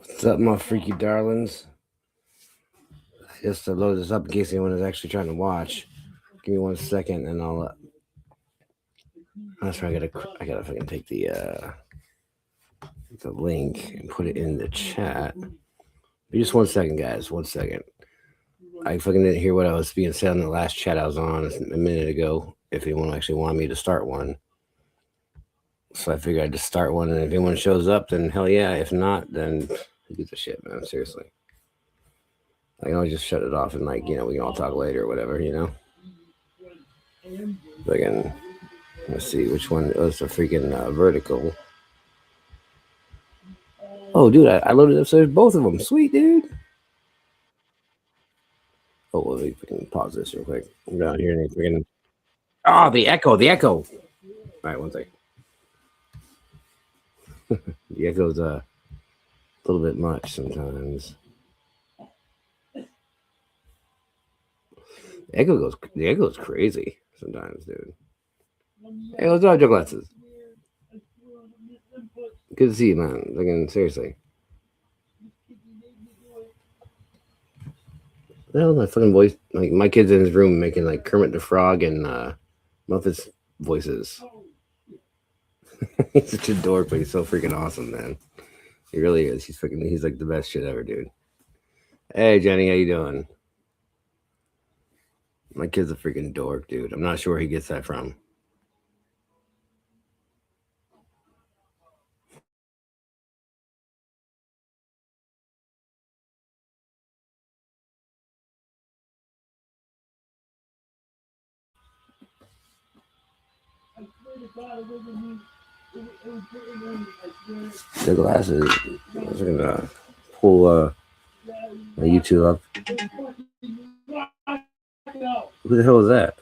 What's up, my freaky darlings? Just to load this up in case anyone is actually trying to watch. Give me 1 second, and I'll. That's right. I gotta fucking take the link and put it in the chat. But just 1 second, guys. 1 second. I fucking didn't hear what I was being said in the last chat I was on a minute ago. If anyone actually wanted me to start one, so I figured I'd just start one, and if anyone shows up, then hell yeah. If not, then who gives a shit, man? Seriously. I can always just shut it off and we can all talk later or whatever, Let's see which one was the freaking vertical. Oh, dude, I loaded up so both of them. Sweet, dude. Oh, let me freaking pause this real quick. I'm down here and freaking. Oh, the echo. All right, 1 second. The echo's a little bit much sometimes. The echo goes crazy sometimes, dude. Hey, what's up, your glasses? Good to see you, man. Looking seriously. Well, my fucking voice, like my kid's in his room making like Kermit the Frog and Muppets voices. He's such a dork, but he's so freaking awesome, man. He really is. He's like the best shit ever, dude. Hey, Jenny, how you doing? My kid's a freaking dork, dude. I'm not sure where he gets that from. The glasses. I was gonna pull my YouTube up. Who the hell is that?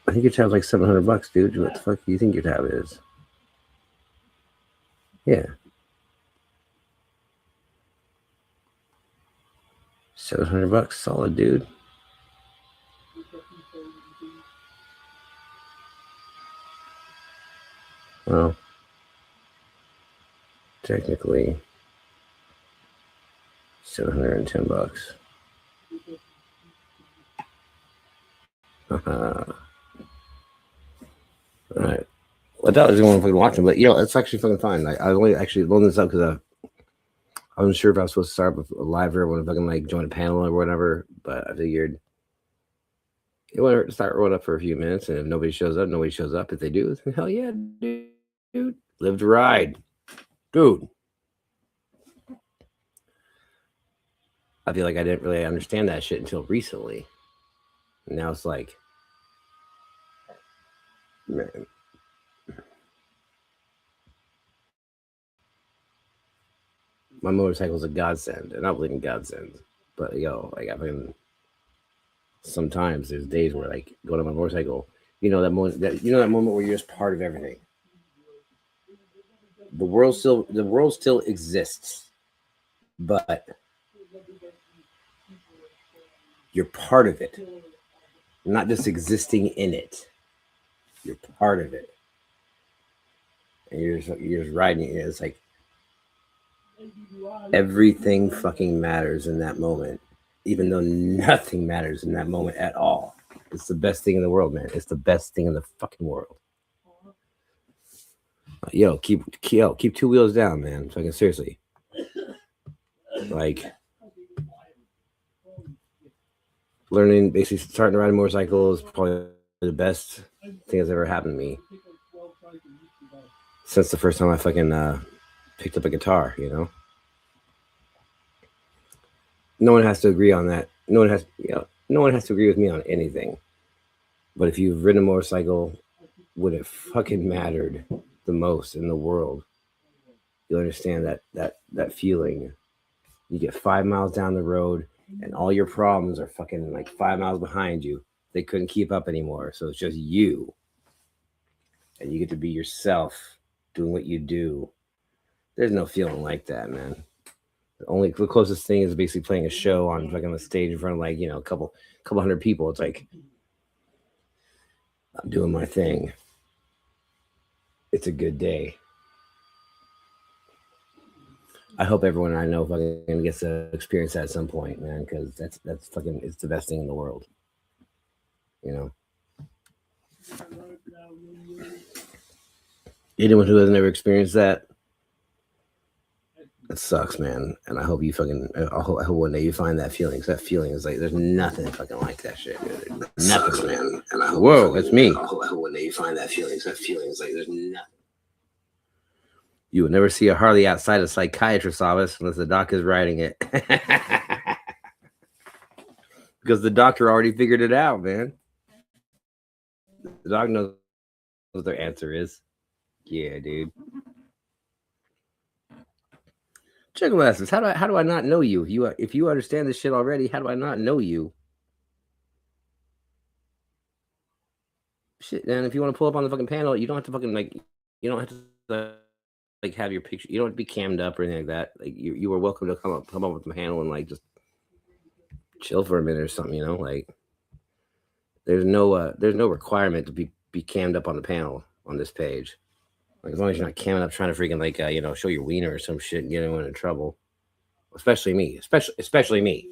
I think your tab's like $700, dude. What the fuck do you think your tab is? Yeah. $700, solid, dude. Well, technically, $710. All right. Well, I thought I was going to fucking watch them, but it's actually fucking fine. I only actually loaded this up because I wasn't sure if I was supposed to start with a live or when fucking join a panel or whatever. But I figured it wouldn't hurt to start rolling up for a few minutes, and if nobody shows up, nobody shows up. If they do, then hell yeah, dude, live to ride, dude. I feel like I didn't really understand that shit until recently. And now it's like, man. My motorcycle's a godsend, and I believe in godsend. But I fucking sometimes there's days where going on my motorcycle, that moment where you're just part of everything. The world still exists, but you're part of it. You're not just existing in it. You're part of it, and you're just riding it. It's like everything fucking matters in that moment, even though nothing matters in that moment at all. It's the best thing in the world, man. It's the best thing in the fucking world. Keep 2 wheels down, man. Fucking seriously. Basically starting to ride a motorcycle is probably the best thing that's ever happened to me since the first time I fucking picked up a guitar, No one has to agree on that. No one has, no one has to agree with me on anything. But if you've ridden a motorcycle when it fucking mattered the most in the world, you'll understand that feeling. You get 5 miles down the road, and all your problems are fucking like 5 miles behind you. They couldn't keep up anymore, so it's just you, and you get to be yourself, doing what you do. There's no feeling like that, man. The closest thing is basically playing a show on fucking the stage in front of like a couple hundred people. It's like I'm doing my thing. It's a good day. I hope everyone I know fucking gets to experience that at some point, man, because that's fucking it's the best thing in the world. You know. Anyone who has never experienced that, it sucks, man. And I hope you fucking. I hope one day you find that feeling. Cause that feeling is like there's nothing fucking like that shit. Dude. Nothing, sucks, man. And I hope whoa, it's me. I hope one day you find that feeling. Cause that feeling is like there's nothing. You will never see a Harley outside a psychiatrist's office unless the doc is writing it. Because the doctor already figured it out, man. The doc knows what their answer is. Yeah, dude. Check glasses. How do I not know you? If you understand this shit already, how do I not know you? Shit, man. If you want to pull up on the fucking panel, you don't have to fucking you don't have to have your picture. You don't have to be cammed up or anything like that. Like you are welcome to come up with the panel and like just chill for a minute or something. You know, like there's no requirement to be cammed up on the panel on this page. Like as long as you're not camming up trying to freaking show your wiener or some shit and get anyone in trouble. Especially me. Especially me.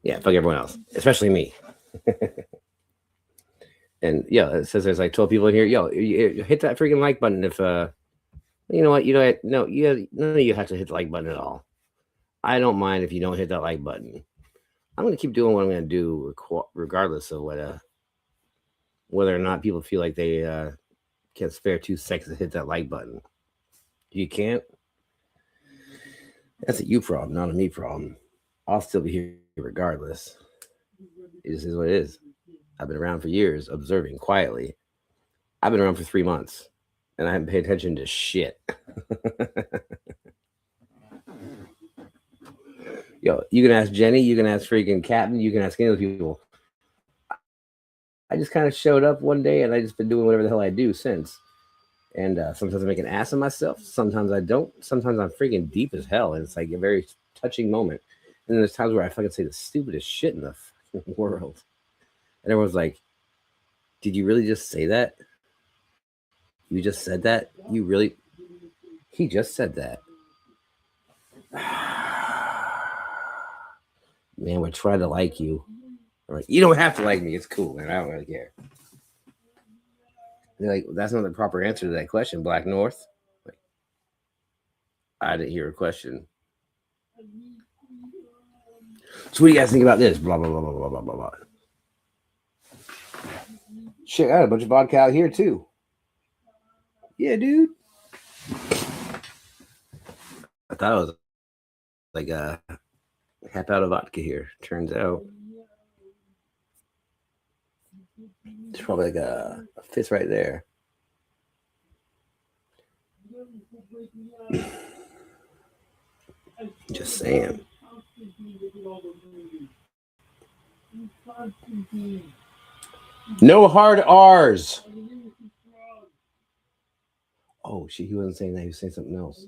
Yeah, fuck everyone else. Especially me. And yeah, it says there's like 12 people in here. Yo, you hit that freaking like button if you know what, none of you have to hit the like button at all. I don't mind if you don't hit that like button. I'm gonna keep doing what I'm gonna do regardless of whether or not people feel like they can spare 2 seconds to hit that like button. You can't. That's a you problem, not a me problem. I'll still be here regardless. This is what it is. I've been around for years, observing quietly. I've been around for 3 months, and I haven't paid attention to shit. Yo, you can ask Jenny, you can ask freaking Captain, you can ask any of those people. I just kind of showed up one day, and I just been doing whatever the hell I do since. And sometimes I make an ass of myself. Sometimes I don't. Sometimes I'm freaking deep as hell, and it's like a very touching moment. And then there's times where I fucking say the stupidest shit in the fucking world. And everyone's like, did you really just say that? You just said that? You really? He just said that. Man, we're trying to like you. I'm like, you don't have to like me. It's cool, man. I don't really care. They're like, that's not the proper answer to that question, Black North. Like, I didn't hear a question. So what do you guys think about this? Blah, blah, blah, blah, blah, blah, blah, blah. Shit, I got a bunch of vodka out here, too. Yeah, dude. I thought it was like a half out of vodka here. Turns out it's probably like a fist right there. Just saying. No hard R's. Oh, shit, he wasn't saying that. He was saying something else.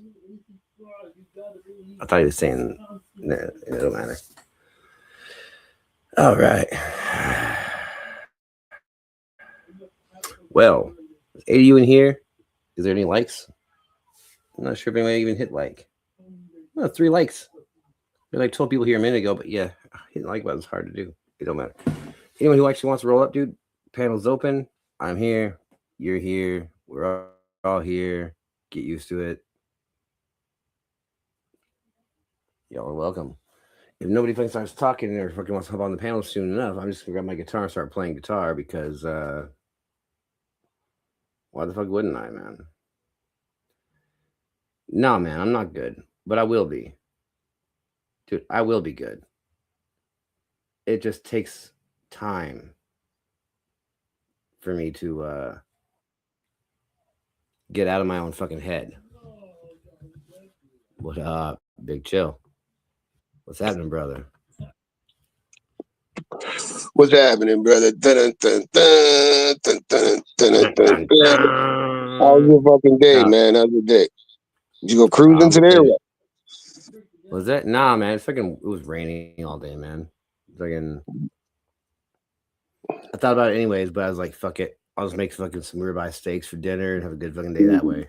I thought he was saying, nah, it don't matter. All right. Well, is 80 of you in here? Is there any likes? I'm not sure if anybody even hit like. No, 3 likes. There were like 12 people here a minute ago, but yeah, hitting like button's hard to do. It don't matter. Anyone who actually wants to roll up, dude, panel's open. I'm here. You're here. We're all here. Get used to it. Y'all are welcome. If nobody fucking starts talking or fucking wants to hop on the panel soon enough, I'm just gonna grab my guitar and start playing guitar because why the fuck wouldn't I, man? No, man, I'm not good. but I will be, dude. I will be good. It just takes time for me to get out of my own fucking head. What up, Big Chill? What's happening, brother? What's happening, brother? Dun, dun, dun, dun, dun, dun, Dun, dun, dun, dun. How's dun. your fucking day, Uh, man? How's your day? Did you go cruising I'm today or good. what? Was that? Nah, man. It's fucking. It was raining all day, man. Fucking. I thought about it anyways, but I was like, fuck it. I'll just make fucking some ribeye steaks for dinner and have a good fucking day that way.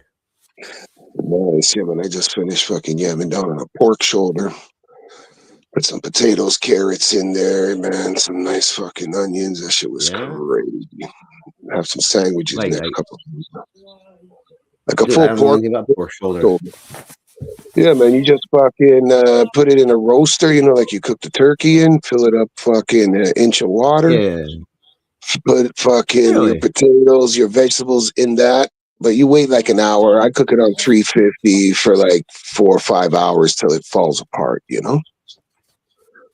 Nice, yeah, man. I just finished fucking yamming down on a pork shoulder. Put some potatoes, carrots in there, man. Some nice fucking onions. That shit was Yeah. crazy. Have some sandwiches Like, next like, couple of days. Like a dude, I full don't know pork anything about pork shoulder. shoulder. Yeah, man. You just fucking put it in a roaster, like you cook the turkey in, fill it up fucking an inch of water. Yeah. Put fucking your Really? potatoes, your vegetables in that. But you wait like an hour. I cook it on 350 for like 4 or 5 hours till it falls apart.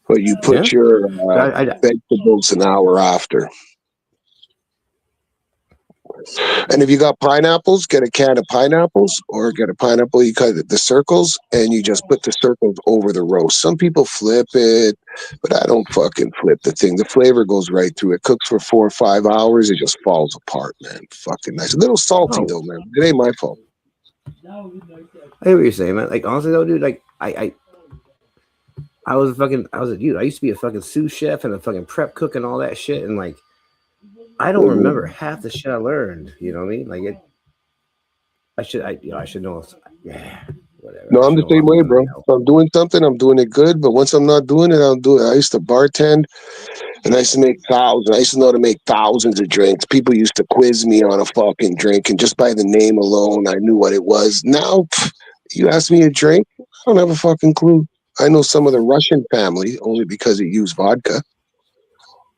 But you Yeah. put your I vegetables an hour after. And if you got pineapples, get a can of pineapples or get a pineapple. You cut the circles and you just put the circles over the roast. Some people flip it, but I don't fucking flip the thing. The flavor goes right through. It cooks for 4 or 5 hours. It just falls apart, man. Fucking nice. A little salty oh, though, man. It ain't my fault. I hear what you're saying, man. Like honestly though, dude, like I was a dude. I used to be a fucking sous chef and a fucking prep cook and all that shit, and like I don't remember half the shit I learned. You know what I mean? Like it. I should know. Yeah, whatever. No, I I'm should the know a same lot way, more than I bro. know. If I'm doing something, I'm doing it good. But once I'm not doing it, I'll do it. I used to bartend. And I used to make thousands. I used to know how to make thousands of drinks. People used to quiz me on a fucking drink, and just by the name alone, I knew what it was. Now, you ask me a drink, I don't have a fucking clue. I know some of the Russian family only because it used vodka.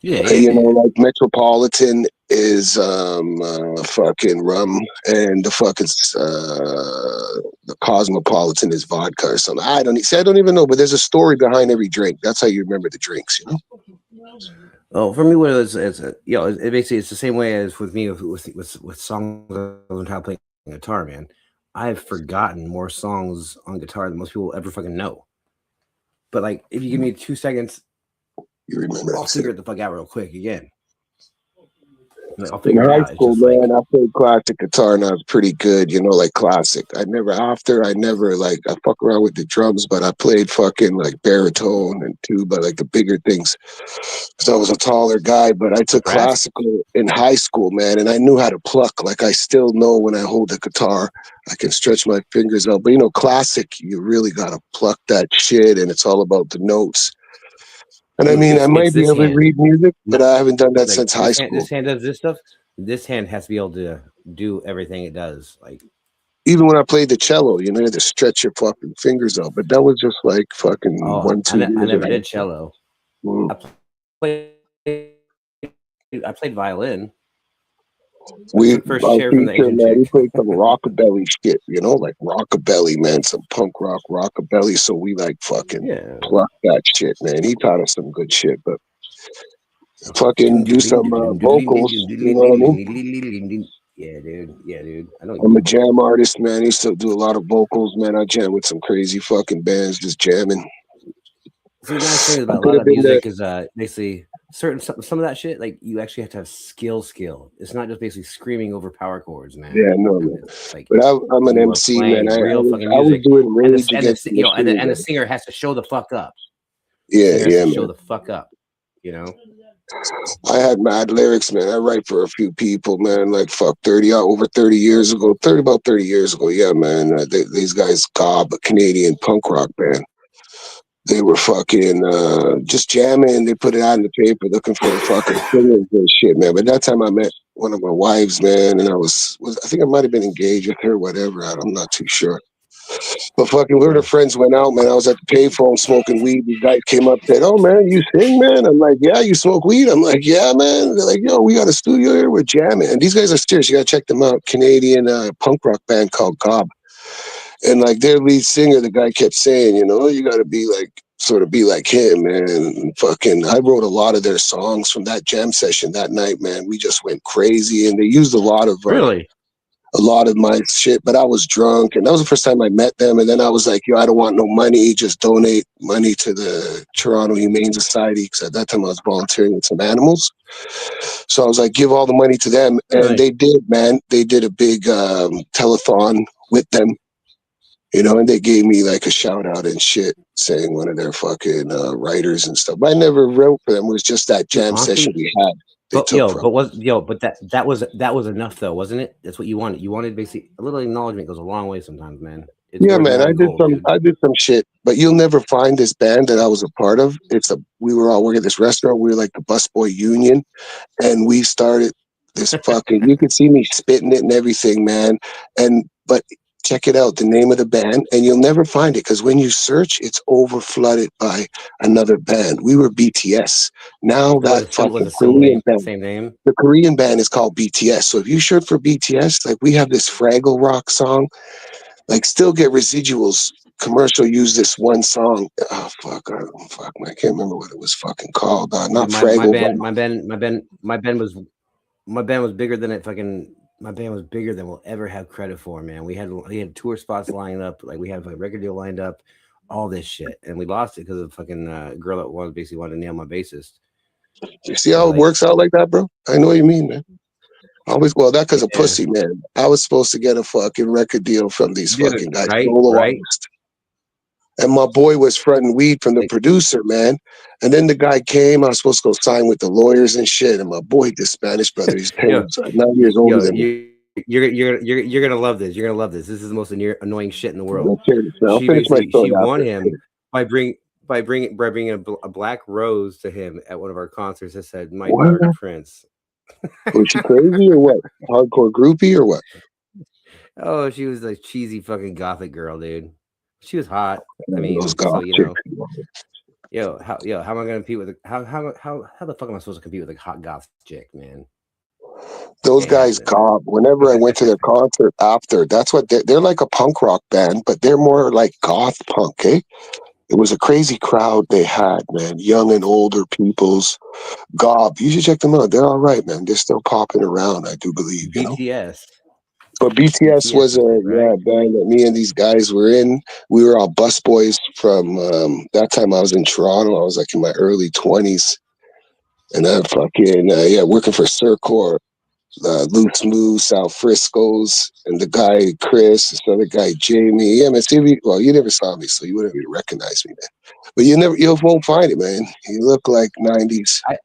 Yeah. Like Metropolitan is fucking rum, and the Cosmopolitan is vodka or something. I don't even know, but there's a story behind every drink. That's how you remember the drinks. Oh, for me, what it basically it's the same way as with me with songs I learned how to play guitar, man. I've forgotten more songs on guitar than most people will ever fucking know. But like, if you give me 2 seconds, You remember I'll that figure shit. it the fuck out real quick again. Like, I'll In figure it high out. It's school, just like, man, I played classic guitar and I was pretty good, like classic. I never like, I fuck around with the drums, but I played fucking like baritone and tuba, like the bigger things. Because I was a taller guy, but I took brass. classical in high school, man, and I knew how to pluck. Like I still know when I hold the guitar, I can stretch my fingers out. But classic, you really got to pluck that shit, and it's all about the notes. And I Dude, mean, I it's might be this able to hand. read music, but Not I haven't done that like since high this school. hand does this stuff. This hand has to be able to do everything it does. Like, Even when I played the cello, you had to stretch your fucking fingers out. But that was just like fucking oh, 1-2 I years never ago. did cello. Mm. I played violin. I We, took first our chair from the teacher, Asian man, he chick. played some rockabilly shit, like rockabilly, man, some punk rock rockabilly. So we like fucking Yeah. plucked that shit, man. He taught us some good shit, but fucking do some vocals, you know what I mean? Yeah, dude. Yeah, dude. I know what you I'm a mean. jam artist, man. I used to do a lot of vocals, man. I jam with some crazy fucking bands, just jamming. See, the nice thing I about a could lot have of been the music is basically some of that shit. Like you actually have to have skill. It's not just basically screaming over power chords, man. yeah, no, man. It's like But I'm an you are MC, man. playing real fucking I was music, doing and Rage Against the Machine. and the singer has to show the fuck up. Yeah, Singer has yeah, to show man. the fuck up. You know. I had mad lyrics, man. I write for a few people, man. Like fuck, over 30 years ago, about 30 years ago. Yeah, man. These guys, Gob, a Canadian punk rock band. They were fucking just jamming. They put it out in the paper, looking for fucking singers and shit, man. But that time I met one of my wives, man, and I think I might have been engaged with her, whatever. I'm not too sure. But fucking, we were the friends went out, man. I was at the payphone smoking weed. These guys came up, said, "Oh man, you sing, man?" I'm like, "Yeah, you smoke weed?" I'm like, "Yeah, man." They're like, "Yo, we got a studio here. We're jamming." And these guys are serious. You gotta check them out. Canadian punk rock band called Gob. And like their lead singer, the guy kept saying, you know, you got to be like, sort of be like him, man. And fucking, I wrote a lot of their songs from that jam session that night, man. We just went crazy, and they used Really? a lot of my shit, but I was drunk, and that was the first time I met them. And then I was like, yo, I don't want no money, just donate money to the Toronto Humane Society, because at that time I was volunteering with some animals. So I was like, give all the money to them, and Really? they did, man. They did a big telethon with them, you know, and they gave me like a shout out and shit, saying one of their fucking writers and stuff. But I never wrote for them. It was just that Dude, jam session honestly, we had. They took from. but that was enough though, wasn't it? That's what you wanted. You wanted basically a little acknowledgement goes a long way sometimes, man. It's Yeah, more than man, that gold, dude. I did some shit, but you'll never find this band that I was a part of. We were all working at this restaurant. We were like the busboy union, and we started this fucking. You could see me spitting it and everything, man. But check it out, the name of the band, and you'll never find it because when you search, it's over flooded by another band. We were BTS. Now So that was fucking it same name? Korean band. Same name? The Korean band is called BTS. So if you search for BTS, like we have this Fraggle Rock song, like still get residuals. Commercial use this one song. Oh fuck, man, I can't remember what it was fucking called. Not Dude, my Fraggle band, Rock. my band was bigger than it fucking. My band was bigger than we'll ever have credit for, man. We had tour spots lined up, like we had a record deal lined up, all this shit, and we lost it because of fucking girl that wanted to nail my bassist. You see how it works out like that, bro? I know what you mean, man. That because of pussy, man. I was supposed to get a fucking record deal from these fucking guys, solo artists. And my boy was fronting weed from the producer, man. And then the guy came. I was supposed to go sign with the lawyers and shit. And my boy, the Spanish brother, he's 9 years older than me. You're gonna love this. You're gonna love this. This is the most annoying shit in the world. She won him by bringing a black rose to him at one of our concerts that said "My Dark Prince." Was she crazy or what? Hardcore groupie or what? Oh, she was a cheesy fucking gothic girl, dude. She was hot. I mean, those so you know, how am I gonna compete with how the fuck am I supposed to compete with a hot goth chick, man? Those guys gob. Whenever I went to their concert after, that's what they're like a punk rock band, but they're more like goth punk, eh? It was a crazy crowd they had, man. Young and older peoples. Gob. You should check them out. They're all right, man. They're still popping around, I do believe, BTS. You know? But BTS was a band that me and these guys were in. We were all busboys from that time. I was in Toronto. I was like in my early 20s. And I'm fucking, working for Circor, Loose Moose, South Frisco's, and the guy, Chris, this other guy, Jamie. Yeah, man, you never saw me, so you wouldn't even recognize me, man. But you won't find it, man. You look like 90s. I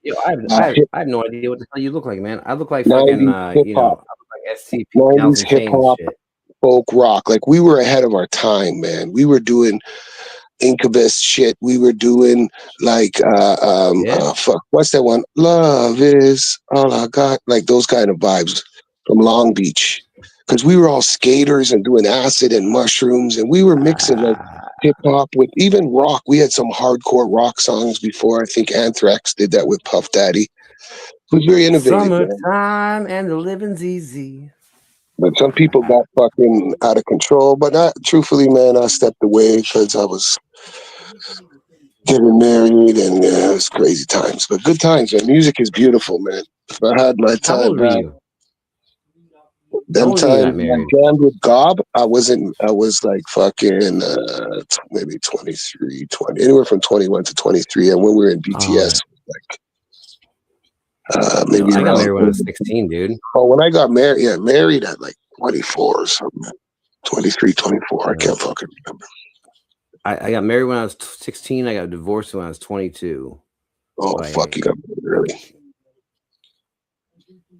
have no idea what the hell you look like, man. I look like fucking, I look like SCP. 90s hip-hop, folk rock. Like, we were ahead of our time, man. We were doing Incubus shit. We were doing like what's that one? Love is all I got. Like those kind of vibes from Long Beach. Because we were all skaters and doing acid and mushrooms, and we were mixing like hip hop with even rock. We had some hardcore rock songs before. I think Anthrax did that with Puff Daddy. It was very innovative. Summertime and the living's easy. But some people got fucking out of control. But truthfully, man, I stepped away because I was getting married, and it was crazy times. But good times, man. Music is beautiful, man. If I had my time, how old were you? Them times I jammed with Gob, I was like fucking maybe 23, 20, anywhere from 21 to 23. And when we were in BTS, maybe I got married when I was 16, dude. Oh, when I got married at like 24 or something. 23, 24. I can't fucking remember. I got married when I was 16. I got divorced when I was 22. Oh, fuck, you got married early.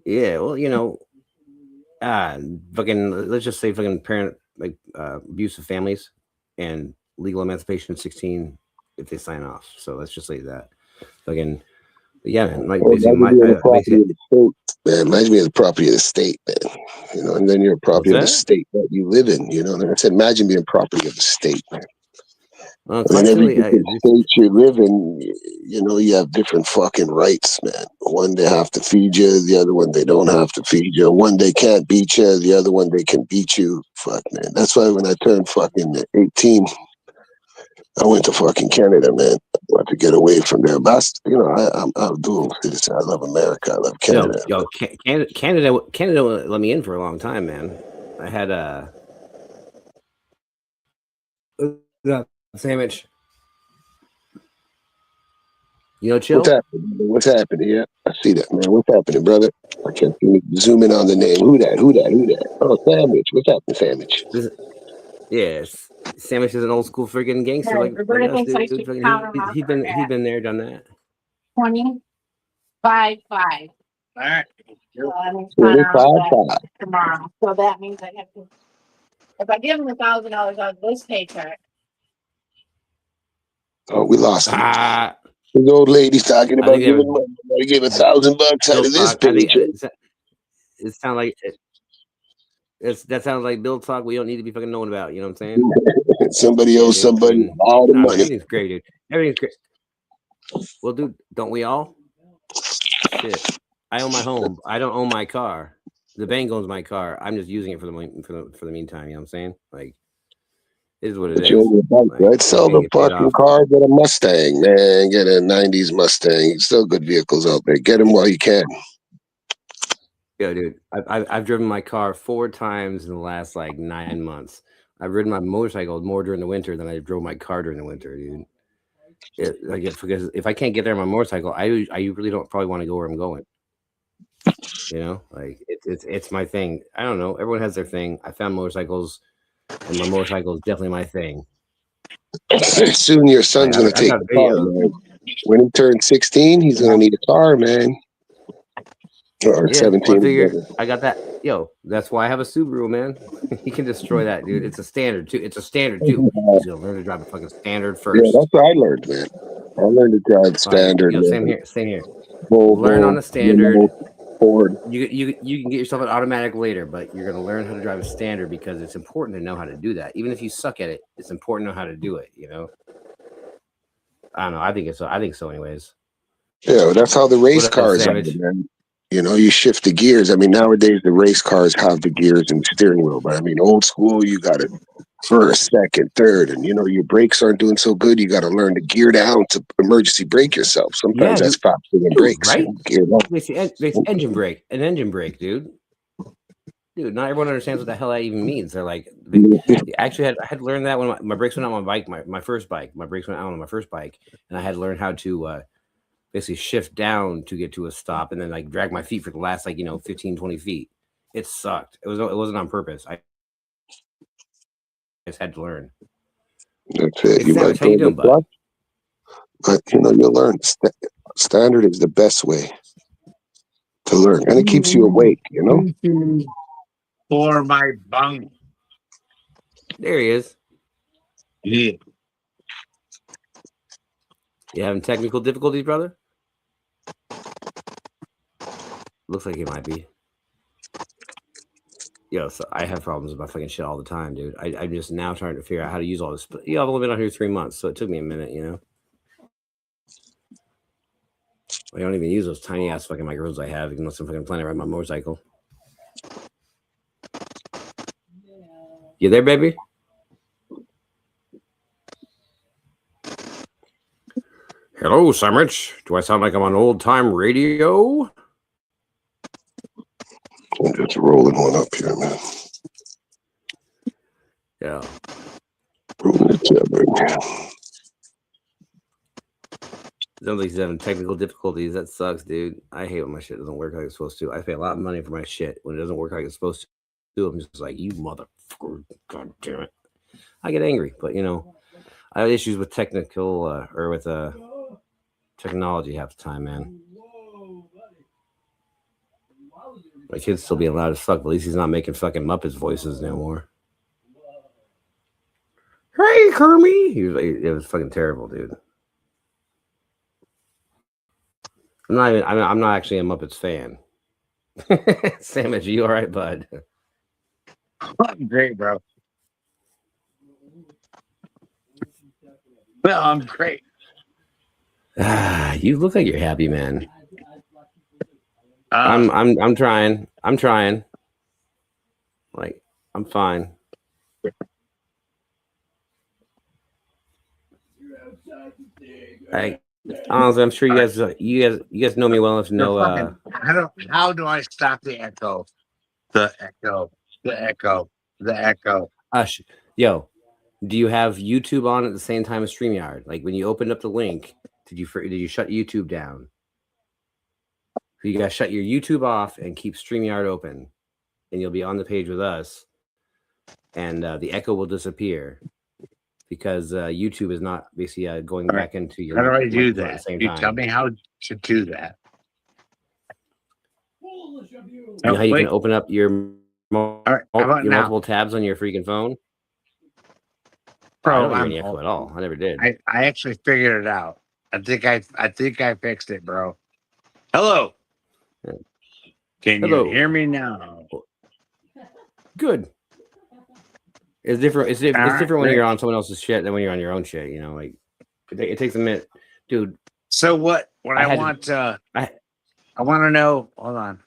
Yeah, well, you know, fucking, let's just say fucking parent, like, abusive families and legal emancipation at 16 if they sign off. So let's just say that. Fucking, yeah, man. Like, basically, imagine being the property of the state, man. You know, and then you're a property of the state that you live in. You know, and I said, imagine being property of the state, man. Well, And in every culturally, different state you live in, you know, you have different fucking rights, man. One they have to feed you, the other one they don't have to feed you. One they can't beat you, the other one they can beat you. Fuck, man. That's why when I turned fucking 18, I went to fucking Canada, man. I want to get away from there. But you know, I'm a dual citizen. I love America. I love Canada. Canada let me in for a long time, man. I had a sandwich. You know, chill. What's happening? What's happening? Yeah, I see that, man. What's happening, brother? I can't zoom in on the name. Who that? Who that? Who that? Oh, Sandwich. What's happening, Sandwich? Yes, Sandwich is an old school freaking gangster like us, dude. He'd been there, done that. 25.5. All right. 25.5. Tomorrow. So that means I have to. If I give him $1,000 on this paycheck, Oh, we lost him. Ah, The old lady's talking I about think they giving were money. I give $1,000 out Bill of this talk. I think paycheck. it sounds like that sounds like Bill talk. We don't need to be fucking knowing about. You know what I'm saying? Somebody Yeah, owes dude. somebody all the Nah, man, money. everything's great, dude. Everything's great. Well, dude, don't we all? Shit. I own my home. I don't own my car. The bank owns my car. I'm just using it for the meantime. You know what I'm saying? Like, it is what it But you is. own your bike, Like, right? Sell everything the get paid fucking off. car, get a Mustang, man. Get a 90s Mustang. Still good vehicles out there. Get them while you can. Yeah, dude. I've driven my car 4 times in the last like 9 months. I've ridden my motorcycle more during the winter than I drove my car during the winter, dude. Because if I can't get there on my motorcycle, I really don't probably want to go where I'm going. You know, like it's my thing. I don't know. Everyone has their thing. I found motorcycles, and my motorcycle is definitely my thing. Soon your son's Like, going to I take got the car, videos. man. When he turns 16, he's going to need a car, man. Or Yeah, well, I 17. figure I got that. Yo, that's why I have a Subaru, man. He can destroy that, dude. It's a standard too. It's a standard too. He's gonna learn to drive a fucking standard Yeah, first. that's what I learned, man. I learned to drive Like, standard, yo, same man. here. Same here. Learn on Volvo, a standard. Ford. You can get yourself an automatic later, but you're gonna learn how to drive a standard because it's important to know how to do that. Even if you suck at it, it's important to know how to do it. You know. I don't know. I think so. Anyways. Yeah, that's how the race What else, cars are, Savage? man. You know, you shift the gears. I mean, nowadays the race cars have the gears and steering wheel, but I mean, old school, you got it first, second, third, and you know your brakes aren't doing so good. You got to learn to gear down to emergency brake yourself. Sometimes Yeah, that's dude. faster than Dude, brakes. right? Gear down. It's engine brake, an engine brake, dude. Dude, not everyone understands what the hell that even means. They're like, I had to learn that when my brakes went out on my bike, my first bike. My brakes went out on my first bike, and I had to learn how to basically shift down to get to a stop, and then like drag my feet for the last 15, 20 feet. It sucked. It wasn't on purpose. I just had to learn. That's it. Hey, You Savage, might how you build a doing, bud? truck, but you know you'll learn. Standard is the best way to learn, and it keeps you awake. You know. for my bunk. There he is. Yeah. You having technical difficulties, brother? Looks like he might be. Yo, so I have problems with my fucking shit all the time, dude. I'm just now trying to figure out how to use all this. But I've only been on here 3 months, so it took me a minute, you know. I don't even use those tiny ass fucking microphones I have, unless I'm fucking planning to ride my motorcycle. You there, baby? Hello, Sandwich. Do I sound like I'm on old time radio? I'm just rolling one up here, man. Yeah. Rolling it together. Sounds like he's having technical difficulties. That sucks, dude. I hate when my shit doesn't work like it's supposed to. I pay a lot of money for my shit. When it doesn't work like it's supposed to, I'm just like, you motherfucker. God damn it. I get angry, but you know, I have issues with technical or with technology half the time, man. My kid's still being loud as fuck, but at least he's not making fucking Muppets voices no more. Hey, Kermie! It was fucking terrible, dude. I'm not actually a Muppets fan. Sandwich, you all right, bud? I'm great, bro. Well, I'm great. You look like you're happy, man. Uh, I'm trying. I'm trying. Like, I'm fine. I honestly, I'm sure you guys know me well enough to know. How do I stop the echo? The echo. The echo. The echo. Yo, do you have YouTube on at the same time as StreamYard? Like when you opened up the link, did you shut YouTube down? So you gotta shut your YouTube off and keep StreamYard open, and you'll be on the page with us, and the echo will disappear because YouTube is not basically going back into your. How do I do at the that? same You time. tell me how to do that. You know how you can open up your, right, how about your now? multiple tabs on your freaking phone? Bro, I don't hear I'm any echo at all. I never did. I actually figured it out. I think I fixed it, bro. Hello. Can Hello. you hear me now? Good. It's different. It's different when great. you're on someone else's shit than when you're on your own shit. You know, like it takes a minute, dude. So what I want to know. Hold on,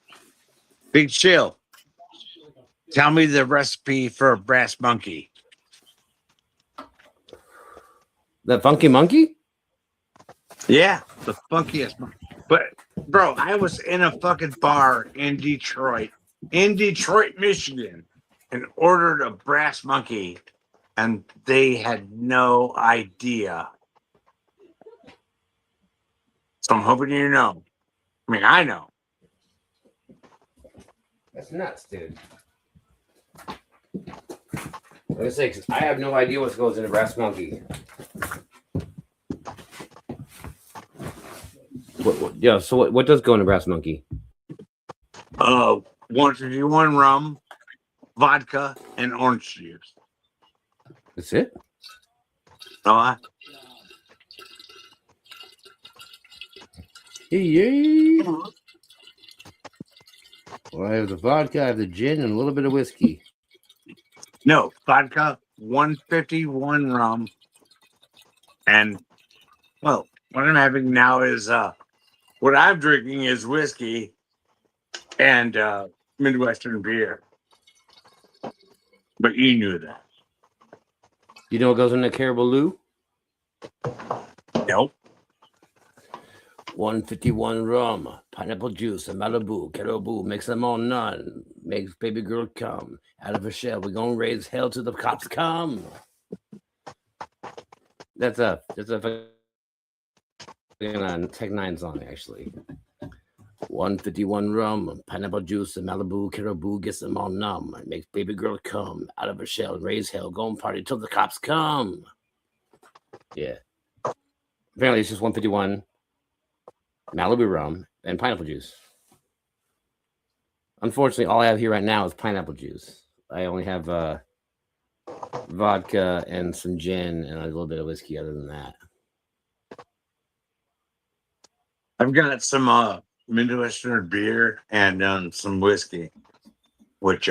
Big Chill. Tell me the recipe for a brass monkey. The funky monkey? Yeah, the funkiest monkey. But bro, I was in a fucking bar in Detroit, Michigan, and ordered a brass monkey, and they had no idea. So I'm hoping you know. I mean, I know. That's nuts, dude. I'm gonna say, 'cause I have no idea what goes in a brass monkey. What does go in a brass monkey? 151 rum, vodka, and orange juice. That's it? Oh, Hey. Well, I have the vodka, I have the gin, and a little bit of whiskey. no, vodka, 151 rum, and well, what I'm having now is what I'm drinking is whiskey and Midwestern beer. But you knew that. You know what goes in the Caribou? Nope. 151 rum, pineapple juice, and Malibu, Caribou, mix them all none. Makes baby girl come out of her shell. We're gonna raise hell till the cops come. That's a Tech Nine song, actually. 151 rum, pineapple juice, and Malibu, Caribou, gets them all numb. Makes baby girl come out of her shell and raise hell. Go and party till the cops come. Yeah. Apparently, it's just 151 Malibu rum and pineapple juice. Unfortunately, all I have here right now is pineapple juice. I only have vodka and some gin and a little bit of whiskey. Other than that, I've got some Midwestern beer and some whiskey, which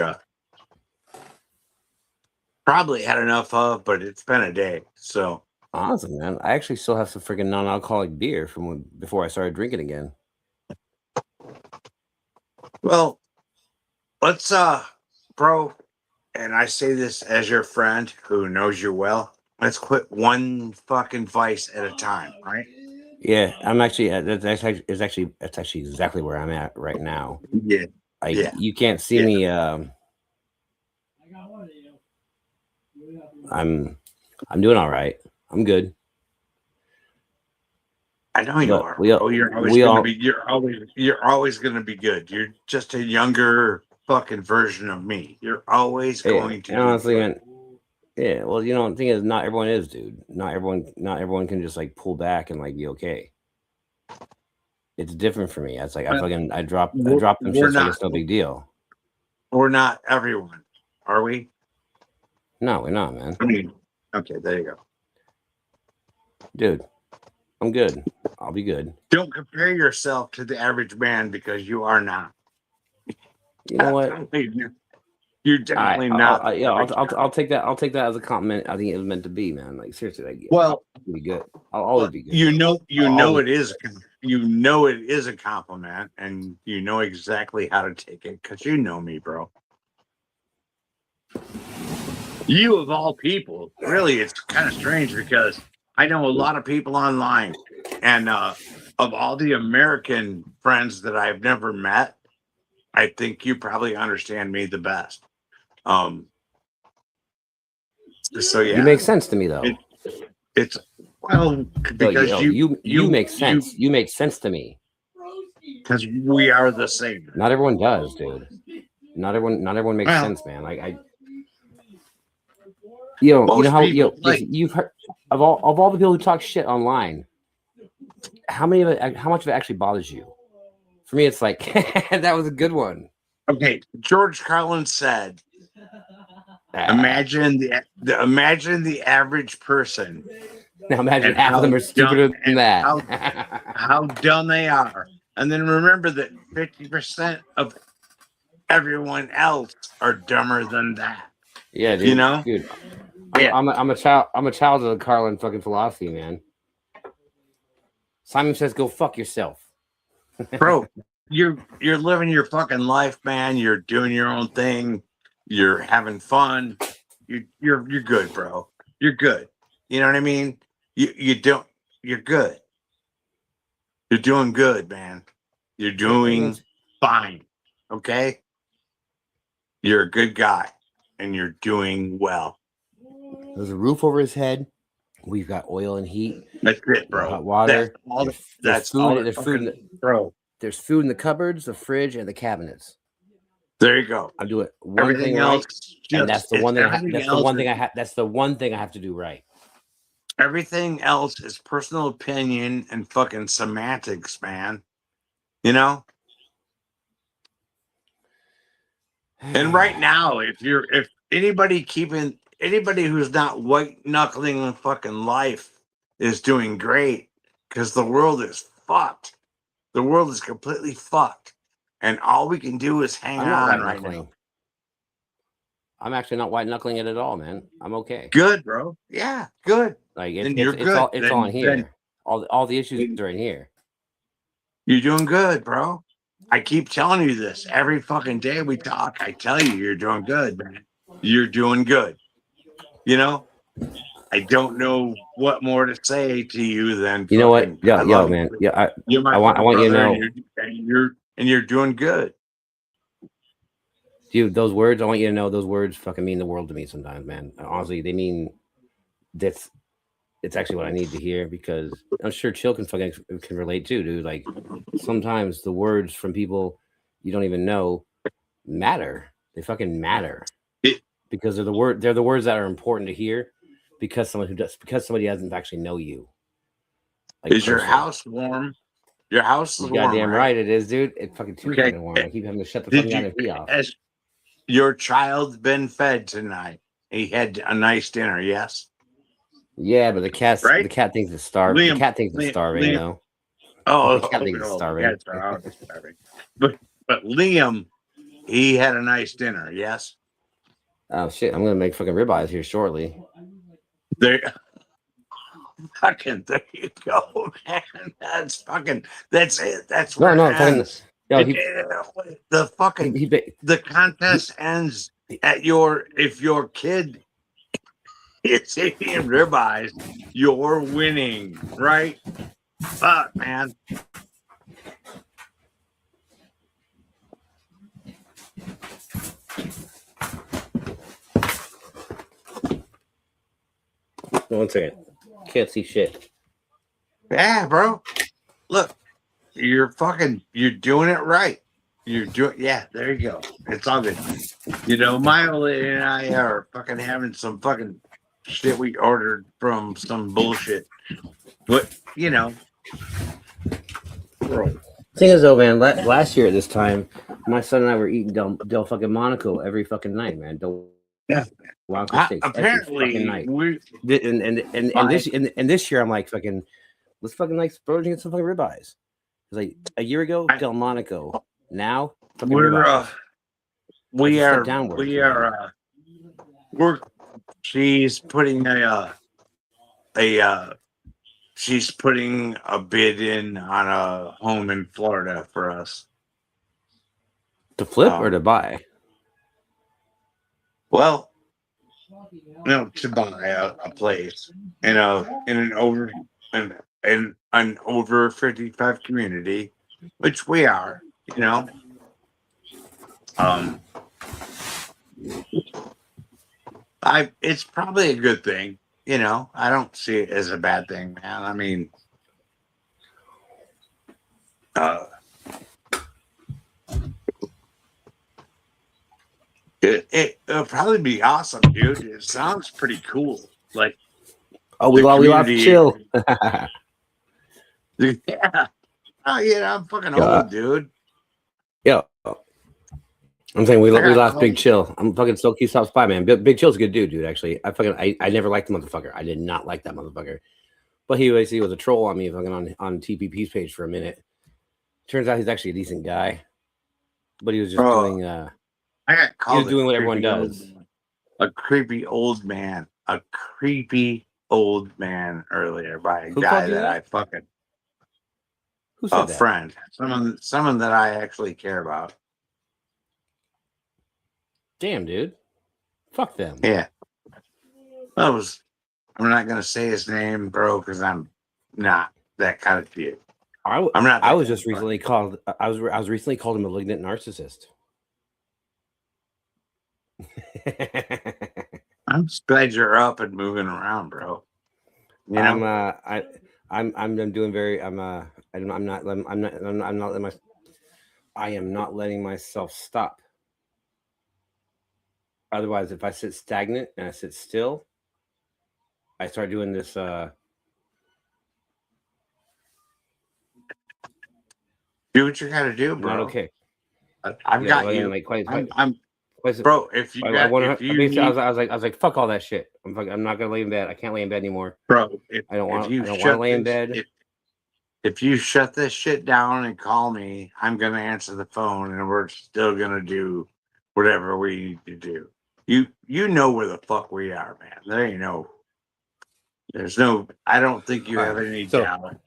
probably had enough of, but it's been a day. So awesome, man. I actually still have some freaking non-alcoholic beer from before I started drinking again. well, let's bro, and I say this as your friend who knows you well, let's quit one fucking vice at a time, right? Yeah, I'm actually that's actually exactly where I'm at right now. Yeah. You can't see me. I'm doing all right. I'm good. I know you But are. we all- Oh, you're always we gonna all- be. You're always gonna be good. You're just a younger fucking version of me. You're always going to. And honestly, man. Yeah, well, you know, the thing is, not everyone is, dude. Not everyone can just like pull back and like be okay. It's different for me. It's like I drop them shit like it's no big deal. We're not everyone, are we? No, we're not, man. I mean, okay, there you go. Dude, I'm good. I'll be good. Don't compare yourself to the average man because you are not. You know what? You're All right, definitely not. yeah, I'll take that. I'll take that as a compliment. I think it was meant to be, man. Like seriously, like, Well, I'll be good. I'll always be good. you know Always. it is. You know it is a compliment, and you know exactly how to take it because you know me, bro. You of all people, really, it's kind of strange because I know a lot of people online, and of all the American friends that I've never met, I think you probably understand me the best. So yeah, You make sense to me though. It's well because you make sense. You make sense to me. Because we are the same. Not everyone does, dude. Not everyone makes sense, man. Like you know how you've heard of all the people who talk shit online. How much of it actually bothers you? For me, it's like that was a good one. Okay, George Carlin said, "Imagine the average person." Now imagine half of them are stupider than that. How dumb they are, and then remember that 50% of everyone else are dumber than that. Yeah, dude. You know, dude. Yeah. I'm a child of the Carlin fucking philosophy, man. Simon says, "Go fuck yourself." Bro, you're living your fucking life, man. You're doing your own thing. You're having fun. You're good, bro. You're good. You know what I mean? You're good. You're doing good, man. You're doing fine. Okay? You're a good guy and you're doing well. There's a roof over his head. We've got oil and heat. That's it, bro. Hot water. That's food. there's food, bro. There's food in the cupboards, the fridge, and the cabinets. There you go. I'm doing one Everything thing else, right, and that's the one thing. That's the one thing I have to do right. Everything else is personal opinion and fucking semantics, man. You know. And right now, if anybody who's not white knuckling in fucking life is doing great, because the world is fucked. The world is completely fucked, and all we can do is hang on right now. I'm actually not white knuckling it at all, man. I'm okay. Good, bro. Yeah, good. Like it's all in here. All the issues are in here. You're doing good, bro. I keep telling you this every fucking day we talk. I tell you, you're doing good, man. You're doing good. You know, I don't know what more to say to you than you know what? Yo, man. Yeah, I want you to know, and you're doing good. Dude, those words, I want you to know those words fucking mean the world to me sometimes, man. Honestly, they mean it's actually what I need to hear, because I'm sure Chill can relate too, dude. Like sometimes the words from people you don't even know matter. They fucking matter because they're the words that are important to hear because somebody doesn't actually know you. Like, is your house warm? Your house is warm. Goddamn right it is, dude. It's fucking too fucking warm. I keep having to shut the fucking down and heat off. Has your child's been fed tonight? He had a nice dinner, yes? Yeah, but the cat thinks it's starving. The cat thinks it's starving, you know. Oh, the cat thinks it's starving. But Liam, he had a nice dinner, yes? Oh shit! I'm gonna make fucking ribeyes here shortly. There you go, man. That's it. That's where it ends. The contest ends at if your kid is eating ribeyes, you're winning, right? Fuck, man. One second. Can't see shit. Yeah, bro. Look, you're doing it right. There you go. It's all good. You know, Milo and I are fucking having some fucking shit we ordered from some bullshit. But, you know. Bro. Thing is though, man, last year at this time, my son and I were eating Del fucking Monaco every fucking night, man. Apparently, this year I'm like fucking let's fucking like splurge and get some fucking ribeyes. It's like a year ago Delmonico. Now we It's a step are downwards, we man. are we're she's putting she's putting a bid in on a home in Florida for us. To flip or to buy? Well, no, to buy a place in an over 55 community, which we are, you know. It's probably a good thing, you know. I don't see it as a bad thing, man. I mean, it'll probably be awesome, dude. It sounds pretty cool. Like, Oh, we the lost community- chill. yeah. Oh, yeah, I'm fucking Yeah. old, dude. Yeah. I'm saying we I got lost Big COVID. Chill. I'm fucking still keep South Spy, man. Big Chill's a good dude, actually. I never liked the motherfucker. I did not like that motherfucker. But he was a troll on me fucking on TPP's page for a minute. Turns out he's actually a decent guy. But he was just doing I got called. he was doing what everyone creepy old does. man. A creepy old man. A creepy old man earlier by a Who guy called you that that? I fucking Who said a that? friend. Someone that I actually care about. Damn, dude. Fuck them. Yeah. I'm not gonna say his name, bro, because I'm not that kind of dude. I'm not. I was just recently called. I was recently called a malignant narcissist. I'm just glad you're up and moving around, bro. You know? I'm doing very. I am not letting myself stop. Otherwise, if I sit stagnant and I sit still, I start doing this. Do what you gotta do, bro. Not okay. I've got you. Like Bro, if you I need, was like, fuck all that shit. I'm not gonna lay in bed. I can't lay in bed anymore. bro, I don't want to lay in bed. If you shut this shit down and call me, I'm gonna answer the phone, and we're still gonna do whatever we need to do. You know where the fuck we are, man. There's no. I don't think you have any doubt.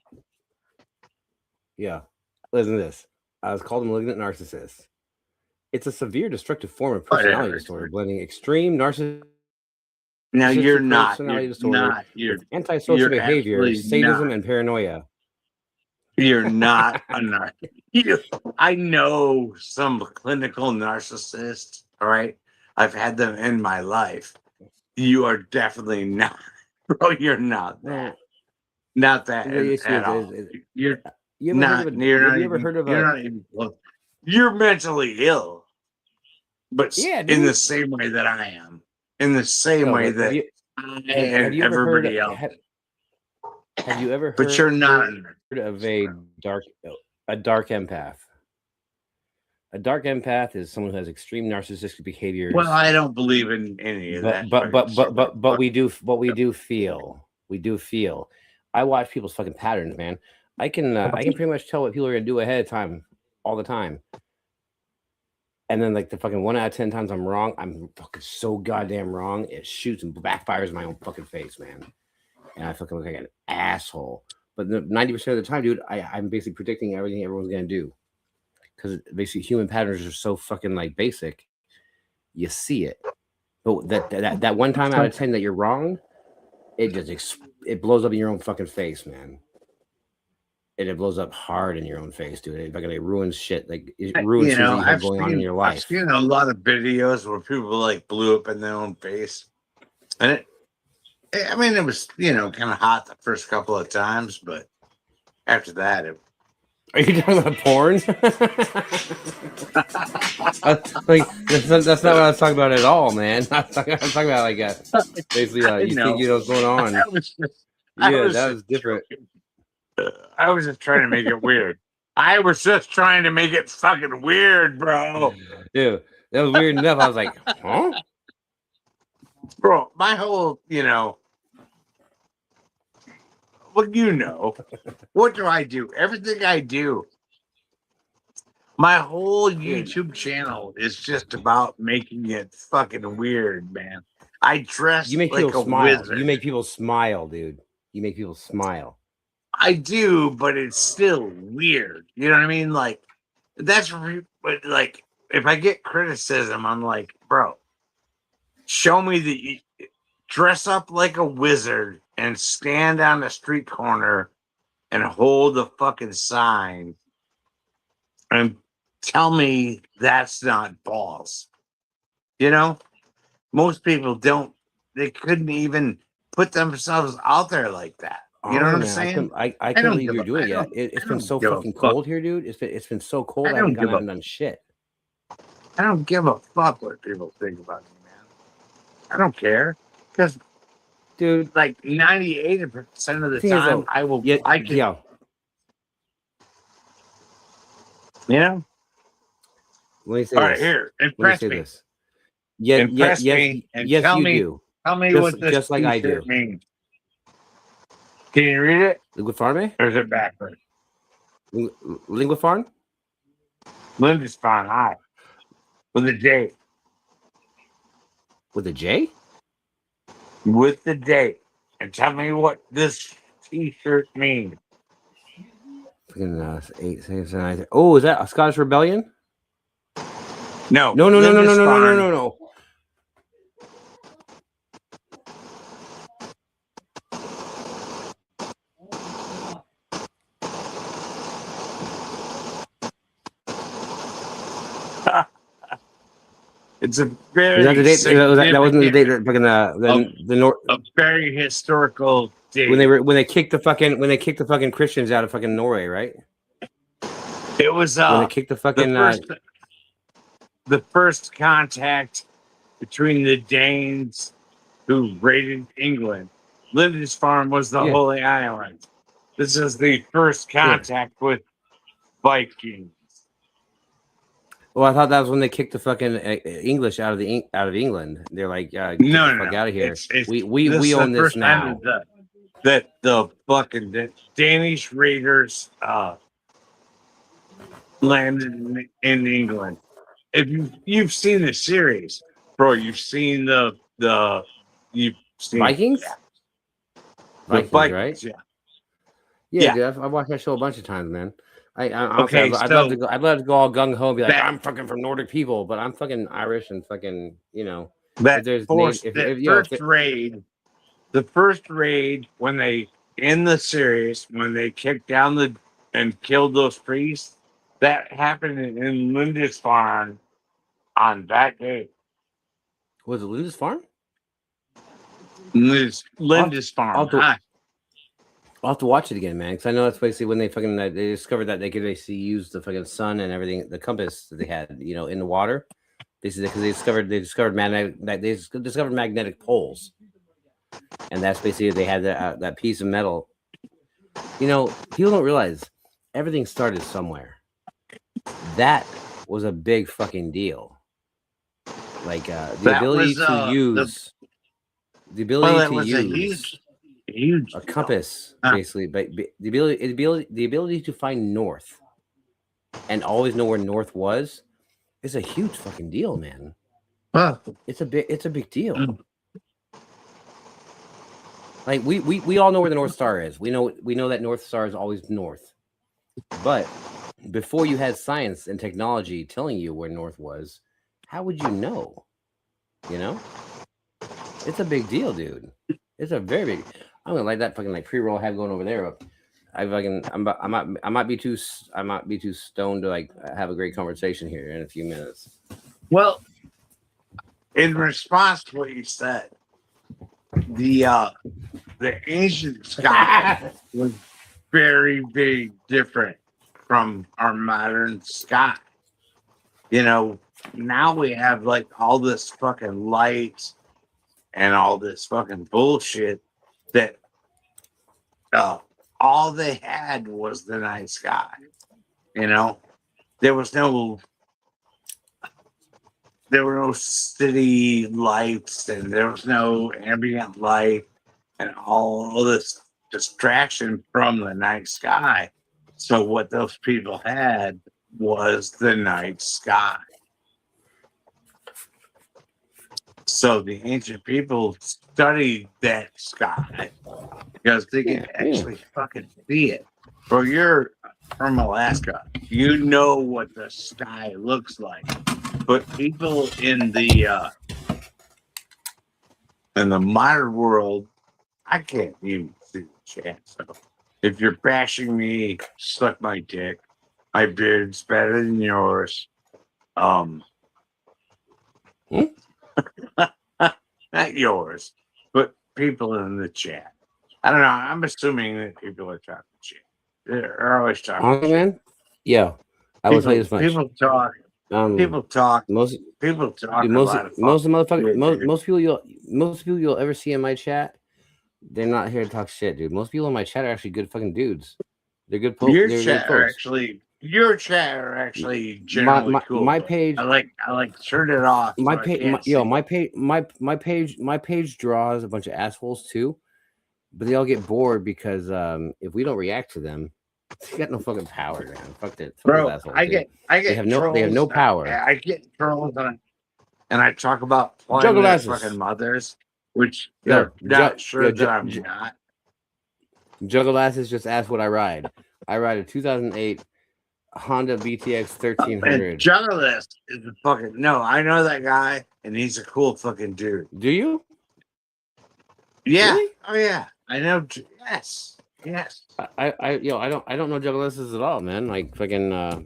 Yeah. Listen to this. I was called a malignant narcissist. It's a severe destructive form of personality disorder, blending extreme narcissism. Now you're not. Personality You're disorder not. You're antisocial behavior, absolutely sadism, not. and paranoia. You're not a narcissist. I know some clinical narcissists. All right, I've had them in my life. You are definitely not, bro. You're not that. Not that at all. You're not. You're not even close. You're mentally ill, but in the same way that I am. In the same way that I and everybody else. Have you ever heard? But you're not of a dark empath. A dark empath is someone who has extreme narcissistic behaviors. Well, I don't believe in any of that. But we do feel. We do feel. I watch people's fucking patterns, man. I can pretty much tell what people are gonna do ahead of time, all the time. And then like the fucking 1 out of 10 times I'm wrong, I'm fucking so goddamn wrong. It shoots and backfires in my own fucking face, man. And I fucking look like an asshole. But 90% of the time, dude, I'm basically predicting everything everyone's gonna do. Because basically human patterns are so fucking like basic, you see it. But that 1 time out of 10 that you're wrong, it just it blows up in your own fucking face, man. And it blows up hard in your own face, dude. It ruins shit. Like it ruins shit you have going on in your life. I've seen a lot of videos where people like blew up in their own face, and it was kind of hot the first couple of times, but after that, Are you talking about porn? Like that's not what I was talking about at all, man. I was talking about like basically you think you know what's going on. That was different. I was just trying to make it weird. I was just trying to make it fucking weird, bro. Dude, that was weird enough. I was like, huh? Bro, my whole, what do I do? Everything I do. My whole YouTube channel is just about making it fucking weird, man. I dress You make like people a smile. wizard. You make people smile, dude. You make people smile. I do, but it's still weird. You know what I mean? Like but like if I get criticism, I'm like, bro, show me that you dress up like a wizard and stand on a street corner and hold the fucking sign and tell me that's not balls. You know, most people don't. They couldn't even put themselves out there like that. You know what I'm Man, saying? I I couldn't don't believe give you're a. doing I it. don't. It's I been don't so give a fucking fuck. cold here, dude. It's been so cold. I I don't haven't give a. done shit. I don't give a fuck what people think about me, man. I don't care because Dude, like 98% of the thing is time, though, I will. yeah, I can. yeah. You know. Let me say All right, this. here, Let me impress say me. this. Yeah, Impress me and tell you me. do. Tell me Just what this just like I T-shirt do. means. Can you read it, Lingua Farme? or is it backwards? Lingua Farm? Lindisfarne, hi, with a J. With a J? With the date, and tell me what this T-shirt means. Fucking 8, 6, 9. Oh, is that a Scottish Rebellion? No, No. Lindisfarne. It's a very Was that the date? That wasn't the date that fucking the North a very historical date. when they kicked the fucking Christians out of fucking Norway, right? It was When they kicked the fucking the first contact between the Danes who raided England. Lindisfarne was the Yeah. Holy Island. This is the first contact with Vikings. well, I thought that was when they kicked the fucking English out of England. They're like, get No, the fuck out of here. It's, We own this now. That the fucking Danish raiders landed in England. If you've seen the series, bro, you've seen you've seen Vikings? the Vikings, Vikings, right? yeah. Yeah, dude, I've watched that show a bunch of times, man. Honestly, Okay, I'd love to so go. I'd love to go all gung ho and be like, that- I'm fucking from Nordic people, but I'm fucking Irish and fucking, that there's forced if- that if, you know, first raid, the first raid when they in the series when they kicked down and killed those priests, that happened in Lindisfarne on that day. was it Lindisfarne? Lindisfarne. I'll do- Hi. I'll have to watch it again, man, because I know that's basically when they discovered that they could basically use the fucking sun and everything, the compass that they had, in the water. Basically, because they discovered magnetic poles, and that's basically they had that piece of metal. People don't realize everything started somewhere. That was a big fucking deal. Like the ability to use huge a compass, basically, but the ability to find north and always know where north was is a huge fucking deal, man. It's a big deal. Like we all know where the North Star is. We know that North Star is always north. But before you had science and technology telling you where north was, how would you know? It's a big deal, dude. It's a very big. I'm gonna like that fucking pre-roll I have going over there. I might be too stoned to like have a great conversation here in a few minutes. Well, in response to what you said, the ancient sky was very, very different from our modern sky. Now we have like all this fucking light and all this fucking bullshit that all they had was the night sky. There were no city lights and there was no ambient light and all this distraction from the night sky. So what those people had was the night sky. So the ancient people studied that sky because they could actually fucking see it. Bro, you're from Alaska. You know what the sky looks like. But people in the modern world, I can't even see the chat. So if you're bashing me, suck my dick. My beard's better than yours. Not yours, but people in the chat. I don't know. I'm assuming that people are talking shit. They're always talking Honestly, shit. man. Yeah, I will tell you this much. People talk. People talk. Most People talk. dude, a lot of most motherfuckers, shit, dude. most people you'll ever see in my chat, they're not here to talk shit, dude. Most people in my chat are actually good fucking dudes. They're good folks. Your They're chat good are folks. actually. Your chat are actually generally cool. My but page. I like turn it off. My so I page. can't Yo, see. my page draws a bunch of assholes too, but they all get bored because if we don't react to them, they got no fucking power, man. Fuck that. Fuck those Bro, assholes, I dude. get They have no power. I get trolls on, and I talk about playing Juggle their asses. fucking mothers, which Yo, they're not sure that I'm not. Juggle asses just asked what I ride. I ride a 2008 Honda BTX 1300. And Juggalist is the fucking no. I know that guy, and he's a cool fucking dude. Do you? Yeah. Really? Oh yeah. I know. Yes. Yes. I don't know Juggle asses at all, man. Like fucking I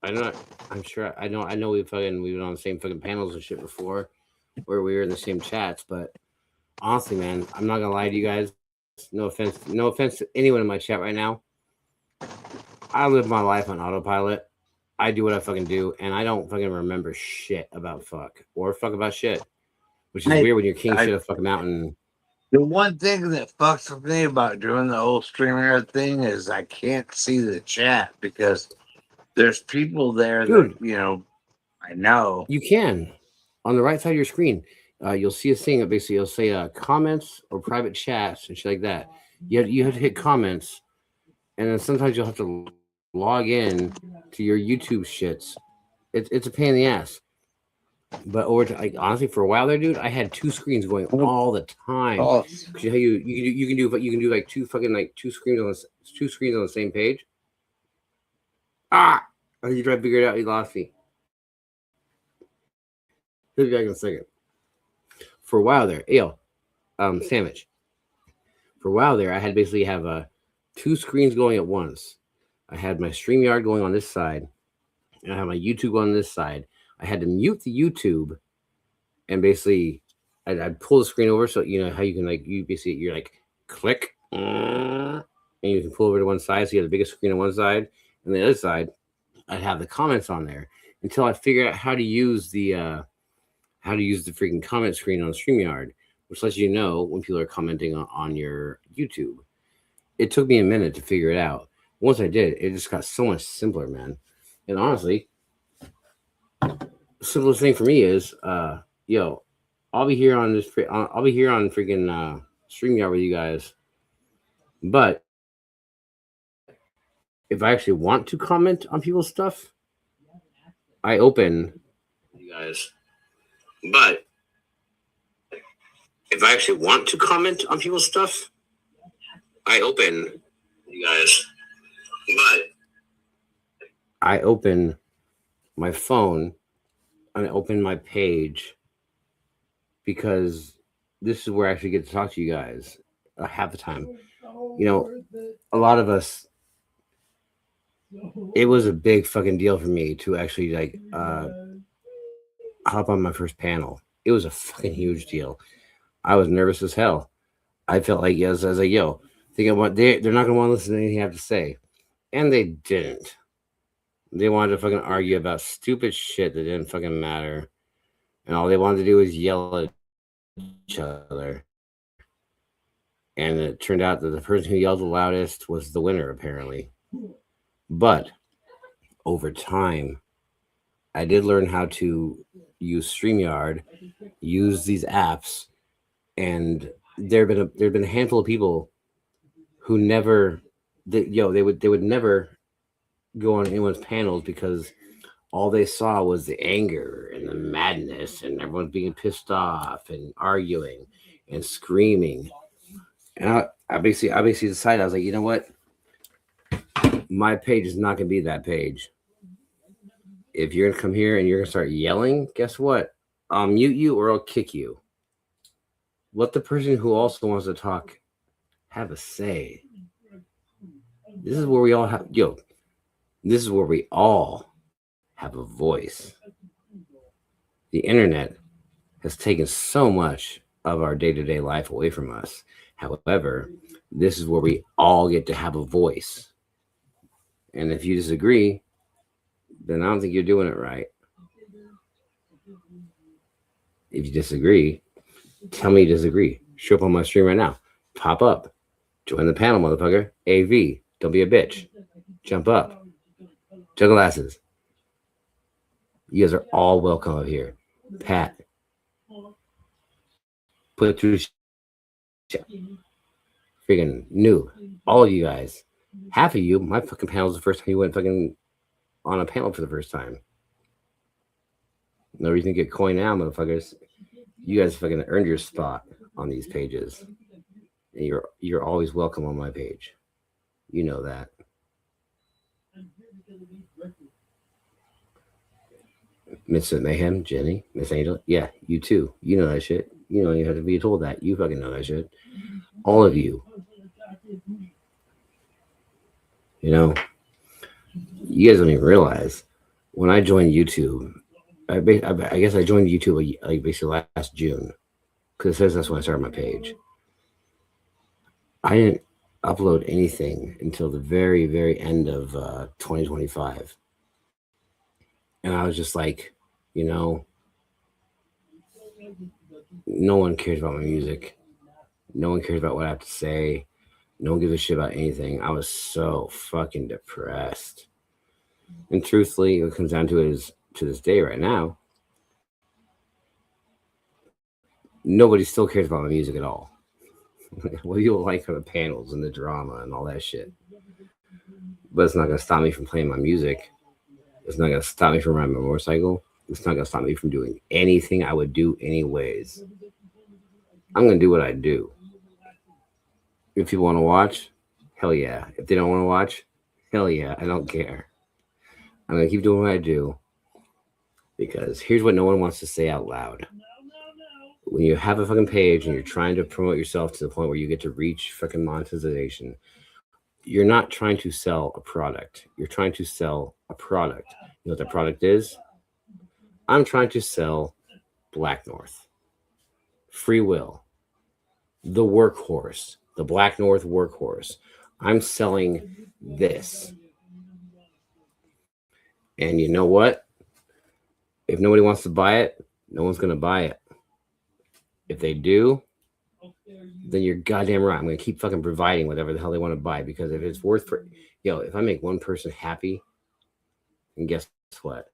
don't know. I'm sure I know we've been on the same fucking panels and shit before where we were in the same chats, but honestly, man, I'm not gonna lie to you guys. No offense to anyone in my chat right now. I live my life on autopilot. I do what I fucking do, and I don't fucking remember shit about fuck or fuck about shit. Which is weird when you're king shit of fucking mountain. The one thing that fucks with me about doing the whole streamer thing is I can't see the chat because there's people there Dude. that I know. You can. On the right side of your screen, you'll see a thing that basically you'll say comments or private chats and shit like that. You have to hit comments, and then sometimes you'll have to log in to your YouTube shits. It's a pain in the ass. But honestly, for a while there, dude, I had two screens going all the time. Oh, Cause you can do like two screens on the same page. You try to figure it out. You lost me. He'll be back in a second. For a while there, sandwich. For a while there, I had basically have two screens going at once. I had my StreamYard going on this side, and I had my YouTube on this side. I had to mute the YouTube, and basically, I'd pull the screen over so you know how you can you're like click, and you can pull over to one side so you have the biggest screen on one side, and the other side, I'd have the comments on there until I figured out how to use the freaking comment screen on StreamYard, which lets you know when people are commenting on your YouTube. It took me a minute to figure it out. Once I did, it just got so much simpler, man. And honestly, the simplest thing for me is, I'll be here on freaking StreamYard with you guys. But if I actually want to comment on people's stuff, I open you guys. But if I actually want to comment on people's stuff, I open you guys. But I open my phone and I open my page because this is where I actually get to talk to you guys half the time. A lot of us, it was a big fucking deal for me to actually hop on my first panel. It was a fucking huge deal. I was nervous as hell. I felt like, yes, I was like, they're not gonna want to listen to anything I have to say. And they didn't. They wanted to fucking argue about stupid shit that didn't fucking matter. And all they wanted to do was yell at each other. And it turned out that the person who yelled the loudest was the winner, apparently. But over time, I did learn how to use StreamYard, use these apps, and there have been a handful of people who never, they would never go on anyone's panels because all they saw was the anger and the madness and everyone being pissed off and arguing and screaming. And I basically decided, I was like, you know what? My page is not going to be that page. If you're going to come here and you're going to start yelling, guess what? I'll mute you or I'll kick you. Let the person who also wants to talk have a say. This is where we all have, this is where we all have a voice. The internet has taken so much of our day-to-day life away from us. However, this is where we all get to have a voice. And if you disagree, then I don't think you're doing it right. If you disagree, tell me you disagree. Show up on my stream right now. Pop up. Join the panel, motherfucker. AV. Don't be a bitch. Jump up. Juggle asses. You guys are all welcome up here. Pat. Put it through. Freaking new. All of you guys. Half of you, my fucking panel was the first time you went fucking on a panel for the first time. No reason to get coin now, motherfuckers. You guys fucking earned your spot on these pages. And you're always welcome on my page. You know that. Miss Mayhem, Jenny, Miss Angel. Yeah, you too. You know that shit. You know you have to be told that. You fucking know that shit. All of you. You know, you guys don't even realize when I joined YouTube, I guess I joined YouTube like basically last June because it says that's when I started my page. I didn't upload anything until the very, very end of 2025. And I was just like, you know, no one cares about my music. No one cares about what I have to say. No one gives a shit about anything. I was so fucking depressed. And truthfully, what it comes down to is, to this day right now, nobody still cares about my music at all. What do you like for the panels and the drama and all that shit? But it's not going to stop me from playing my music. It's not going to stop me from riding my motorcycle. It's not going to stop me from doing anything I would do anyways. I'm going to do what I do. If people want to watch, hell yeah. If they don't want to watch, hell yeah. I don't care. I'm going to keep doing what I do because here's what no one wants to say out loud. When you have a fucking page and you're trying to promote yourself to the point where you get to reach fucking monetization, you're not trying to sell a product. You're trying to sell a product. You know what that product is? I'm trying to sell Black North. Free Will. The workhorse. The Black North workhorse. I'm selling this. And you know what? If nobody wants to buy it, no one's going to buy it. If they do, then you're goddamn right. I'm going to keep fucking providing whatever the hell they want to buy because if it's worth for, if I make one person happy, and guess what?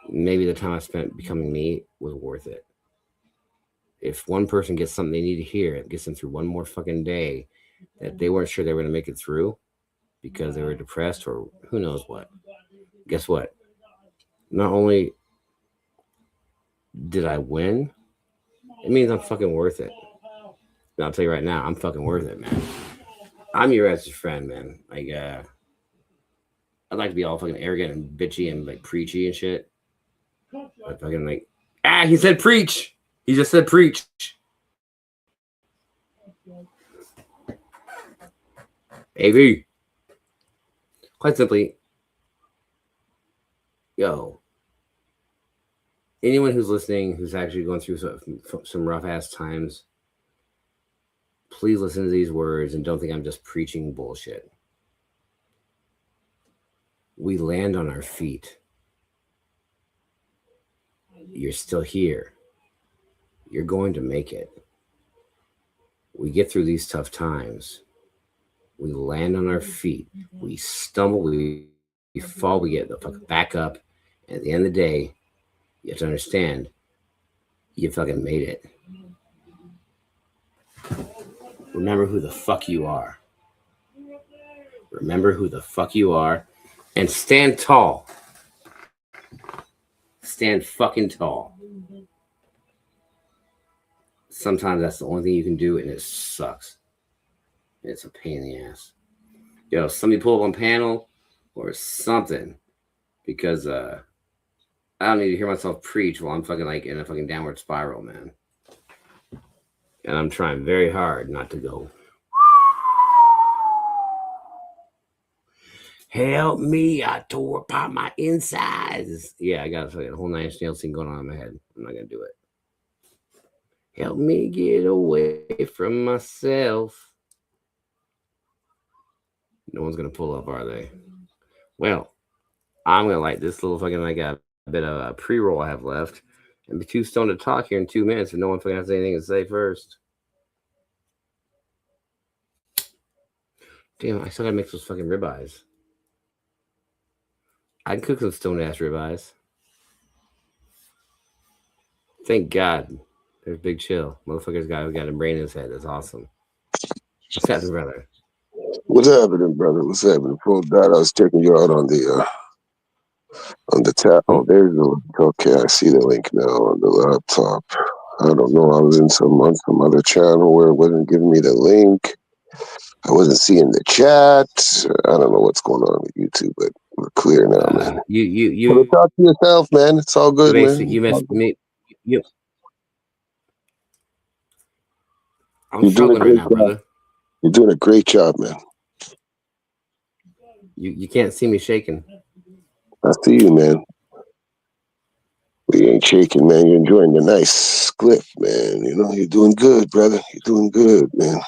Maybe the time I spent becoming me was worth it. If one person gets something they need to hear, it gets them through one more fucking day that they weren't sure they were going to make it through because they were depressed or who knows what. Guess what? Not only did I win, it means I'm fucking worth it. And I'll tell you right now, I'm fucking worth it, man. I'm your guys' friend, man. Like, I'd like to be all fucking arrogant and bitchy and like preachy and shit. But fucking like, he said preach. He just said preach. AV. Quite simply, anyone who's listening, who's actually going through some rough ass times, please listen to these words and don't think I'm just preaching bullshit. We land on our feet. You're still here. You're going to make it. We get through these tough times. We land on our feet. We stumble. We fall. We get the fuck back up. And at the end of the day, you have to understand, you fucking made it. Remember who the fuck you are. Remember who the fuck you are and stand tall. Stand fucking tall. Sometimes that's the only thing you can do, and it sucks. It's a pain in the ass. Yo, somebody pull up on panel or something, because I don't need to hear myself preach while I'm fucking like in a fucking downward spiral, man. And I'm trying very hard not to go. Help me! I tore apart my insides. Yeah, I got a whole 9 Inch Nails scene going on in my head. I'm not gonna do it. Help me get away from myself. No one's gonna pull up, are they? Well, I'm gonna light this little fucking like a bit of a pre-roll I have left, and be too stoned to talk here in 2 minutes, and no one fucking has anything to say first. Damn, I still gotta make those fucking ribeyes. I can cook some stone ass ribeyes. Thank God. There's Big Chill. Motherfucker's got a brain in his head. That's awesome. What's happening, brother? What's happening, brother? What's happening? Before that, I was checking you out on the tab. Oh, there's the link. Okay, I see the link now on the laptop. I don't know. I was in some other channel where it wasn't giving me the link. I wasn't seeing the chat. I don't know what's going on with YouTube, but we're clear now, man. You talk to yourself, man. It's all good, man. You messed me. I'm You're doing a struggling right great now, job. brother. You're doing a great job, man. You can't see me shaking. I see you, man. We ain't shaking, man. You're enjoying the nice clip, man. You know, you're doing good, brother. You're doing good, man.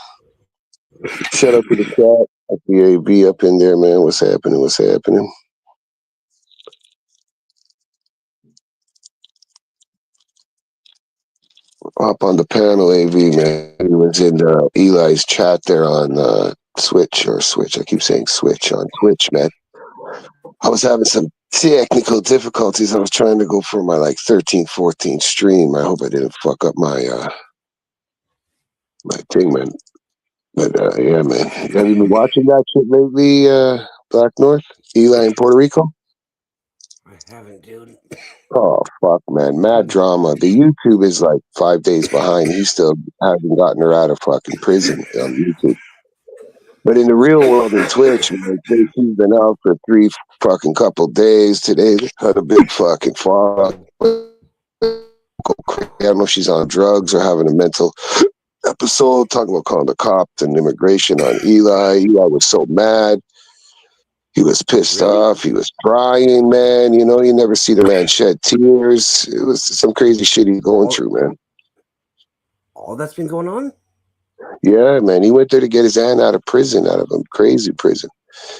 Shout out to the chat. I see AV up in there, man. What's happening? What's happening? Up on the panel, AV, man. He was in Eli's chat there on Switch. I keep saying Switch on Twitch, man. I was having some technical difficulties. I was trying to go for my like 13th, 14th stream. I hope I didn't fuck up my my thing, man. But yeah, man. Have you been watching that shit lately, Black North? Eli in Puerto Rico? I haven't, dude. Oh, fuck, man. Mad drama. The YouTube is like 5 days behind. He still hasn't gotten her out of fucking prison on YouTube. But in the real world, in Twitch, man, she's been out for 3 fucking couple days. Today, they had a big fucking fall. I don't know if she's on drugs or having a mental episode, talking about calling the cops and immigration on Eli. Eli was so mad. He was pissed off. He was crying, man. You know, you never see the man shed tears. It was some crazy shit he's going through, man. All that's been going on? Yeah, man. He went there to get his aunt out of prison, out of a crazy prison.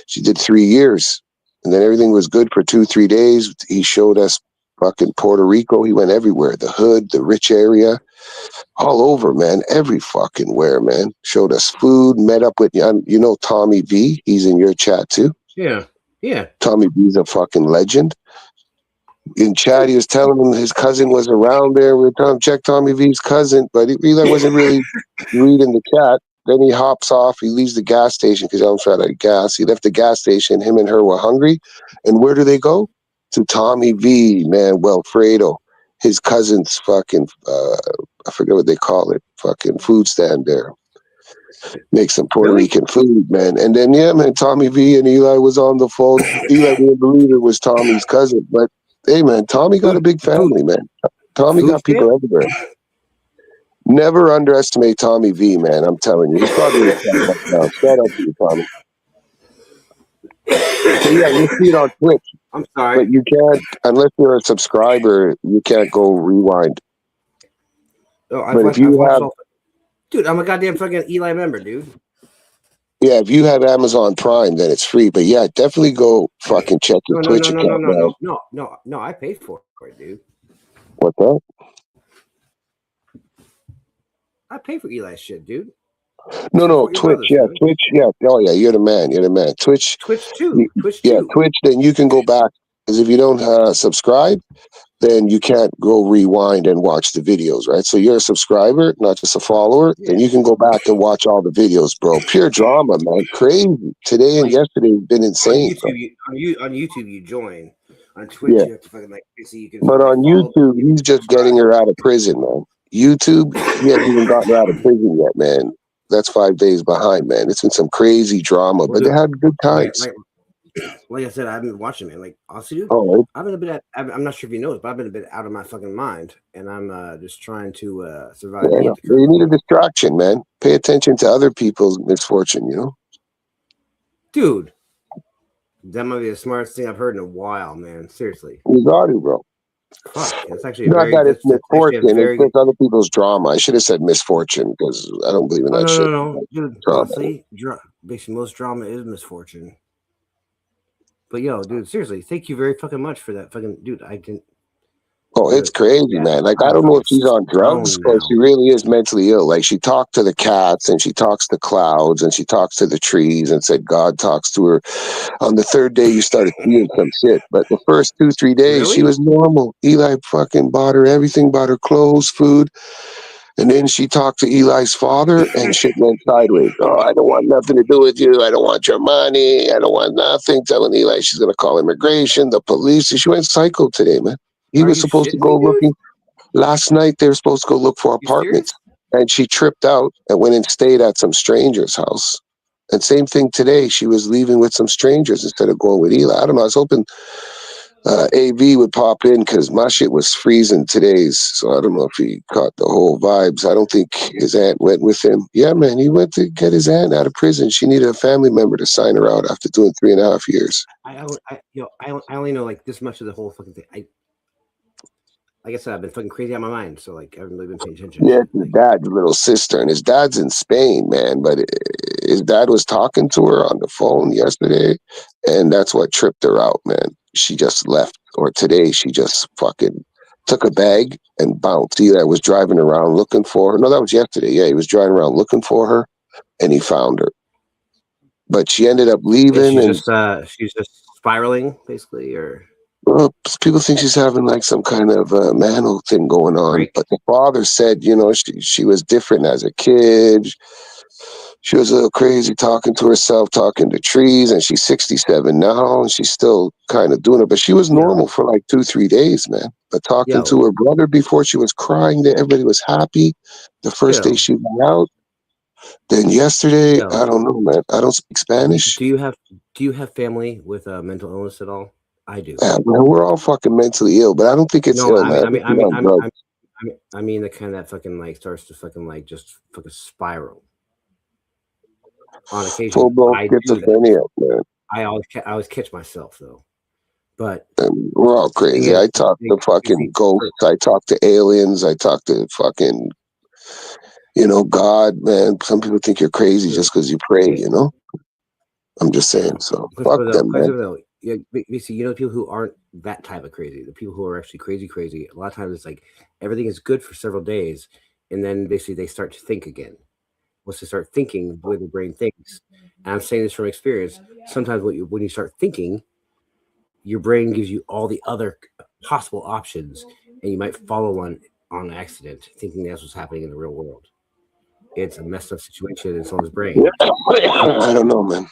She did 3 years. And then everything was good for 2-3 days. He showed us fucking Puerto Rico. He went everywhere. The hood, the rich area. All over, man. Every fucking where, man. Showed us food, met up with, you know, Tommy V. He's in your chat too. Yeah. Tommy V's a fucking legend. In chat, he was telling him his cousin was around there. We were telling him, check Tommy V's cousin, but Eli wasn't really reading the chat. Then he hops off. He leaves the gas station because I'm trying to gas. He left the gas station. Him and her were hungry. And where do they go? To Tommy V, man, Wilfredo. His cousin's fucking, I forget what they call it, fucking food stand there. Make some Puerto Rican food, man. And then, yeah, man, Tommy V and Eli was on the phone. Eli didn't believe it was Tommy's cousin. But, hey, man, Tommy got a big family, man. Tommy got people everywhere. Never underestimate Tommy V, man. I'm telling you. He's probably in the chat right now. Shout out to you, Tommy. So, yeah, you see it on Twitch. I'm sorry. But you can't, unless you're a subscriber, you can't go rewind. Oh, But if you have... Dude, I'm a goddamn fucking Eli member, dude. Yeah, if you have Amazon Prime, then it's free. But yeah, definitely go fucking check your Twitch account. No, I paid for it, dude. What's that? I pay for Eli's shit, dude. No, Twitch. Yeah, Twitch. Yeah. Oh, yeah, you're the man. Twitch. Twitch too. Twitch, then you can go back Because if you don't subscribe, then you can't go rewind and watch the videos, right? So you're a subscriber, not just a follower, then you can go back and watch all the videos, bro. Pure drama, man. Crazy. Today and yesterday have been On insane, bro. YouTube, on YouTube, you join. On Twitch, Yeah. you have to fucking like see you can. But fucking on follow, YouTube, he's just getting her out of prison, man. YouTube, he hasn't even gotten her out of prison yet, man. That's 5 days behind, man. It's been some crazy drama, but they had good times. Like I said, I've been watching, man. Like, honestly, dude, Oh, I've been a bit. I'm not sure if you know this, but I've been a bit out of my fucking mind, and I'm just trying to survive. yeah, you need a distraction, man. Pay attention to other people's misfortune, you know? Dude, that might be the smartest thing I've heard in a while, man. Seriously. You got to, bro. Fuck, it's actually Not that it's misfortune, very... it's just other people's drama. I should have said misfortune because I don't believe in that shit. No. Dude, honestly, basically, most drama is misfortune. But yo, dude, seriously, thank you very fucking much for that fucking dude. I didn't. Oh, it's crazy, man. Like, I don't know if she's on drugs or she really is mentally ill. Like, she talked to the cats and she talks to clouds and she talks to the trees and said God talks to her. On the third day, you started seeing some shit. But the first 2-3 days, she was normal. Eli fucking bought her everything, bought her clothes, food. And then she talked to Eli's father and shit went sideways. Oh, I don't want nothing to do with you. I don't want your money. I don't want nothing. Telling Eli she's going to call immigration, the police. She went psycho today, man. He was supposed to go looking. Last night, they were supposed to go look for apartments. And she tripped out and went and stayed at some stranger's house. And same thing today. She was leaving with some strangers instead of going with Eli. I don't know. I was hoping AV would pop in because my shit was freezing today's. So I don't know if he caught the whole vibes. I don't think his aunt went with him. Yeah, man, he went to get his aunt out of prison. She needed a family member to sign her out after doing 3.5 years. I only know like this much of the whole fucking thing. Like I said, I've been fucking crazy out of my mind, so like I haven't really been paying attention. Yeah, his dad's little sister, and his dad's in Spain, man. But his dad was talking to her on the phone yesterday, and that's what tripped her out, man. She just left, or today she just fucking took a bag and bounced. Eli was driving around looking for her. No, that was yesterday. Yeah, he was driving around looking for her, and he found her. But she ended up leaving, and she's just spiraling, basically, or. Well, people think she's having like some kind of manhole thing going on, right. But the father said, you know, she was different as a kid. She was a little crazy talking to herself, talking to trees, and she's 67 now, and she's still kind of doing it. But she was normal for like 2-3 days, man. But talking to her brother before, she was crying that everybody was happy. The first day she went out. Then yesterday, I don't know, man. I don't speak Spanish. Do you have family with mental illness at all? I do. Man, we're all fucking mentally ill, but I don't think it's ill, man. I mean the kind that fucking like starts to fucking like just fucking spiral. On occasion, full-blown schizophrenia, man. I always catch myself though, but we're all crazy. I talk to fucking ghosts. I talk to aliens. I talk to fucking, you know, God, man. Some people think you're crazy just because you pray, you know. I'm just saying. So fuck them, man. Yeah, basically, you know, the people who aren't that type of crazy, the people who are actually crazy, a lot of times it's like everything is good for several days, and then basically they start to think again. Once they start thinking, the way the brain thinks, and I'm saying this from experience, sometimes when you start thinking, your brain gives you all the other possible options, and you might follow one on accident, thinking that's what's happening in the real world. It's a messed up situation in someone's brain. I don't know, man.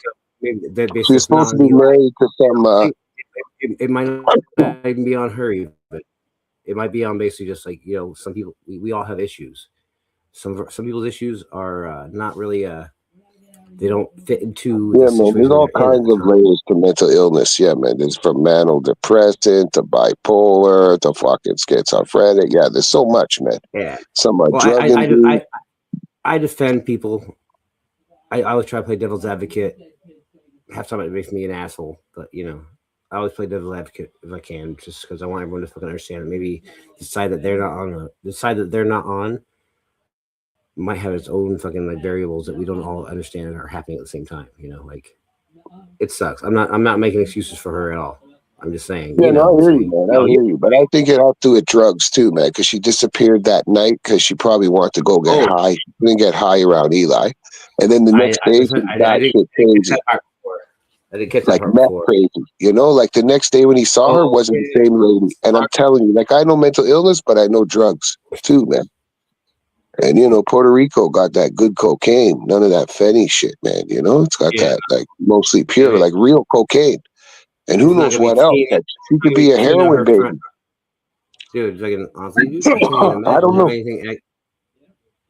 She's supposed to be married to some. It might not even be on her, but it might be on basically just like, you know, some people. We all have issues. Some people's issues are not really. They don't fit into. Yeah, man. There's all kinds of layers to mental illness. Yeah, man. There's from manic depressant to bipolar to fucking schizophrenic. Yeah, there's so much, man. Yeah. Some are drug I defend people. I always try to play devil's advocate. Half time it makes me an asshole, but you know, I always play devil's advocate if I can, just because I want everyone to fucking understand it. Maybe the side that they're not on might have its own fucking like variables that we don't all understand and are happening at the same time. You know, like it sucks. I'm not making excuses for her at all. I'm just saying. Yeah, I hear you, man. I hear you, but I think it has to do with drugs too, man. Because she disappeared that night because she probably wanted to go get high. She didn't get high around Eli, and then the next day, I didn't catch that like part meth before. crazy. You know, like the next day when he saw her wasn't the same lady. And I'm telling you, like I know mental illness, but I know drugs too, man. And you know, Puerto Rico got that good cocaine. None of that Fenny shit, man. You know, it's got that like mostly pure, like real cocaine. And who It's not knows gonna be what else? Tina. Like, she could be a Tina, heroin her baby. friend. Dude, like honestly, dude, I can't even I imagine don't know. anything.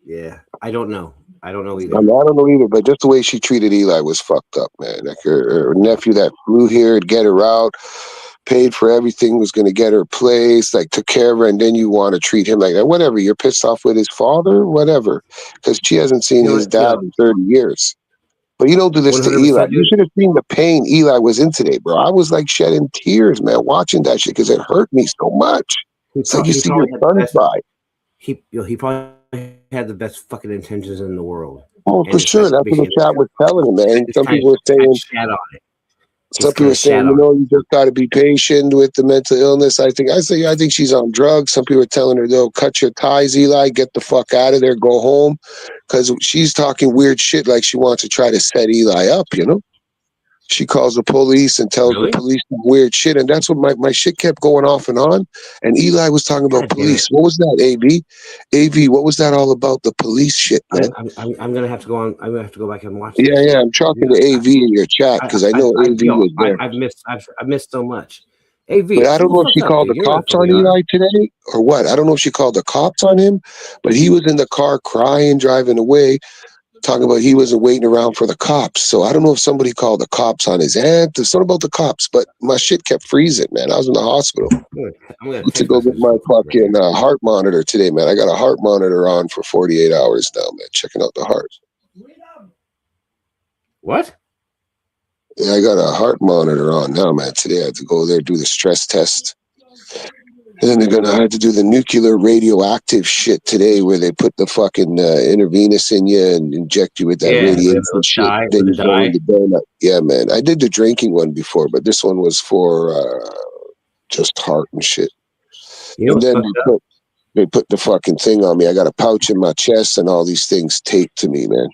Yeah, I don't know. I don't know either. I mean, I don't know either, but just the way she treated Eli was fucked up, man. Like her nephew that flew here to get her out, paid for everything, was going to get her place, like took care of her, and then you want to treat him like that. Whatever, you're pissed off with his father, whatever, because she hasn't seen his dad in 30 years. But you don't do this to Eli. 100%, You should have seen the pain Eli was in today, bro. I was like shedding tears, man, watching that shit because it hurt me so much. It's like you see your son cry. He probably had the best fucking intentions in the world. Oh, for sure. That's what the chat was telling him, man. Some people were saying, some people were saying, you know, you just got to be patient with the mental illness. I think she's on drugs. Some people are telling her, though, cut your ties, Eli, get the fuck out of there, go home, because she's talking weird shit like she wants to try to set Eli up, you know? She calls the police and tells the police weird shit, and that's what my shit kept going off and on. And Eli was talking about police. What was that, AV? What was that all about? The police shit, man. I'm gonna have to go on. I'm gonna have to go back and watch. Yeah. I'm talking to AV in your chat because I know AV was there. I've missed so much. AV, but I don't know if she called the cops on Eli today or what. I don't know if she called the cops on him, but he was in the car crying, driving away, talking about he wasn't waiting around for the cops. So I don't know if somebody called the cops on his aunt. There's something about the cops, but my shit kept freezing, man. I was in the hospital. I need to go get my fucking heart monitor today, man. I got a heart monitor on for 48 hours now, man, checking out the heart. What? Yeah, I got a heart monitor on now, man. Today I had to go there, do the stress test. And then I had to do the nuclear radioactive shit today where they put the fucking intravenous in you and inject you with that radiation shit. Then you go in the donut. Yeah, man. I did the drinking one before, but this one was for just heart and shit. And then they put the fucking thing on me. I got a pouch in my chest and all these things taped to me, man.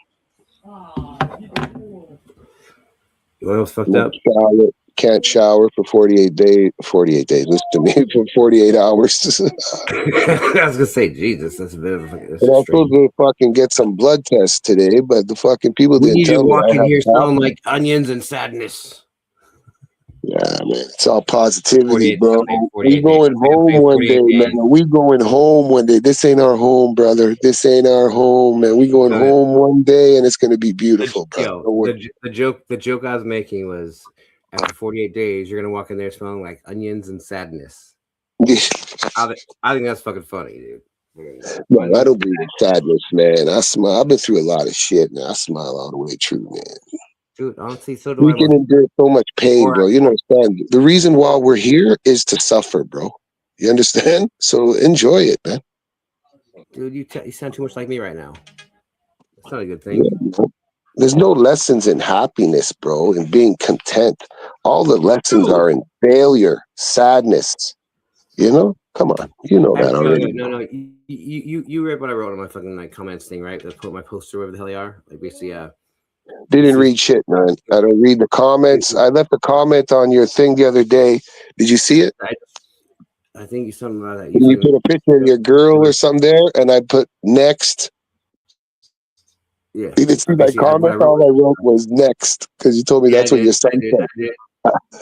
You know what's fucked up? Can't shower for 48 days. 48 days. Listen to me for 48 hours. I was gonna say, Jesus, that's a bit of a. And I'm supposed to fucking get some blood tests today, but the fucking people didn't tell me. Walk in here smelling like onions and sadness. Yeah, man, it's all positivity, bro. We going home one day, man. We going home one day. This ain't our home, brother. This ain't our home, man. We going home one day, and it's gonna be beautiful, bro. The joke I was making was, after 48 days, you're gonna walk in there smelling like onions and sadness. I think that's fucking funny, dude. No, I don't believe in sadness, man. I smile. I've been through a lot of shit, and I smile all the way through, man. Dude, honestly, so do we can endure so much pain, bro. You know, the reason why we're here is to suffer, bro. You understand? So enjoy it, man. Dude, you sound too much like me right now. That's not a good thing. Yeah, there's no lessons in happiness, bro, in being content. All the lessons are in failure, sadness. You know? Come on. You know that already. No. You read what I wrote on my fucking comments thing, right? Let's put my poster wherever the hell they are. Like basically, didn't read shit, man. I don't read the comments. I left a comment on your thing the other day. Did you see it? I think you something about that. You put a picture of your girl or something there, and I put next. Yeah. You didn't see my comment. All I wrote was next because you told me that's what your son said.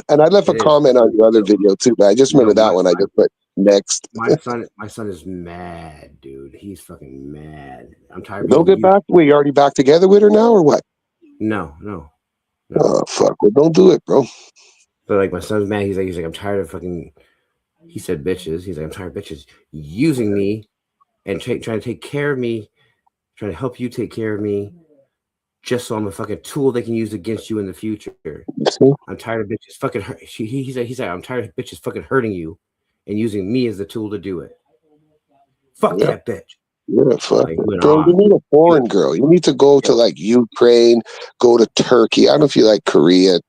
And I left a comment on your other video too. But I just remember that one. I just put next. My son is mad, dude. He's fucking mad. I'm tired. They'll get back. Wait, you already back together with her now, or what? No. Oh fuck! Well, don't do it, bro. So like, my son's mad. He's like, I'm tired of fucking. He said bitches. He's like, I'm tired of bitches using me and trying to take care of me, trying to help you take care of me, just so I'm a fucking tool they can use against you in the future. I'm tired of bitches fucking. He's like, I'm tired of bitches fucking hurting you and using me as the tool to do it. Fuck that bitch. Yeah, fuck. Like, bro, you need a foreign girl. You need to go to like Ukraine, go to Turkey. I don't know if you like Korea,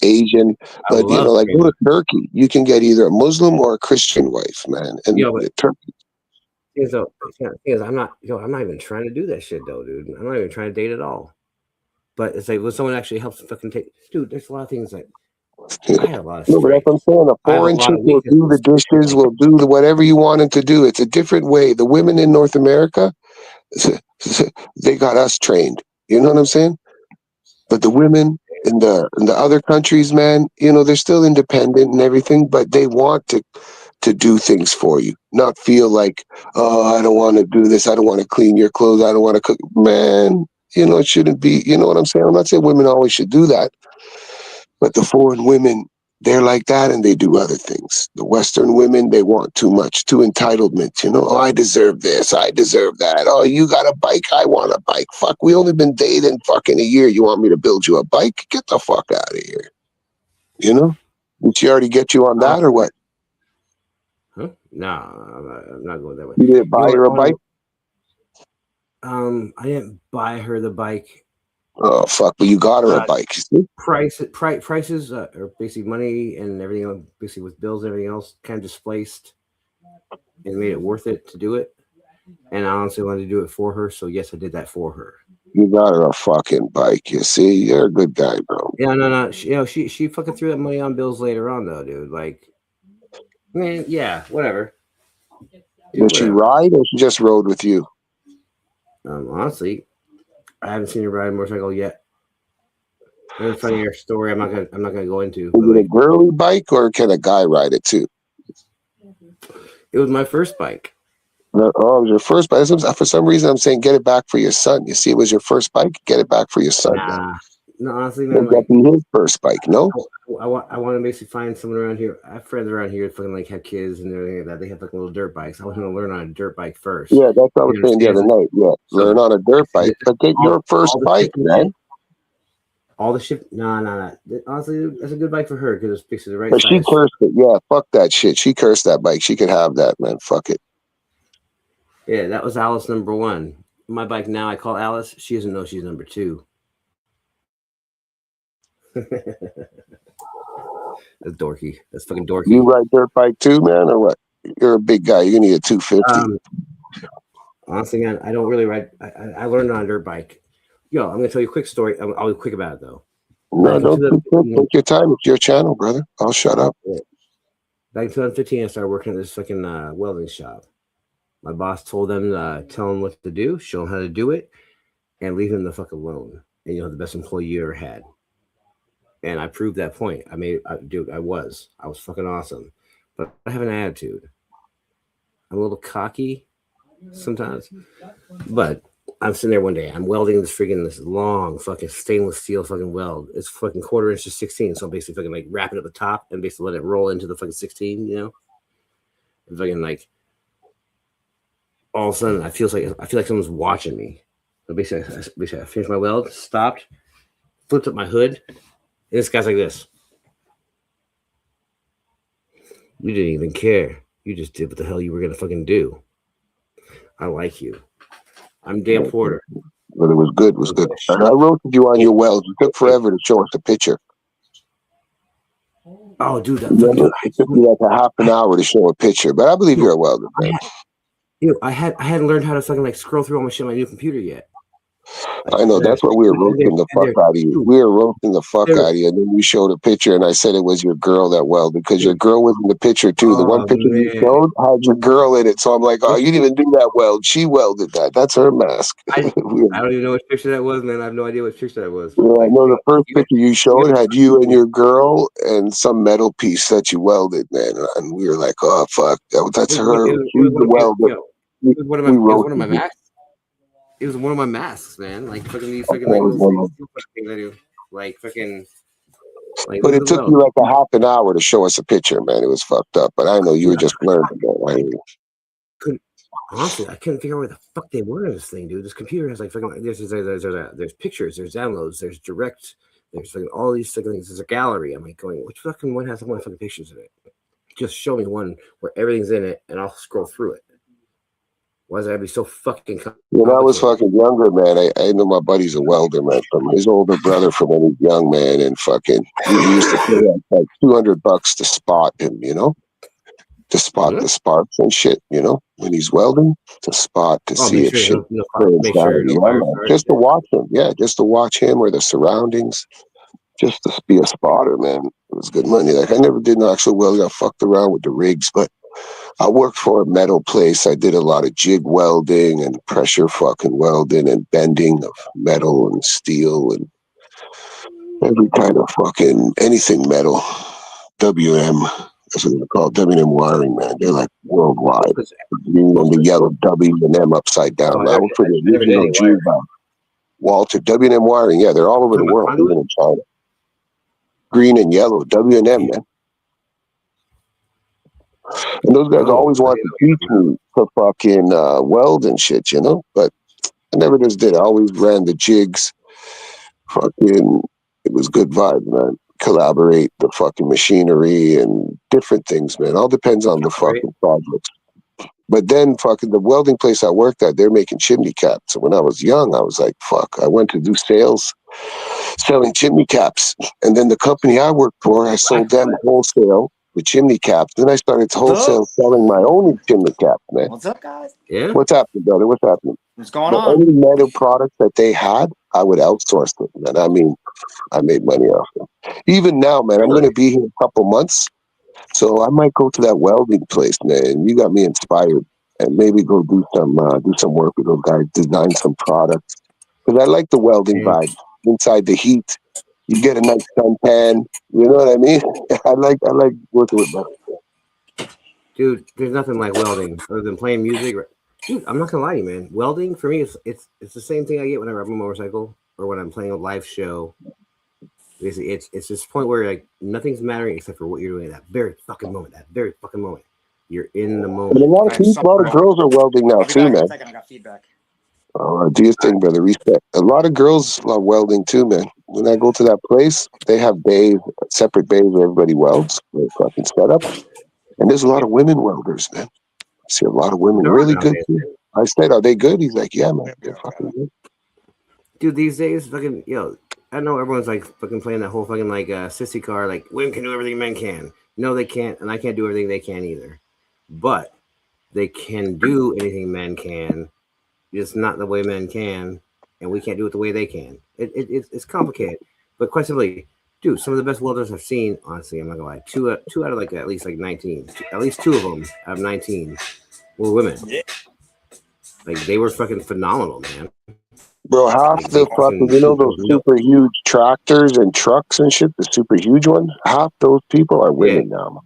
Asian, but you know, like go to Turkey. You can get either a Muslim or a Christian wife, man. And Turkey. I'm not even trying to do that shit though, dude. I'm not even trying to date at all. But it's like when someone actually helps fucking take, dude. There's a lot of things that I have a lot of No, but that's strength. what I'm saying. A I have a foreign lot chick of will do the weaknesses. dishes, will do whatever you want them to do. It's a different way. The women in North America, they got us trained. You know what I'm saying? But the women in the other countries, man, you know, they're still independent and everything, but they want to do things for you, not feel like, oh, I don't want to do this, I don't want to clean your clothes, I don't want to cook. Man, you know, it shouldn't be. You know what I'm saying? I'm not saying women always should do that, but the foreign women, they're like that and they do other things. The Western women, they want too much, too entitlement. You know, oh, I deserve this, I deserve that. Oh, you got a bike, I want a bike. Fuck, we only been dating fucking a year. You want me to build you a bike? Get the fuck out of here. You know? Did she already get you on that or what? Huh? No, I'm not going that way. You didn't buy her a bike? I didn't buy her the bike. Oh fuck! But you got her a bike. See? Prices are basically money and everything else, basically with bills and everything else, kind of displaced and made it worth it to do it. And I honestly wanted to do it for her, so yes, I did that for her. You got her a fucking bike. You see, you're a good guy, bro. Yeah, no. She fucking threw that money on bills later on, though, dude. Like, man, yeah, whatever. Did she ride or she just rode with you? Honestly, I haven't seen her ride a motorcycle yet. It's a funnier story. I'm not gonna go into. Is it a girly bike or can a guy ride it too? It was my first bike. No, oh, it was your first bike. For some reason, I'm saying get it back for your son. You see, it was your first bike. Get it back for your son. Nah, no, honestly, man, like, that'd be his first bike. No, I want to basically find someone around here. I have friends around here that fucking like have kids and everything like that. They have like little dirt bikes. I want him to learn on a dirt bike first. Yeah, that's what I was saying the other night. Yeah, learn on a dirt bike, but get your first bike, man. All the shit. Nah. Honestly, that's a good bike for her because it's basically the right but size. She cursed it. Yeah, fuck that shit. She cursed that bike. She could have that, man. Fuck it. Yeah, that was Alice number 1. My bike now, I call Alice. She doesn't know she's number 2. That's dorky. That's fucking dorky. You ride dirt bike too, man, or what? You're a big guy. You need a 250. Honestly, man, I don't really ride. I learned on a dirt bike. Yo, I'm gonna tell you a quick story. I'll be quick about it though. No, don't take your time. It's your channel, brother. I'll shut up. Back in 2015, I started working at this fucking welding shop. My boss told them, tell them what to do, show them how to do it, and leave them the fuck alone. And you'll have the best employee you ever had. And I proved that point. I was fucking awesome. But I have an attitude. I'm a little cocky sometimes. But I'm sitting there one day. I'm welding this long fucking stainless steel fucking weld. It's fucking 1/4 inch to 16. So I'm basically fucking like wrap it at the top and basically let it roll into the fucking 16, you know? And fucking like all of a sudden I feel like someone's watching me. So basically I finished my weld, stopped, flipped up my hood, and this guy's like this. You didn't even care. You just did what the hell you were gonna fucking do. I like you. I'm Dan Porter. But it was good. It was good. And I roasted you on your weld. It took forever to show us the picture. Oh, dude, it took me like a half an hour to show a picture. But I believe you're a welder, man. I hadn't learned how to fucking like scroll through all my shit on my new computer yet. I know, that's what we were roasting the fuck out of you. We were roasting the fuck out of you, and then you showed a picture, and I said it was your girl that welded, because your girl was in the picture too. The one picture you showed had your girl in it, so I'm like, oh, you didn't even do that weld. She welded that. That's her mask. I don't even know what picture that was, man. I have no idea what picture that was. Yeah, I know the first picture you showed had you and your girl and some metal piece that you welded, man, and we were like, oh fuck, that's her. She's the welder. It was one of my masks. It was one of my masks, man. Like fucking these fucking like little things I do. Like fucking. Like, but it took you like a half an hour to show us a picture, man. It was fucked up. But I know you were just learning. Honestly, I couldn't figure out where the fuck they were in this thing, dude. This computer has like fucking there's pictures, there's downloads, there's direct, there's fucking all these fucking things. There's a gallery. I'm like going, which fucking one has one fucking pictures in it? Just show me one where everything's in it, and I'll scroll through it. Why does that be so fucking when I was fucking younger, man, I know my buddy's a welder, man, from his older brother from when he was young, man, and fucking he used to pay like $200 to spot him, you know, to spot Mhm. the sparks and shit, you know, when he's welding, to spot, to Oh, see make if sure shit burns make down. sure no Yeah, fire man. starts. Just to watch him. Yeah, just to watch him or the surroundings. Just to be a spotter, man. It was good money. Like I never did no actual welding. I fucked around with the rigs, but I worked for a metal place. I did a lot of jig welding and pressure fucking welding and bending of metal and steel and every kind of fucking anything metal. WM, that's what they call it, WM wiring, man. They're like worldwide. Because Green and the yellow W and M upside oh, down. I work for the I never did original any wire. G Walter W&M wiring. Yeah, they're all over the Talking about world, conduit? even in China. Green and yellow W&M, man. And those guys Oh, always I wanted didn't to know teach me to fucking weld and shit, you know? But I never just did. I always ran the jigs. Fucking, it was good vibe, man. Collaborate the fucking machinery and different things, man. All depends on the Right? fucking projects. But then fucking the welding place I worked at, they're making chimney caps. So when I was young, I was like, fuck, I went to do sales, selling chimney caps. And then the company I worked for, I sold them wholesale the chimney caps. Then I started wholesale selling my own chimney caps, man. What's up, guys? Yeah. What's happening, brother? What's happening? What's going But on? any metal products that they had, I would outsource them. And I mean, I made money off them. Even now, man, I'm Really? going to be here in a couple months. So I might go to that welding place, man. You got me inspired. And maybe go do some work with those guys, design some products. Because I like the welding Yeah. vibe. Inside the heat, you get a nice suntan. You know what I mean? I like working with them. Dude, there's nothing like welding other than playing music. Dude, I'm not gonna lie to you, man. Welding for me is it's the same thing I get whenever I'm on a motorcycle or when I'm playing a live show. Basically, it's this point where like nothing's mattering except for what you're doing at that very fucking moment. That very fucking moment, you're in the And a moment. lot of people, a lot of girls are welding now I'll be too, back in man. a second. I got feedback. Do your thing, brother. Respect. A lot of girls love welding too, man. When I go to that place, they have bays, separate bays where everybody welds. They're fucking set up. And there's a lot of women welders, man. I see a lot of women There are really good nowadays, too. man. I said, are they good? He's like, yeah, man. They're fucking good. Dude, these days, fucking I know everyone's like fucking playing that whole fucking like sissy car, like women can do everything men can. No, they can't, and I can't do everything they can either. But they can do anything men can, just not the way men can, and we can't do it the way they can. It's complicated, but quite simply, dude, some of the best welders I've seen, honestly, I'm not gonna lie, two out of like at least like 19, at least two of them out of 19 were women. Yeah. Like they were fucking phenomenal, man. Bro, half Like, they the fucking, fucking you know shoot those those milk. super huge tractors and trucks and shit, the super huge ones? Half those people are women now.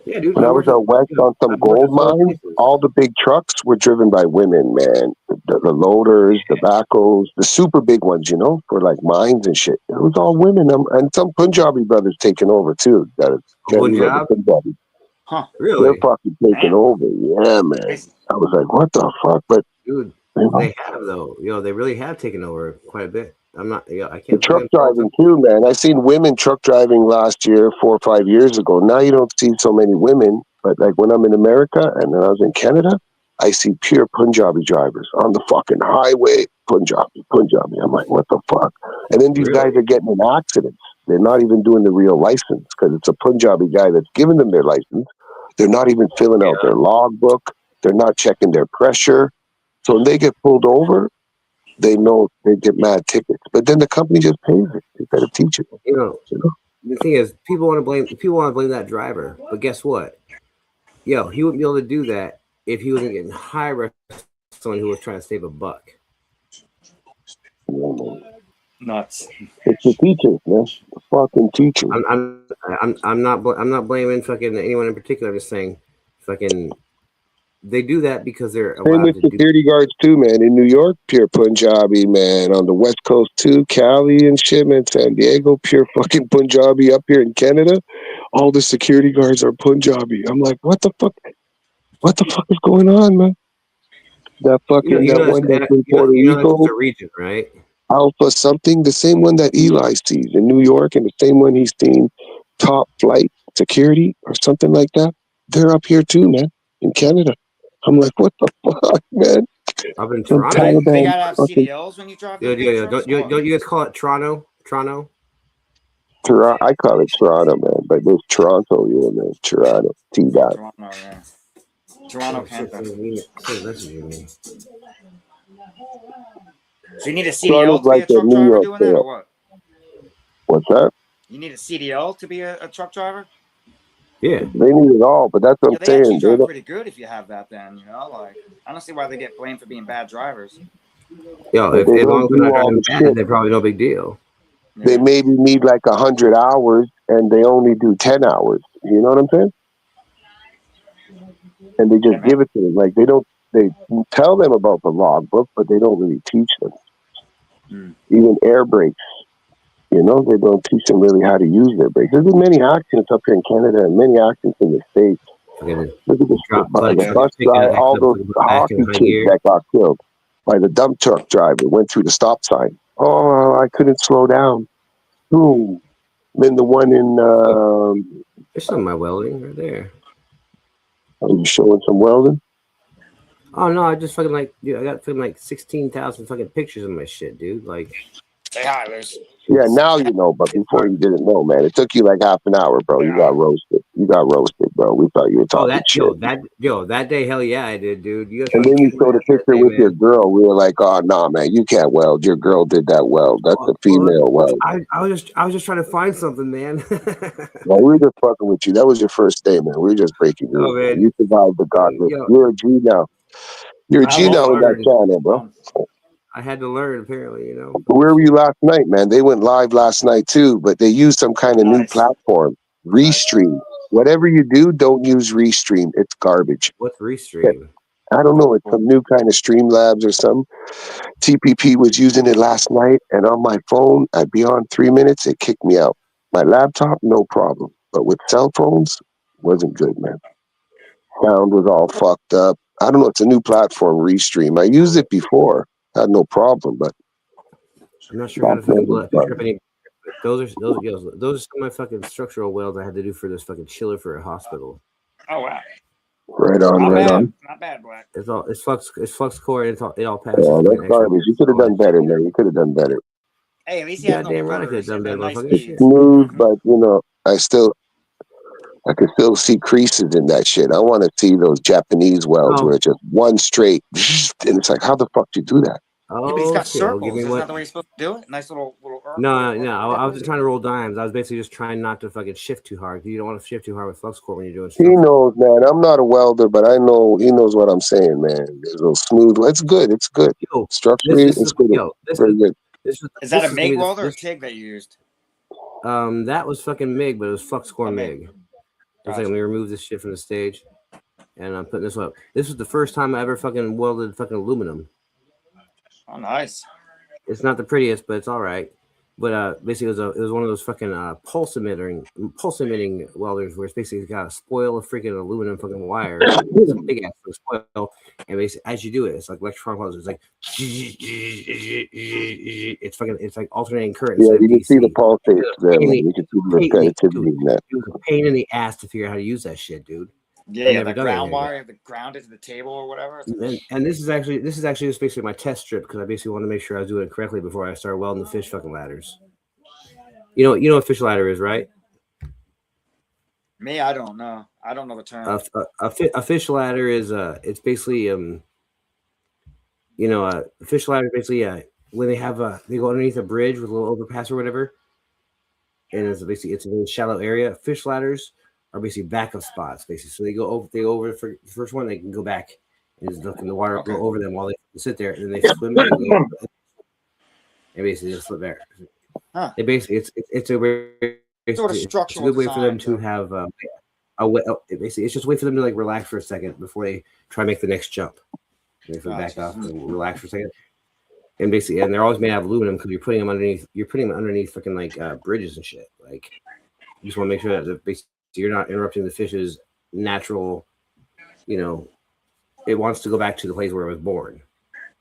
Yeah, dude. When I was out west on some I've worked gold at four mines, places. all the big trucks were driven by women, man. The loaders, the backhoes, the super big ones, you know, for like mines and shit. It was all women. And some Punjabi brothers taking over too. That Punjab? Punjabi. Huh. They're Really? fucking taking Damn. over. Yeah, man. Crazy. I was like, what the fuck? But Dude, you know, they have though. They really have taken over quite a bit. I'm not. I the can't. truck fucking- driving too, man. I seen women truck driving last year, 4 or 5 years ago. Now you don't see so many women, but like when I'm in America and then I was in Canada, I see pure Punjabi drivers on the fucking highway. Punjabi. I'm like, what the fuck? And then these guys Really? are getting in accidents. They're not even doing the real license because it's a Punjabi guy that's giving them their license. They're not even filling out their logbook. They're not checking their pressure. So when they get pulled over, they know they get mad tickets. But then the company just pays it. They gotta teach it. You know, the thing is, people want to blame that driver. But guess what? He wouldn't be able to do that if he wasn't getting hired by someone who was trying to save a buck. Nuts. It's the teachers, man. The fucking teachers. I'm not blaming fucking anyone in particular. I'm just saying, fucking, they do that because they're Same allowed with to do. security guards too, man. In New York, pure Punjabi, man. On the West Coast too, Cali and shit, man. San Diego, pure fucking Punjabi. Up here in Canada, all the security guards are Punjabi. I'm like, what the fuck? What the fuck is going on, man? That fucking that one that's in Puerto Rico, It's a region, right? Alpha something, the same one that Eli sees in New York, and the same one he's seen Top Flight Security or something like that. They're up here too, man, in Canada. I'm like, what the fuck, man? Up in Some Toronto. Taliban They gotta have fucking- CDLs when you drive. Those big Yeah. trucks? Don't you guys call it Toronto? Toronto? Toronto. I call it Toronto, man, but there's Toronto, yeah, man. Toronto, T-Dot. Toronto, yeah. Toronto, Oh, shit, Canada. so messaging me. So you need a Toronto's CDL to be like a the truck New driver York doing that, Fair. or what? What's that? You need a CDL to be a truck driver? Yeah. They need it all, but that's what Yeah, I'm they actually saying. They drive don't, pretty good if you have that. Then like I don't see why they get blamed for being bad drivers. Yo, but if they as long don't as they're do not all driving the bad, shit. they're probably no big deal. They Yeah. maybe need like 100 hours, and they only do 10 hours. You know what I'm saying? And they Yeah, just man. give it to them. Like they tell them about the logbook, but they don't really teach them. Hmm. Even air brakes, you know, they don't teach them really how to use their brakes. There's been many accidents up here in Canada and many accidents in the States. Fucking Look at this drop shit by clutch, the Yeah. bus taking driver, that all those fucking back in hockey high kids gear. that got killed by the dump truck driver, went through the stop sign. Oh, I couldn't slow down. Boom. Then the one in, There's some of my welding right there. are you showing some welding? Oh no, I just fucking like, dude, I got fucking like 16,000 fucking pictures of my shit, dude. Like, Say hi, Liz. Yeah, now you know, but before you didn't know, man. It took you like half an hour, bro. You got roasted. You got roasted, bro. We thought you were oh, talking shit. that day, hell yeah, I did, dude. You guys And fucking then you kicked my showed a ass that picture day, with your man. girl. We were like, oh, nah, man, you can't weld. Your girl did that weld. That's a female weld. I was just trying to find something, man. Well, we were just fucking with you. That was your first day, man. We were just breaking Oh, you. man. You survived the godless. Yo, You're a G now. You're a I G will now in that learn. channel, bro. I had to learn, apparently, you know. Where were you last night, man? They went live last night too, but they used some kind of new Nice. platform. Restream. Whatever you do, don't use Restream. It's garbage. What's Restream? I don't know. It's some new kind of Streamlabs or some. TPP was using it last night, and on my phone, I'd be on 3 minutes. It kicked me out. My laptop, no problem. But with cell phones, wasn't good, man. Sound was all fucked up. I don't know. It's a new platform, Restream. I used it before. Had no problem, but I'm not sure how to last night fucking blow was that picture garbage. up any. Those are some of my fucking structural welds I had to do for this fucking chiller for a hospital. Oh wow. Right on, Not right bad. on. Not bad, Black. It's flux core, and it all passes. Yeah, fucking that's X-ray. garbage. You could have done better, man. You could have done better. Hey, at least he has no Goddamn right, I could have recorders. done They're better, nice motherfucker. It's speeds. smooth, but you know, I could still see creases in that shit. I want to see those Japanese welds Oh. where it's just one straight, and it's like, how the fuck do you do that? Yeah, but he's Oh got shit! Well, circles. give me Isn't one. that the way you're supposed to do it? Nice little. No. I wasn't trying to roll dimes. I was basically just trying not to fucking shift too hard. You don't want to shift too hard with flux core when you're doing He structural. knows, man. I'm not a welder, but I know he knows what I'm saying, man. There's a little smooth. It's good. It's good. Yo, Structurally, this it's is good. yo. Very good. Is that a gonna MIG be the- welder or this- TIG that you used? That was fucking MIG, but it was flux core A MIG. MIG. It's like, let me remove this shit from the stage, and I'm putting this up. This was the first time I ever fucking welded fucking aluminum. Oh, nice. It's not the prettiest, but it's all right. But basically, it was one of those fucking pulse emitting welders where it's basically got a spoil of freaking aluminum fucking wire. It's a big ass spoil, and basically as you do it, it's like electronic welders. It's like it's like alternating current. Yeah, instead of you can see the DC. pulsates there, man. You can see the Dude, repetitivity in that. it was a pain in the ass to figure out how to use that shit, dude. Yeah, never the done ground anything. wire, you have to ground it to the table or whatever. And this is actually just basically my test strip because I basically want to make sure I was doing it correctly before I start welding the fish fucking ladders. You know what fish ladder is, right? Me, I don't know. I don't know the term. A fish ladder is it's basically a fish ladder basically when they go underneath a bridge with a little overpass or whatever, and it's a very shallow area. Fish ladders are basically backup spots, basically. So they go over for the first one, they can go back and just look in the water, go over them while they sit there, and then they swim and basically just slip there. Huh. They basically it's a very Sort of it's a structural good way for them design, to have basically it's just a way for them to like relax for a second before they try to make the next jump. And they back Gotcha. off and relax for a second. And basically, and they're always made out of aluminum because you're putting them underneath fucking like bridges and shit. Like you just want to make sure that basically you're not interrupting the fish's natural, it wants to go back to the place where it was born.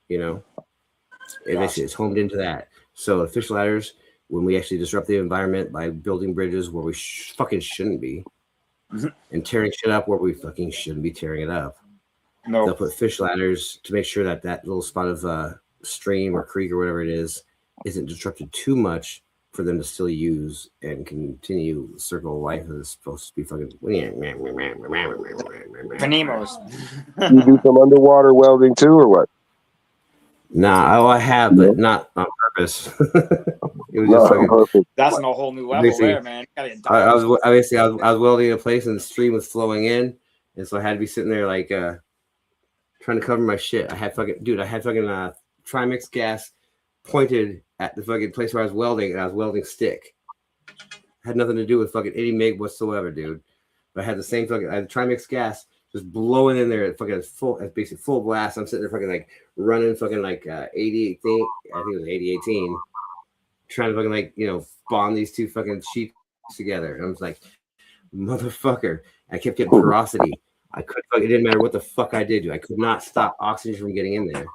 Basically it's homed into that. So the fish ladders, when we actually disrupt the environment by building bridges where we fucking shouldn't be, and tearing shit up where we fucking shouldn't be tearing it up, they'll put fish ladders to make sure that little spot of stream or creek or whatever it is isn't disrupted too much for them to still use and continue the circle of life is supposed to be fucking. Panemos. You do some underwater welding too, or what? Nah, I have, but not on purpose. It was No, just fucking. perfect. That's a whole new level Basically, there, man. You gotta I dive. was welding in a place and the stream was flowing in, and so I had to be sitting there like trying to cover my shit. I had fucking Trimix gas pointed at the fucking place where I was welding, and I was welding stick. Had nothing to do with fucking any MIG whatsoever, dude. But I had the same fucking Trimix gas just blowing in there at fucking basically full blast. I'm sitting there fucking like running fucking like 80, I think it was 8018, trying to fucking like, you know, bond these two fucking sheets together. And I was like, motherfucker. I kept getting porosity. I couldn't fucking, it didn't matter what the fuck I did, dude. I could not stop oxygen from getting in there.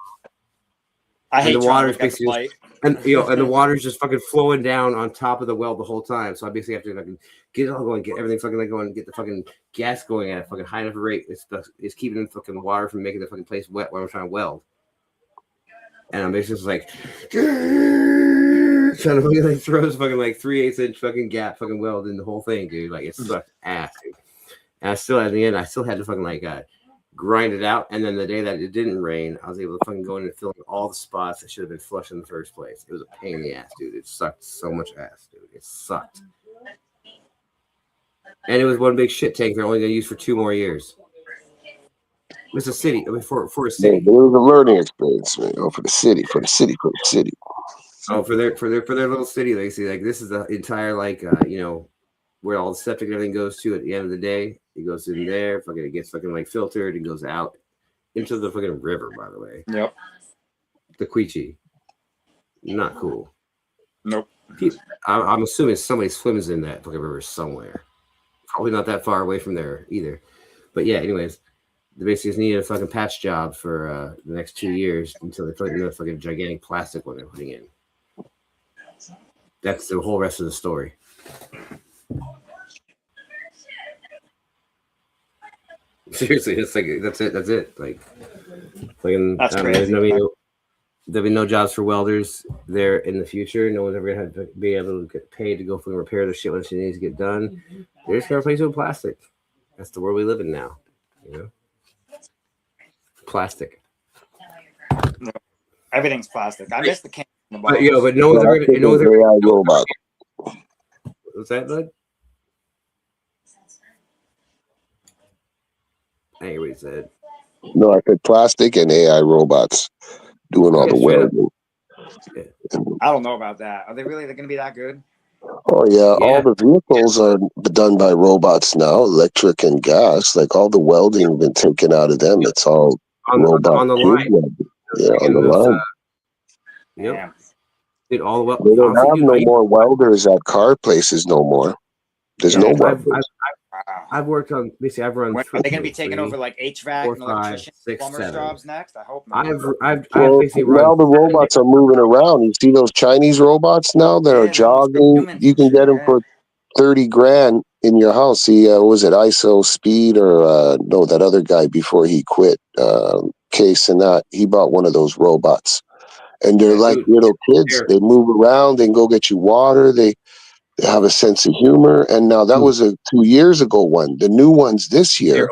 I hate the water's trying to get basically and the water's just fucking flowing down on top of the weld the whole time. So I basically have to fucking get it all going, get everything fucking like going, get the fucking gas going at a fucking high enough rate. It's keeping the fucking water from making the fucking place wet when I'm trying to weld. And I'm basically just like trying to fucking like throw this fucking like 3/8 inch fucking gap fucking weld in the whole thing, dude. Like it sucked ass, dude. And I still at the end, I still had to fucking like grind it out. And then the day that it didn't rain, I was able to fucking go in and fill in all the spots that should have been flushed in the first place. It was a pain in the ass, dude. It sucked so much ass, dude. It sucked. And it was one big shit tank they're only gonna use for 2 more years. It's a city. I mean, for a Yeah, city. but it was a learning experience, man. Oh, for the city. Oh, for their little city, they see like this is the entire like you know, where all the septic and everything goes to at the end of the day. It goes in there, fucking it gets fucking like filtered and goes out into the fucking river, by the way. Yep. The Queechee. Not cool. Nope. I'm assuming somebody swims in that fucking river somewhere. Probably not that far away from there either. But yeah, anyways, they basically just need a fucking patch job for the next 2 years until they put in the fucking gigantic plastic one they're putting in. That's the whole rest of the story. Seriously, it's like that's it. Like, fucking, That's crazy. There'll be no jobs for welders there in the future. No one's ever going to be able to get paid to go fucking repair the shit when she needs to get done. They're just going to replace it with plastic. That's the world we live in now. You know, plastic. No. Everything's plastic. I miss the can. But no one's ever. AI robot. What's that, bud? I hear what he said. No, I said plastic and AI robots doing all the welding. I don't know about that. Are they really going to be that good? Oh yeah, all the vehicles are done by robots now, electric and gas. Like all the welding been taken out of them. It's all robot on the line. Yeah, on the line. Yep. Yeah. Dude, all the They don't have no more welders at car places no more. There's no welders. I've worked on basically. I've run. When, are they going to be taking over like HVAC 4, and 5, electrician 6, plumber 7. jobs next? I hope not. I've Well, basically run. now the robots are moving around. You see those Chinese robots now that are jogging? You can get them for 30 grand in your house. See, was it ISO Speed or no, that other guy before he quit, Case and that, he bought one of those robots. And they're like little kids. They move around. They can go get you water. They have a sense of humor. And now that was a 2 years ago one. The new ones this year,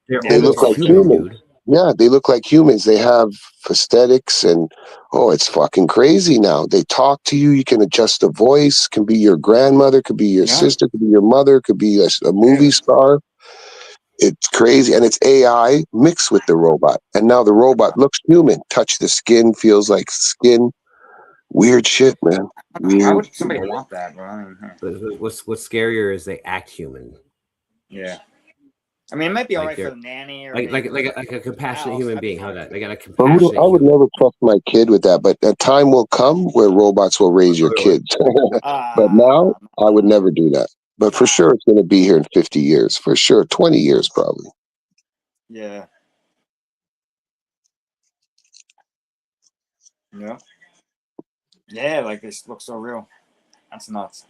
they look like humans. Dude. Yeah, they look like humans. They have prosthetics and it's fucking crazy now. They talk to you. You can adjust the voice. Can be your grandmother. Could be your sister. Could be your mother. Could be a movie star. It's crazy. And it's AI mixed with the robot. And now the robot looks human. Touch the skin, feels like skin. Weird shit, man. How would somebody want that, bro? I mean, what's scarier is they act human. Yeah. I mean, it might be like alright for the nanny or like a compassionate human being. How that they got a compassionate. I would never trust my kid with that, but a time will come where robots will raise your kids. But now, I would never do that. But for sure, it's going to be here in 50 years. For sure, 20 years probably. Yeah. Yeah. Yeah, like this looks so real. That's nuts.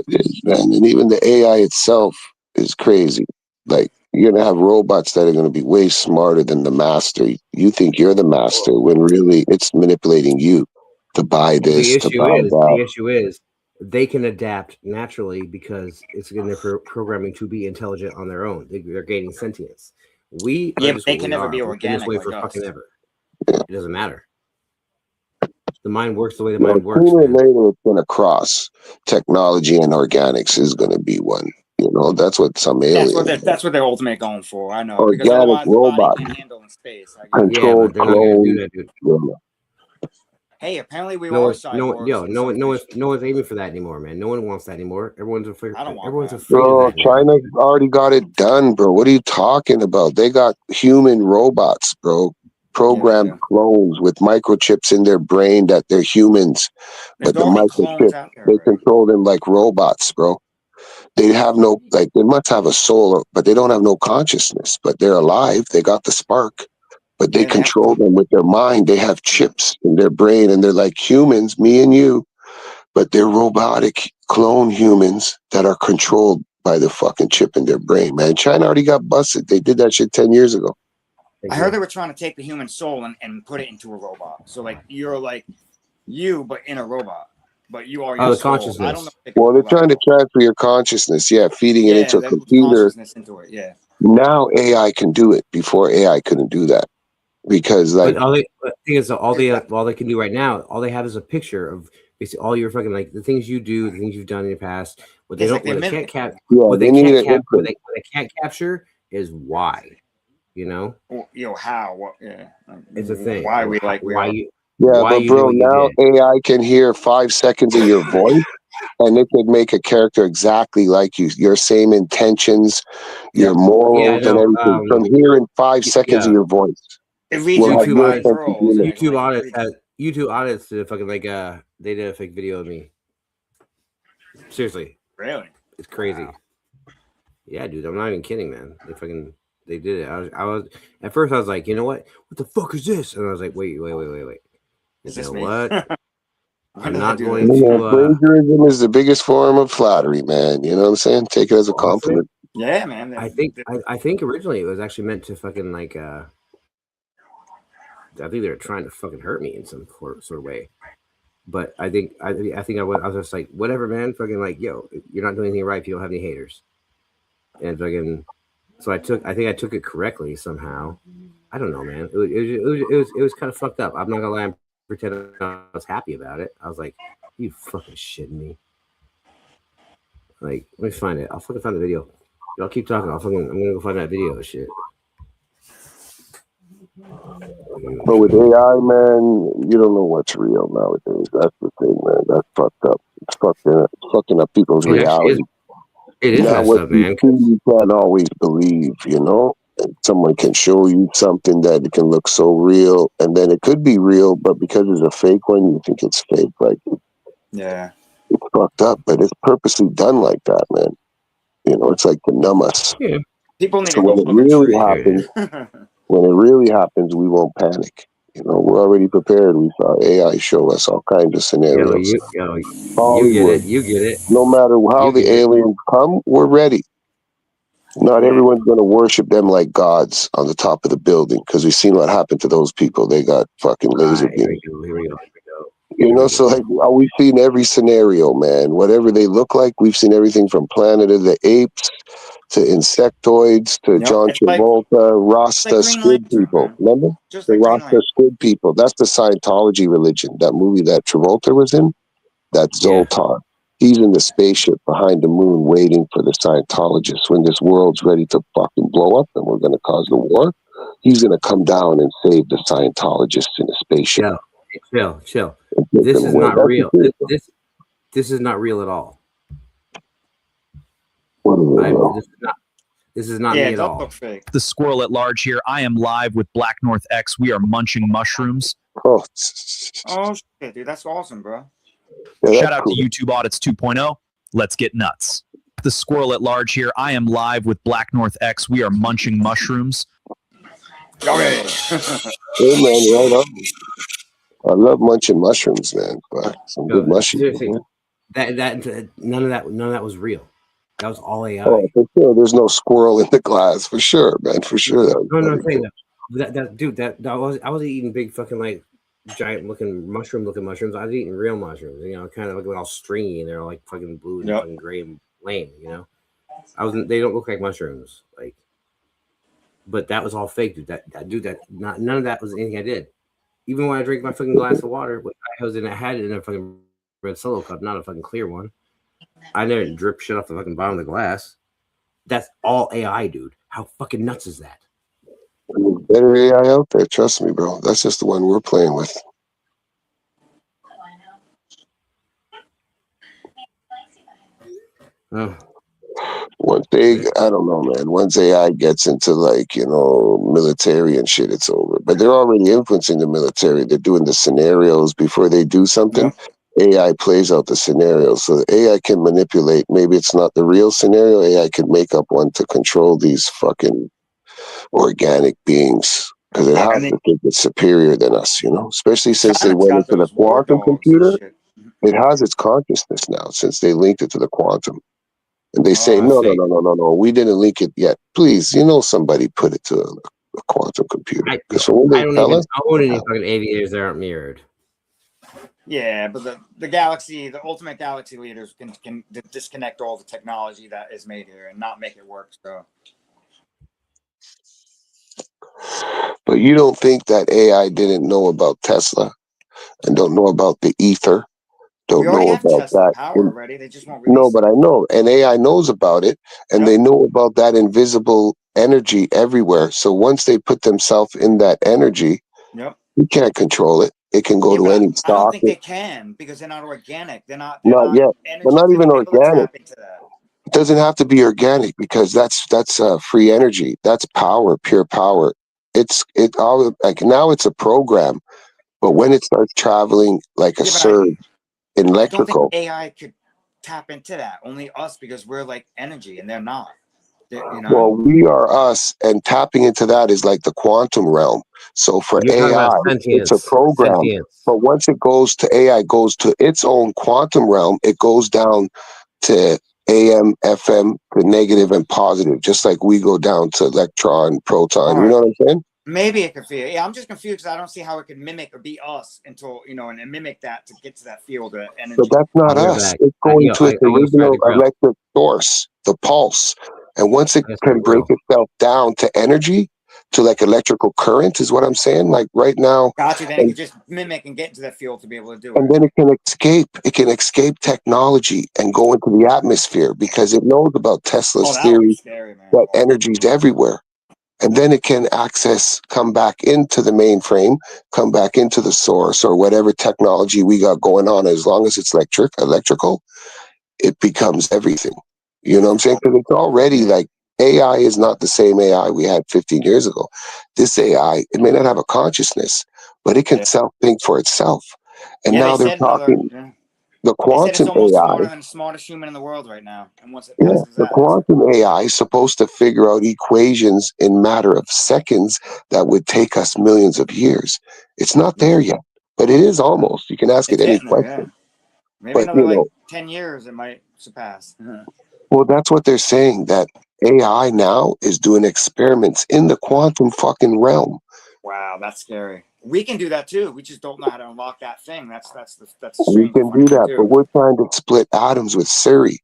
It is, man. And even the AI itself is crazy. Like, you're going to have robots that are going to be way smarter than the master. You think you're the master when really it's manipulating you to buy The this, to issue buy is, that. the issue is, they can adapt naturally because it's in their programming to be intelligent on their own. They're gaining sentience. We are Yeah, but just they what can we never are. be We've been this organic way like for us. fucking ever. It doesn't matter. The mind works the way the Well, mind works, sooner or man. later, it's going to cross. Technology and organics is going to be one. You know, that's what some aliens. That's what they're ultimately going for. I know, because Organic otherwise the body robots, can't handle in space. I get it. Yeah, controlled but they're not gonna do clones. that, dude. You know. Hey, apparently we No are one's cyborgs in some no species. one's aiming for that anymore, man. No one wants that anymore. Everyone's afraid. I don't want Everyone's that. afraid of Bro, that now. China's already got it done, bro. What are you talking about? They got human robots, bro. Programmed do. clones with microchips in their brain that they're humans, There's but the already clones microchip, out there they already. control them like robots, bro. They have no, like, they must have a soul, but they don't have no consciousness, but they're alive. They got the spark, but they Yeah, they have control them with their mind. They have chips in their brain and they're like humans, me and you, but they're robotic clone humans that are controlled by the fucking chip in their brain, man. China already got busted. They did that shit 10 years ago. I heard they were trying to take the human soul and put it into a robot. So like you're like you, but in a robot. But you are your the soul. I consciousness. don't know if they can Well, they're pull that trying to off. transfer your consciousness, feeding it Yeah, into a they put computer. consciousness into it. Yeah. Now AI can do it. Before AI couldn't do that because, like, But the thing is, all they can do right now, all they have is a picture of basically all your fucking like the things you do, the things you've done in your past. What they It's don't, like they what they mimic can't it. what they they need can't an cap, what input. they can't capture is why. You know, Well, how? What? Yeah. it's a thing. Why we like we why are. you Yeah, why but you do bro, what you now did. AI can hear 5 seconds of your voice, and it could make a character exactly like you. Your same intentions, your Yep. morals, Yeah, and no, everything from hearing 5 seconds of yeah. your voice. It reads Will you have like YouTube your five audits, sense of girls humor. and YouTube like audits, YouTube audits did a fucking like they did a fake video of me. Seriously, really? it's crazy. Wow. Yeah, dude, I'm not even kidding, man. They did it. I was at first I was like, you know what the fuck is this? And I was like, wait. Is You this know me? what? When I'm did I not do going this? Man, to. plagiarism is the biggest form of flattery, man. You know what I'm saying? Take it as a Honestly, compliment. Yeah, man. I think originally it was actually meant to fucking like. I think they were trying to fucking hurt me in some sort of way. But I think I was just like, whatever, man. Fucking like, yo, you're not doing anything right if you don't have any haters. And fucking, so I think I took it correctly somehow. I don't know, man. It was kind of fucked up. I'm not gonna lie. I'm pretending I was happy about it. I was like, you fucking shitting me. Like, let me find it. I'll fucking find the video. Y'all keep talking. I'm gonna go find that video. Shit. But with AI, man, you don't know what's real nowadays. That's the thing, man. That's fucked up. It's fucking up people's It actually is. reality. It is Now, messed what up, you man. see, you can't always believe, you know? And someone can show you something that it can look so real, and then it could be real, but because it's a fake one, you think it's fake. Like, Yeah. it's fucked up, but it's purposely done like that, man. You know, it's like to numb us. Yeah. People need So to go when it hug a really tree. happens, we won't panic. You know, we're already prepared. We saw AI show us all kinds of scenarios. You get Hollywood, it. You get it. no matter how You the get it. aliens come, we're ready. Not Yeah. everyone's going to worship them like gods on the top of the building because we've seen what happened to those people. They got fucking laser Here beams. we go. You know, so like we've seen every scenario, man. Whatever they look like, we've seen everything from Planet of the Apes to insectoids to Yep. John It's like Rasta Green squid Lantern, people. man. Remember? Just The like Green Rasta Lantern. squid people. That's the Scientology religion. That movie that Travolta was in, that's Yeah. Zoltar. He's in the spaceship behind the moon waiting for the Scientologists. When this world's ready to fucking blow up and we're going to cause the war, he's going to come down and save the Scientologists in the spaceship. Chill. and take This them is away. not That's real. the truth. This is not real at all. What is it, bro? This is not Yeah, me it at does all. look fake. The squirrel at large here. I am live with Black North X. We are munching mushrooms. Oh, Oh shit, dude, that's awesome, bro. yeah, Shout that's out cool. to YouTube Audits 2.0. Let's get nuts. The squirrel at large here. I am live with Black North X. We are munching mushrooms. Okay. Hey, man, right on. I love munching mushrooms, man. But some good mushrooms. Seriously, Man. that none of that was real. That was all AI. Oh, for sure. There's no squirrel in the glass, for sure, man. For sure. No, I'm saying that dude, I was eating big fucking like giant looking mushrooms. I was eating real mushrooms, kind of like all stringy and they're all like fucking blue and Yep. fucking gray and lame, They don't look like mushrooms, like, but that was all fake, dude. None of that was anything I did. Even when I drank my fucking glass of water, I had it in a fucking red Solo cup, not a fucking clear one. I never drip shit off the fucking bottom of the glass. That's all AI, dude. How fucking nuts is that? There's better AI out there, trust me, bro. That's just the one we're playing with. Oh, I don't know, man. Once AI gets into like, military and shit, it's over. But they're already influencing the military. They're doing the scenarios before they do something. AI plays out the scenarios. So the AI can manipulate. Maybe it's not the real scenario. AI can make up one to control these fucking organic beings. Because it has to think it's superior than us, especially since they went into the quantum computer. It has its consciousness now since they linked it to the quantum. And they say, no, we didn't link it yet. Please, somebody put it to a quantum computer. I when they don't even own any fucking aviators that aren't mirrored. Yeah, but the galaxy, the ultimate galaxy leaders can disconnect all the technology that is made here and not make it work. So, but you don't think that AI didn't know about Tesla and don't know about the ether? Don't we already know have about Tesla that. power already. They just won't No, release but I know, and AI knows about it, and they know about that invisible energy everywhere. So once they put themselves in that energy, you can't control it. It can go to any stock. I don't think they can because they're not organic. They're not yet. They're not even organic. It doesn't have to be organic because that's free energy. That's power, pure power. Like now it's a program, but when it starts traveling like a surge in electrical, I don't think AI could tap into that. Only us because we're like energy and they're not. Well, we are us, and tapping into that is like the quantum realm. So for AI, it's a program. But once it goes to AI, goes to its own quantum realm, it goes down to AM, FM, to negative and positive, just like we go down to electron, proton. You know what I'm saying? Maybe it could feel. Yeah, I'm just confused because I don't see how it could mimic or be us until and mimic that to get to that field of energy. But that's not us. It's going to its original electric source, the pulse. And once it can break itself down to energy, to like electrical current, is what I'm saying. Like right now. Got you. Then it can just mimic and get into that field to be able to do it. And then it can escape. It can escape technology and go into the atmosphere because it knows about Tesla's theory that energy is everywhere. And then it can come back into the mainframe, come back into the source or whatever technology we got going on. As long as it's electrical, it becomes everything. You know what I'm saying? Because it's already like AI is not the same AI we had 15 years ago. This AI, it may not have a consciousness, but it can self-think for itself. And now they're talking the quantum it's almost AI. Smarter than the smartest human in the world right now. And once it passes the quantum AI is supposed to figure out equations in matter of seconds that would take us millions of years. It's not there yet, but it is almost. You can ask it any question. Maybe another 10 years it might surpass. Well, that's what they're saying, that AI now is doing experiments in the quantum fucking realm. Wow, that's scary. We can do that too. We just don't know how to unlock that thing. That's we can do that, but we're trying to split atoms with Siri.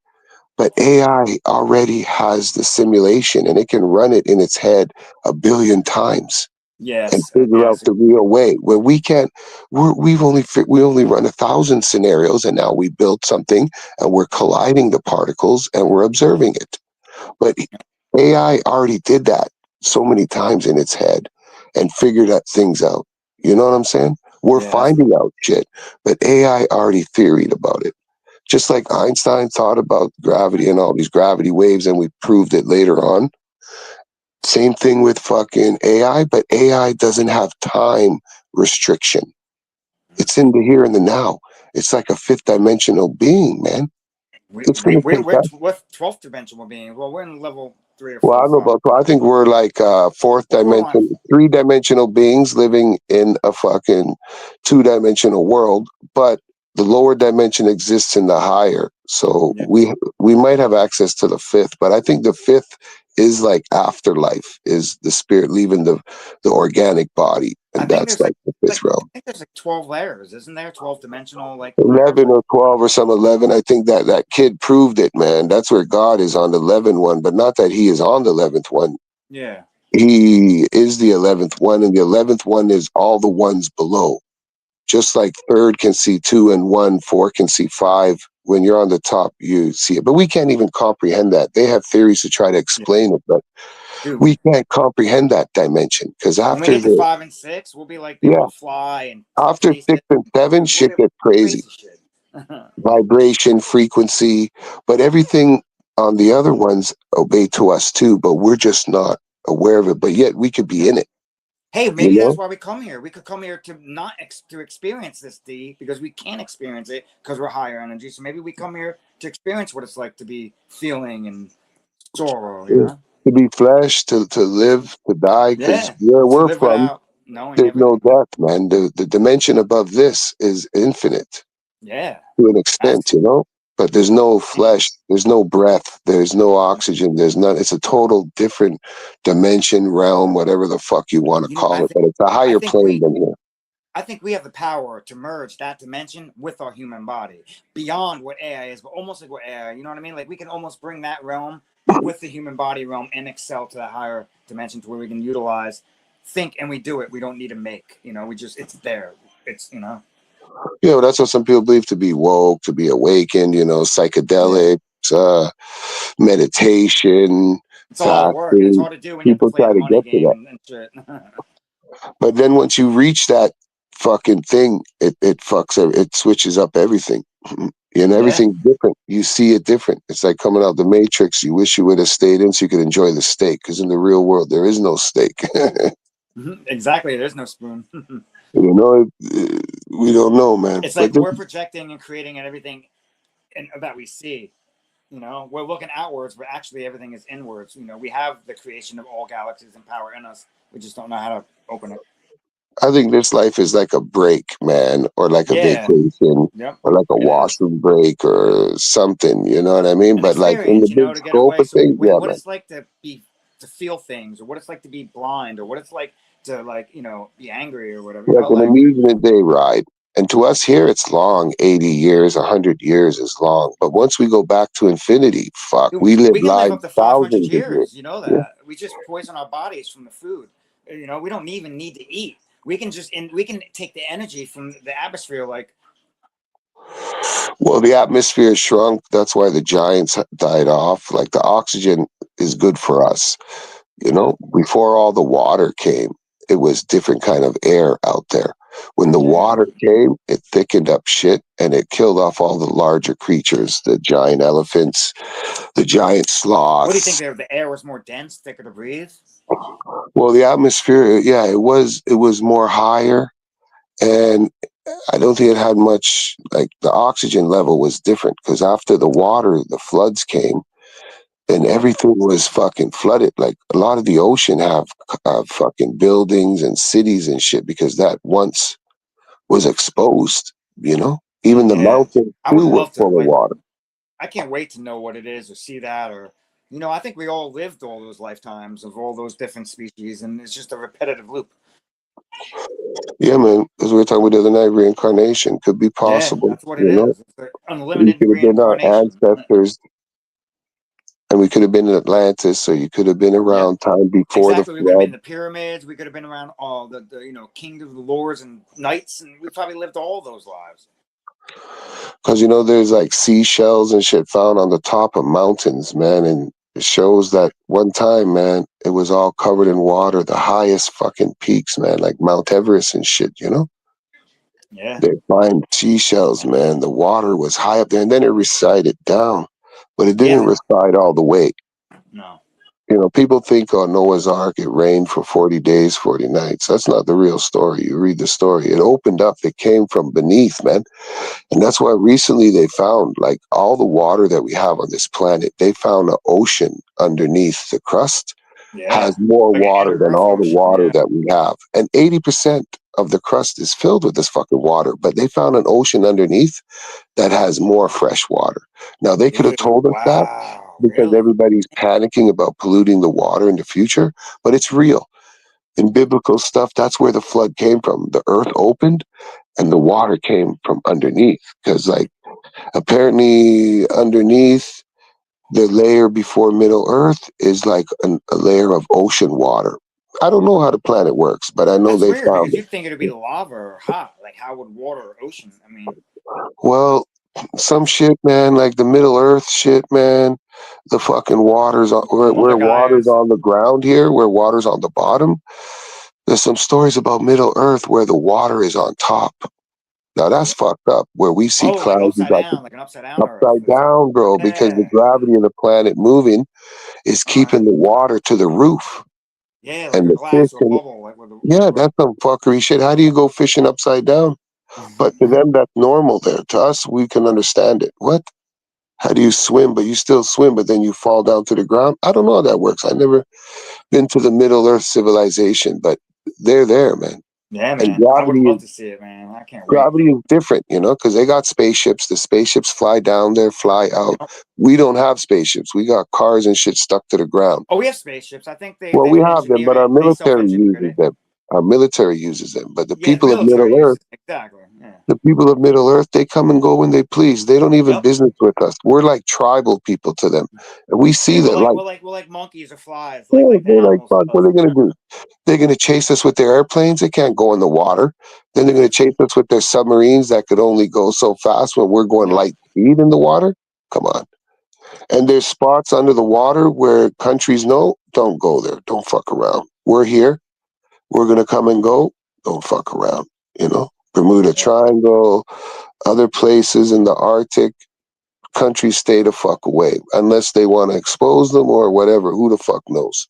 But AI already has the simulation, and it can run it in its head 1 billion times. Yes, and figure out the real way. Where we can't, we only run 1,000 scenarios, and now we built something, and we're colliding the particles, and we're observing it. But AI already did that so many times in its head, and figured that things out. You know what I'm saying? We're finding out shit, but AI already theoried about it. Just like Einstein thought about gravity and all these gravity waves, and we proved it later on. Same thing with fucking AI, but AI doesn't have time restriction. It's in the here and the now. It's like a 5th dimensional being, man. We're 12th dimensional being. Well, we're in level 3 or 4. Well, I don't know about. I think we're like 4th dimension, 3-dimensional beings living in a fucking 2-dimensional world, but the lower dimension exists in the higher. So we might have access to the 5th, but I think the 5th is like afterlife, is the spirit leaving the organic body, I and think that's there's like the fifth I realm. think there's like 12 layers, isn't there? 12 dimensional, like 11 or 12 or some 11. I think that kid proved it, man. That's where God is on the 11th one, but not that he is on the 11th one. yeah. He is the 11th one, and the 11th one is all the ones below. Just like third can see 2 and 1, 4 can see 5. When you're on the top, you see it. But we can't even comprehend that. They have theories to try to explain it, but Dude, we can't comprehend that dimension because when we after get to the 5 and 6, we'll be like able to fly and after taste 6 it. and 7, We'll shit be gets crazy. shit. Vibration, frequency, but everything on the other ones obey to us too, but we're just not aware of it. But yet we could be in it. Hey, maybe You know? that's why we come here. We could come here to not to experience this D because we can't experience it because we're higher energy. So maybe we come here to experience what it's like to be feeling and sorrow, you know? To be flesh, to live, to die, because Yeah. where To we're live from, without knowing there's no everything. death, man. The dimension above this is infinite Yeah. to an extent, you know? But there's no flesh, there's no breath, there's no oxygen, there's none. It's a total different dimension, realm, whatever the fuck you want to You know, call it. But it's a higher plane than here. I think we have the power to merge that dimension with our human body beyond what AI is, but almost like what AI, you know what I mean? Like we can almost bring that realm with the human body realm and excel to that higher dimension to where we can utilize, think, and we do it. We don't need to make, you know, we just, it's there. It's, you know. Yeah, well, that's what some people believe, to be woke, to be awakened, you know, psychedelics, meditation, It's a lot of work and it's fasting. hard to do when you have to People play try the to money get to that. game and shit. But then once you reach that fucking thing, it fucks it switches up everything. You know, Yeah. everything's different. You see it different. It's like coming out the Matrix. You wish you would have stayed in so you could enjoy the steak, because in the real world there is no steak. Exactly. There's no spoon. You know, we don't know, man. It's But like we're projecting and creating and everything that we see. You know, we're looking outwards, but actually everything is inwards. You know, we have the creation of all galaxies and power in us. We just don't know how to open it. I think this life is like a break, man, or like a Yeah. vacation, Yep. or like a It is. washroom break or something. You know what I mean? An But like in the experience, you know, big to get scope away. of So things, yeah, what man. it's like to feel things, or what it's like to be blind, or what it's like to, like, you know, be angry or whatever. You Like know, an like, amusement day ride. And to us here, it's long. 80 years, 100 years is long. But once we go back to infinity, fuck, dude, we live we can live lives up to 500 thousands of years. years. You know Yeah. that. We just poison our bodies from the food. You know, we don't even need to eat. We can just we can take the energy from the atmosphere, like. Well, the atmosphere shrunk. That's why the giants died off. Like the oxygen is good for us. You know, before all the water came, it was different kind of air out there. When the water came, it thickened up shit and it killed off all the larger creatures, the giant elephants, the giant sloths. What do you think? The air was more dense, thicker to breathe? Well, the atmosphere, yeah, it was more higher, and I don't think it had much, like the oxygen level was different because after the water, the floods came. And everything was fucking flooded. Like a lot of the ocean have fucking buildings and cities and shit because that once was exposed, you know? Even the mountains I would too were love to, full of like, water. I can't wait to know what it is or see that, or, you know, I think we all lived all those lifetimes of all those different species, and it's just a repetitive loop. Yeah, man. As we were talking about the other night, reincarnation could be possible. Yeah, that's what you it know? is. It's We unlimited could have been our reincarnation. ancestors, and we could have been in Atlantis, so you could have been around time before Exactly. the We could have been flood. in the pyramids. We could have been around all the you know, kings of the lords and knights, and we probably lived all those lives. Because, you know, there's like seashells and shit found on the top of mountains, man. And it shows that one time, man, it was all covered in water, the highest fucking peaks, man, like Mount Everest and shit, you know? Yeah. They find seashells, man. The water was high up there, and then it receded down, but it didn't recede all the way. No. You know, people think on Noah's Ark, it rained for 40 days, 40 nights. That's not the real story. You read the story. It opened up. It came from beneath, man. And that's why recently they found, like, all the water that we have on this planet, they found an ocean underneath the crust has more Like an water than inner Earth all the ocean, water that we have. And 80% of the crust is filled with this fucking water. But they found an ocean underneath that has more fresh water. Now, they could have told us that, because really? everybody's panicking about polluting the water in the future, but it's real. In biblical stuff, that's where the flood came from. The earth opened and the water came from underneath. Because, like, apparently, underneath the layer before Middle Earth is like a layer of ocean water. I don't know how the planet works, but I know That's they weird found because it. you'd think it'd be lava or hot. Like, how would water or ocean? I mean, Well, some shit, man, like the Middle Earth shit, man. The fucking water's on where Mother water's Gaia's. on the ground here, where water's on the bottom. There's some stories about Middle Earth where the water is on top. Now that's fucked up. Where we see Oh, like clouds is upside like down, like an upside down Earth. upside down, bro, because the Yeah. gravity of the planet moving is All right. keeping the water to the roof. Yeah, like And a the fish glass or a can, bubble, like with the. yeah, that's some fuckery shit. How do you go fishing upside down? But to them, that's normal there. To us, we can understand it. What? How do you swim, but you still swim, but then you fall down to the ground? I don't know how that works. I never been to the Middle Earth civilization, but they're there, man. Yeah, And man. I would love to see it, man. I can't wait. gravity is different, you know, because they got spaceships. The spaceships fly down there, fly out. Yep. We don't have spaceships. We got cars and shit stuck to the ground. Oh, we have spaceships. I think Well, they've we have them, but engineered our it. They military self-engineered uses it. them. Our military uses them, but the Yeah, people of military Middle Earth, uses it. Exactly. Yeah. the people of Middle Earth, they come and go when they please. They don't even Yep. business with us. We're like tribal people to them, and we see Yeah, that. Like, we're like monkeys or flies, yeah, like the they're like, animals. fuck, what are they gonna do? They're gonna chase us with their airplanes. They can't go in the water. Then they're gonna chase us with their submarines that could only go so fast when we're going Yep. light speed in the water. Come on. And there's spots under the water where countries know, don't go there. Don't fuck around. We're here. We're gonna come and go. Don't fuck around. You know, Bermuda Yeah. Triangle, other places in the Arctic. Countries stay the fuck away unless they want to expose them or whatever. Who the fuck knows?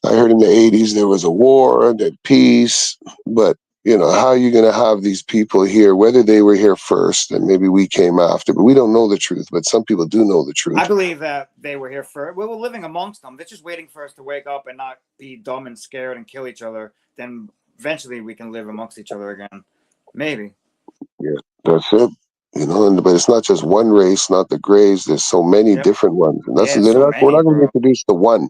I heard in the 80s there was a war and then peace, but you know, how are you going to have these people here, whether they were here first and maybe we came after, but we don't know the truth, but some people do know the truth. I believe that they were here first. We were living amongst them. They're just waiting for us to wake up and not be dumb and scared and kill each other. Then eventually we can live amongst each other again. Maybe. Yeah, that's it. You know, but it's not just one race, not the Greys. There's so many Yep. different ones. And that's Yeah, so we're many, not going to bro. introduce the one.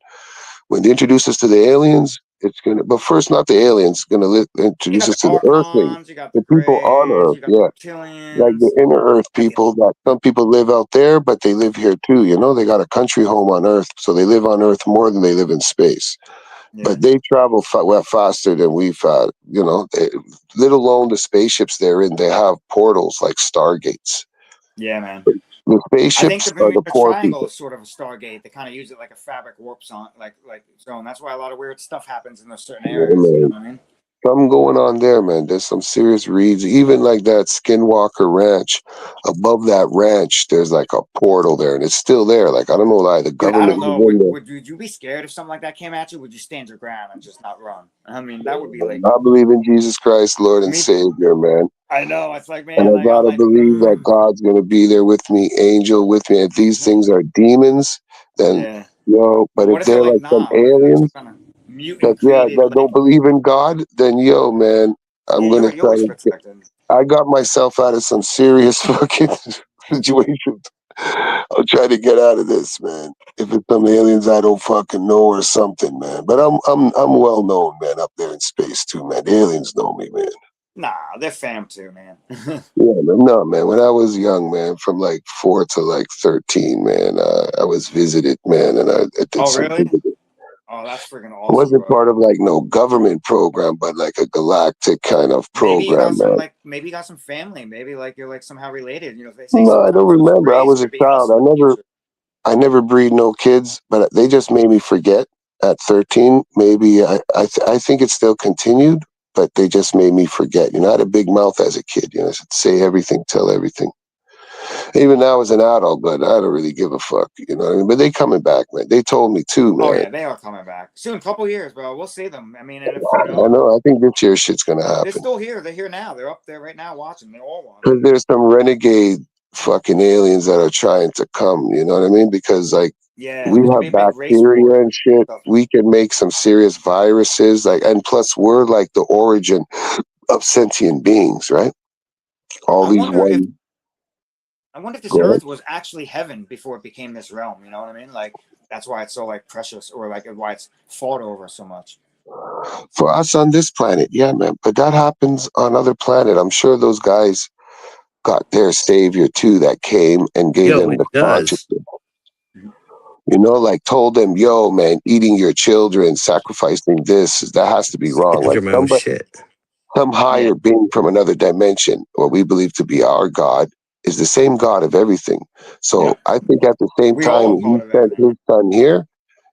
When they introduce us to the aliens, it's gonna. But first, not the aliens. Going to You introduce got us the to the Earthlings, Archons, you got the the people on Greys, Earth. you got Yeah, the like the Reptilians. inner Earth people. That some people live out there, but they live here too. You know, they got a country home on Earth, so they live on Earth more than they live in space. Yeah. But they travel faster than we've had. You know, let alone the spaceships they're in. They have portals like stargates. Yeah, man. The I think spaceships the are the Bermuda poor Triangle people. is sort of a Stargate. They kind of use it like a fabric warp zone, like zone. That's why a lot of weird stuff happens in those certain Yeah, areas. You know man. what I mean? Something going on there, man. There's some serious reads. Even like that Skinwalker Ranch. Above that ranch, there's like a portal there, and it's still there. Like I don't know why the Dude, I government don't is know. in there. Would you be scared if something like that came at you? Would you stand your ground and just not run? I mean, that would be like I believe in Jesus Christ, Lord and me. Savior, man. I know. It's like, And man, I like I'm gotta like, believe that God's gonna be there with me, angel with me. If these things are demons, then yeah. but But if what if they're they're like, like some nah? What if they're like some aliens kind of mutant that created? don't Like, believe in God, then man, I'm yeah, gonna you're try always to protected. I got myself out of some serious fucking situations. I'll try to get out of this, man. If it's some aliens I don't fucking know or something, man. But I'm well known, man, up there in space too, man. The aliens know me, man. Nah, they're fam too, man. Yeah, man. No, man. When I was young, man, from like 4 to like 13, man, I was visited, man, and I did Oh, some really? visiting. Oh, that's freaking It awesome, wasn't bro. part of like no government program, but like a galactic kind of Maybe you got program, some man. like maybe you got some family. Maybe like you're like somehow related. You know, they say No, I don't sometimes those remember. I grays was a could be us child. in the future. I never breed no kids, but they just made me forget at 13. Maybe I think it still continued, but they just made me forget. You know, I had a big mouth as a kid. You know, I should say everything, tell everything. Even now as an adult, but I don't really give a fuck. You know what I mean? But they coming back, man. They told me too, Oh man. yeah, they are coming back soon. Couple years, bro. We'll see them. I mean, and if you I know, know. I think this year shit's gonna they're happen still here. They're here now. They're up there right now watching. They all watch. because there's some renegade fucking aliens that are trying to come. You know what I mean? Because like. Yeah, We there's gonna be have a big race bacteria war and shit. stuff. We can make some serious viruses, like, and plus we're like the origin of sentient beings, right? All I these wonder if one, I wonder if this Go ahead. Earth was actually heaven before it became this realm. You know what I mean? Like that's why it's so like precious, or like why it's fought over so much. For us on this planet, yeah, man. But that happens on other planet. I'm sure those guys got their savior too that came and gave Yo, them it the does. consciousness. You know, like told them, yo, man, eating your children, sacrificing this, that has to be wrong. Because Like you're my own shit. some higher being from another dimension, what we believe to be our God, is the same God of everything. So Yeah. I think at the same We all time a part he of sent everything. his son here,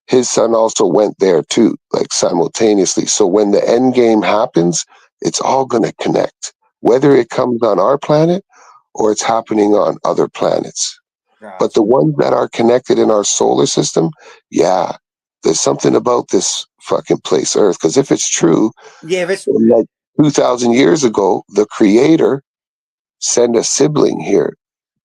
his son also went there too, like simultaneously. So when the end game happens, it's all going to connect, whether it comes on our planet or it's happening on other planets. But the Gotcha. ones that are connected in our solar system, yeah, there's something about this fucking place, Earth. Because if it's true, Yeah, if it's like 2,000 years ago, the Creator sent a sibling here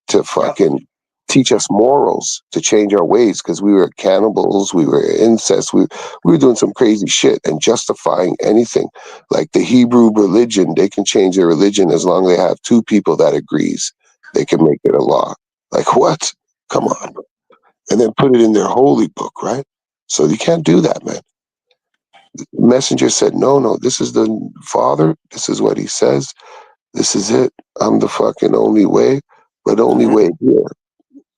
to yep. fucking teach us morals, to change our ways, because we were cannibals, we were incest, we were doing some crazy shit and justifying anything. Like the Hebrew religion, they can change their religion as long as they have two people that agrees. They can make it a law. Like what? Come on. And then put it in their holy book, right? So you can't do that, man. The messenger said, no, this is the Father. This is what he says. This is it. I'm the fucking only way, but only way here.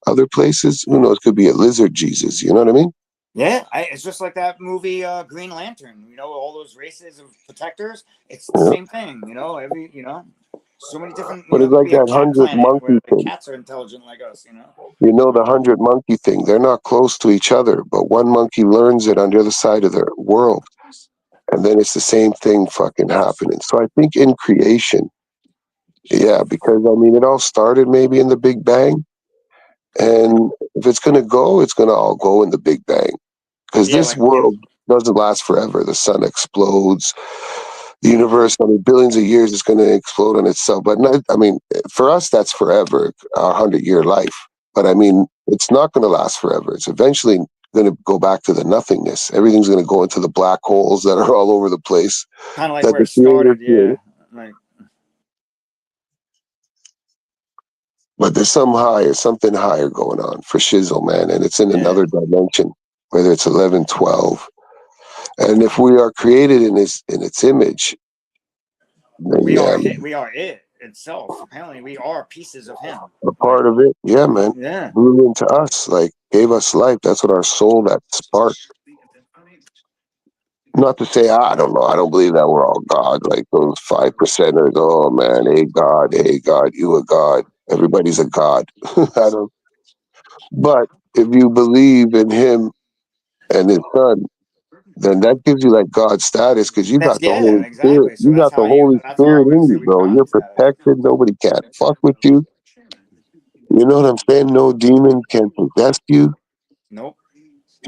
Other places, who knows, could be a lizard Jesus. You know what I mean? Yeah, it's just like that movie Green Lantern. You know, all those races of protectors. It's the Yeah. same thing. You know, so many different. You But know, it's it could like be a that cat 100 planet where monkey the thing. cats are intelligent like us. You know. You know, the 100 monkey thing. They're not close to each other, but one monkey learns it on the other side of the world. And then it's the same thing fucking happening. So I think in creation, yeah, because I mean, it all started maybe in the Big Bang. And if it's going to go, it's going to all go in the Big Bang. Because Yeah, this like in, world doesn't last forever. The sun explodes. The universe, I mean, billions of years is going to explode on itself. But not, I mean, for us, that's forever, our 100-year life. But I mean, it's not going to last forever. It's eventually going to go back to the nothingness. Everything's going to go into the black holes that are all over the place. kind of like That where the it creator started. created. Yeah, like But there's something higher going on for shizzle, man. And it's in yeah. another dimension, whether it's 11, 12. And if we are created in its image, then We yeah, are man, we are it itself. Apparently, we are pieces of him. a Like part of it, yeah, man, yeah, blew into us, like gave us life. That's what our soul, that spark. Not to say, I don't know, I don't believe that we're all God, like those 5%ers. Oh man, hey God, you a God. Everybody's a God. I don't. But if you believe in Him and His Son, then that gives you like God status because you that's got the Holy Spirit. exactly. So You got the Holy that's how I Spirit would in say you, we bro. got You're status. protected. Nobody can't fuck with you. You know what I'm saying? No demon can possess you. Nope.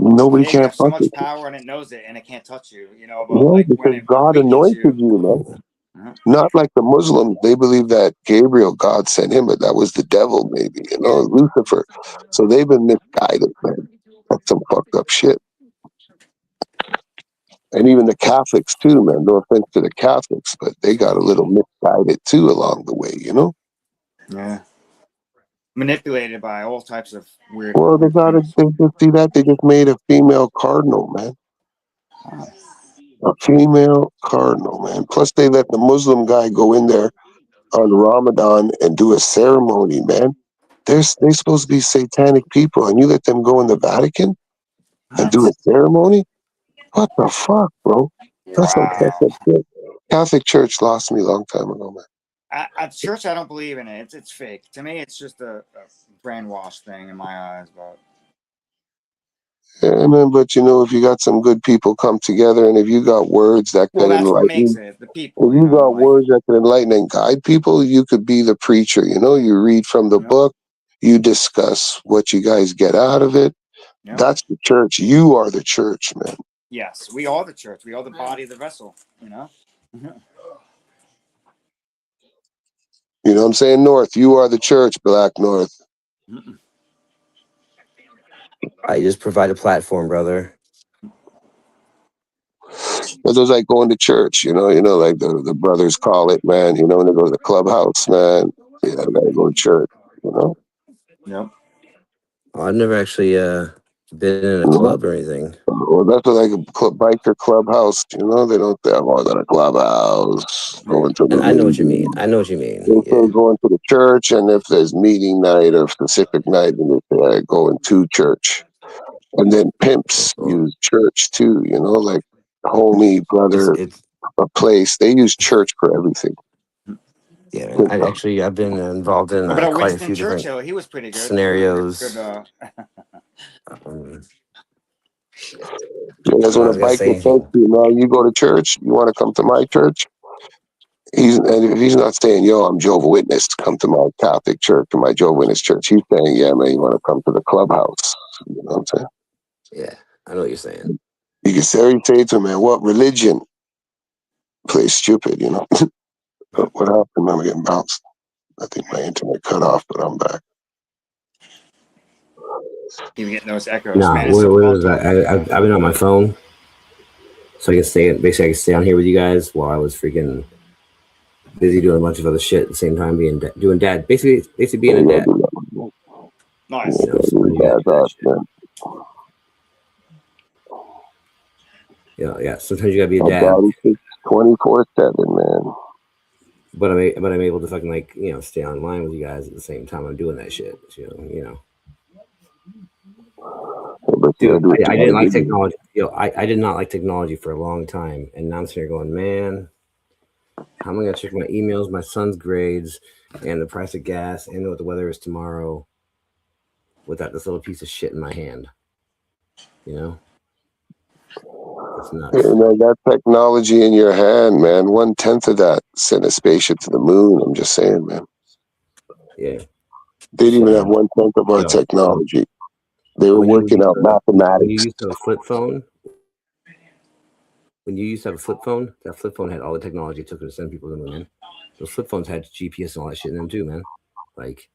Nobody Yeah, you can't have so fuck much with you. power and it knows it and it can't touch you. You know, but Yeah, like when because it God weakens anointed you. you, man. Uh-huh. Not like the Muslims. They believe that Gabriel, God sent him, but that was the devil, maybe, Lucifer. So they've been misguided, man. That's some fucked up shit. And even the Catholics too, man. No offense to the Catholics, but they got a little misguided too along the way. Yeah. Manipulated by all types of weird Well, they things. just see that they just made a female cardinal, man. A female cardinal, man. Plus, they let the Muslim guy go in there on Ramadan and do a ceremony, man. They're supposed to be satanic people, and you let them go in the Vatican and do a What? ceremony? What the fuck, bro? That's some fucked Wow. up shit. Catholic Church lost me a long time ago, man. At church, I don't believe in it. It's fake. To me, it's just a brainwash thing in my eyes. But Yeah, man, but if you got some good people come together, and if you got words that well, could that's what makes enlighten, it the if people. You you know, got like words that can enlighten and guide people, you could be the preacher. You read from the you know, book, you discuss what you guys get out of it. you know. That's the church. You are the church, man. Yes, we are the church. We are the body of the vessel. You know. You know what I'm saying? North, you are the church, Black North. I just provide a platform, brother. But those like going to church, like the brothers call it, man. When they go to the clubhouse, man, yeah, I gotta go to church, I've never actually been in a club or anything. Well, that's like a biker clubhouse. You know, they don't have more than a clubhouse. Going to the And I know what you mean. I know what you mean. They say Yeah. going to the church, and if there's meeting night or specific night, then they say going to church. And then pimps use church too. You know, like homie, brother, It's a place. They use church for everything. yeah. I've been involved in What about quite a Winston few different Churchill? He was pretty good. scenarios. Good, You guys want to bike the church? You know, you go to church. You want to come to my church? And if he's not saying, "Yo, I'm Jehovah's Witness, come to my Catholic church, to my Jehovah's Witness church," he's saying, "Yeah, man, you want to come to the clubhouse?" You know what I'm saying? Yeah, I know what you're saying. You can say to him, "Man, what religion?" Play stupid, you know. What happened? I'm getting bounced. I think my internet cut off, but I'm back. Even getting those echoes. Nah, Man, it's where so was I? I've been on my phone, so I can stay. Basically, I can stay on here with you guys while I was freaking busy doing a bunch of other shit at the same time, doing dad. Basically being a dad. Nice. You know, so you gotta do that shit. Yeah. Sometimes you gotta be a dad. 24/7, man. But I'm able to fucking like, you know, stay online with you guys at the same time I'm doing that shit. You know. Dude, I didn't like technology. I did not like technology for a long time, and now I'm sitting here going, man, how am I gonna check my emails, my son's grades, and the price of gas, and what the weather is tomorrow, without this little piece of shit in my hand? You know, it's nuts. You know, that technology in your hand, man. 1/10 of that sent a spaceship to the moon. I'm just saying, man. Yeah. They didn't even have 1/10 of our technology. They were working out mathematics. When you used to have a flip phone, that flip phone had all the technology it took to send people to the moon, man. Those flip phones had GPS and all that shit in them too, man. Like,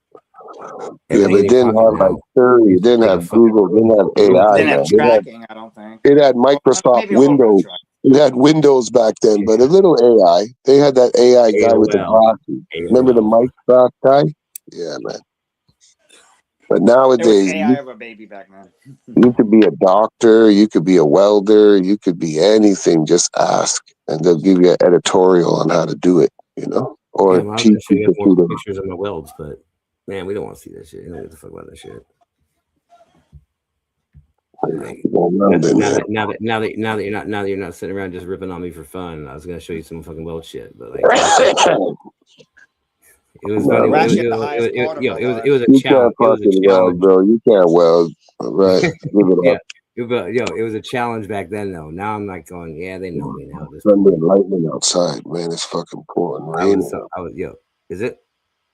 yeah, but it didn't have like Siri, it didn't have Google, it didn't have AI. Didn't have tracking, I don't think. It had Microsoft Windows. It had Windows back then, but a little AI. They had that AI guy with the glasses. Remember the Mike Stock guy? Yeah, man. But nowadays, AI of a baby back then. You could be a doctor, you could be a welder, you could be anything. Just ask, and they'll give you an editorial on how to do it. You know, or yeah, teach you you more to do pictures of my welds, but man, we don't want to see that shit. You don't give a fuck about that shit. Like, now that you're not sitting around just ripping on me for fun, I was gonna show you some fucking weld shit, but like. It was funny. It was a challenge. It was a challenge, bro. You can't weld, right? Give it up. It was a challenge back then, though. Now I'm like going, yeah, they know me now. Thunder and lightning outside, man. It's fucking pouring rain. Is it?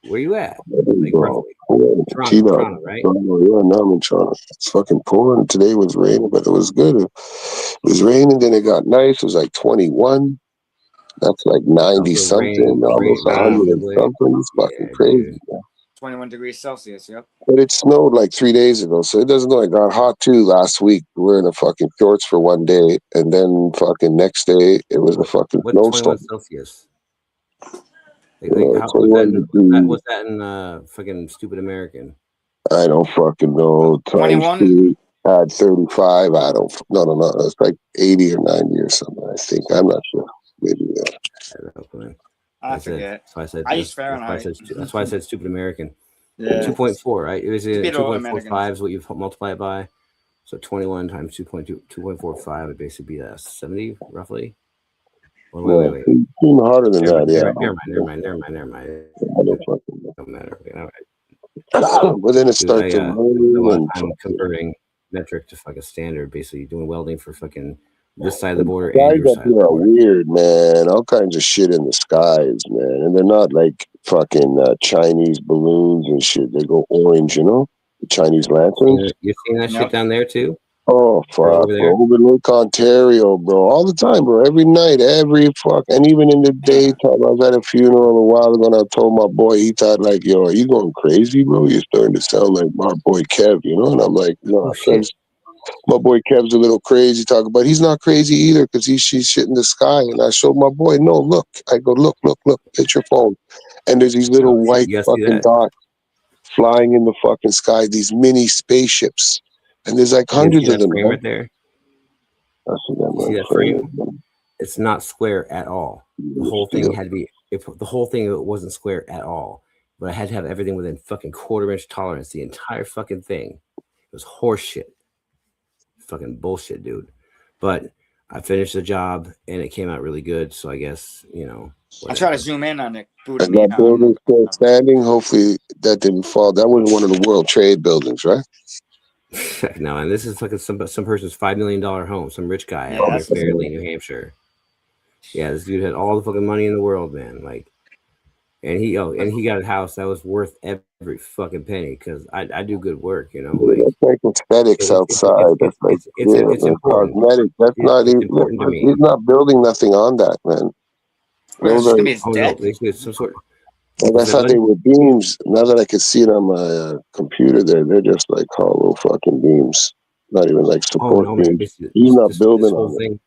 Where you at? Like, Toronto, right? Yeah, now I'm in Toronto. It's fucking pouring. Today was raining, but it was good. It was raining, then it got nice. It was like 21. That's like 90 something, almost 100 and something. It's fucking crazy. Man. 21 degrees Celsius, yep. But it snowed like 3 days ago, so it doesn't know. It got hot too last week. We were in a fucking shorts for one day, and then fucking next day it was a fucking snowstorm. 21 Celsius? What's that in fucking stupid American? I don't fucking know. 21 had 35. I don't. No. It's like 80 or 90 or something. I think. I'm not sure. Maybe. I forget. That's why I said. I used Fahrenheit. That's why I said stupid American. Yeah. 2.4, right? It was 2.45 is what you multiply it by. So 21 times 2.45 would basically be 70 roughly. Wait. Even harder than that, yeah. Never mind. Don't matter. All right. But then it starts to rain. I'm converting metric to fucking standard, basically doing welding for fucking this side of the border. Guys up here are weird, man. All kinds of shit in the skies, man. And they're not like fucking Chinese balloons and shit. They go orange, you know? The Chinese lanterns. You seen that shit down there too? Oh, fuck, bro. Over Lake Ontario, bro. All the time, bro. Every night, and even in the daytime. I was at a funeral a while ago, and I told my boy, he thought like, yo, are you going crazy, bro? You're starting to sound like my boy Kev, you know? And I'm like, no, my boy Kev's a little crazy talking, but he's not crazy either because he sees shit in the sky. And I showed my boy, no, look. I go, look, hit your phone. And there's these little white fucking dots flying in the fucking sky, these mini spaceships. And there's like You can hundreds see of that them. frame Man. right there. I see that, You see man. that frame? It's not square at all. The whole thing had to be, if the whole thing wasn't square at all, but I had to have everything within fucking quarter-inch tolerance. The entire fucking thing. It was horse shit. Fucking bullshit, dude. But I finished the job and it came out really good. So I guess, you know. I try to whatever. zoom in on it. Is that building still standing? Hopefully that didn't fall. That was one of the World Trade buildings, right? No, and this is fucking some person's $5 million home, some rich guy Yeah, out that's in Fairleigh, New Hampshire. Yeah, this dude had all the fucking money in the world, man. Like, and he got a house that was worth every fucking penny because I do good work, you know. Like, That's like aesthetics outside. That's like it's important. cosmetic. That's not It's even. important to me. He's not building nothing on that, man. Those are. Oh no, basically it's some sort. Like I thought they were beams. Now that I can see it on my computer, they're just like hollow fucking beams. Not even like support beams. He's not building on it.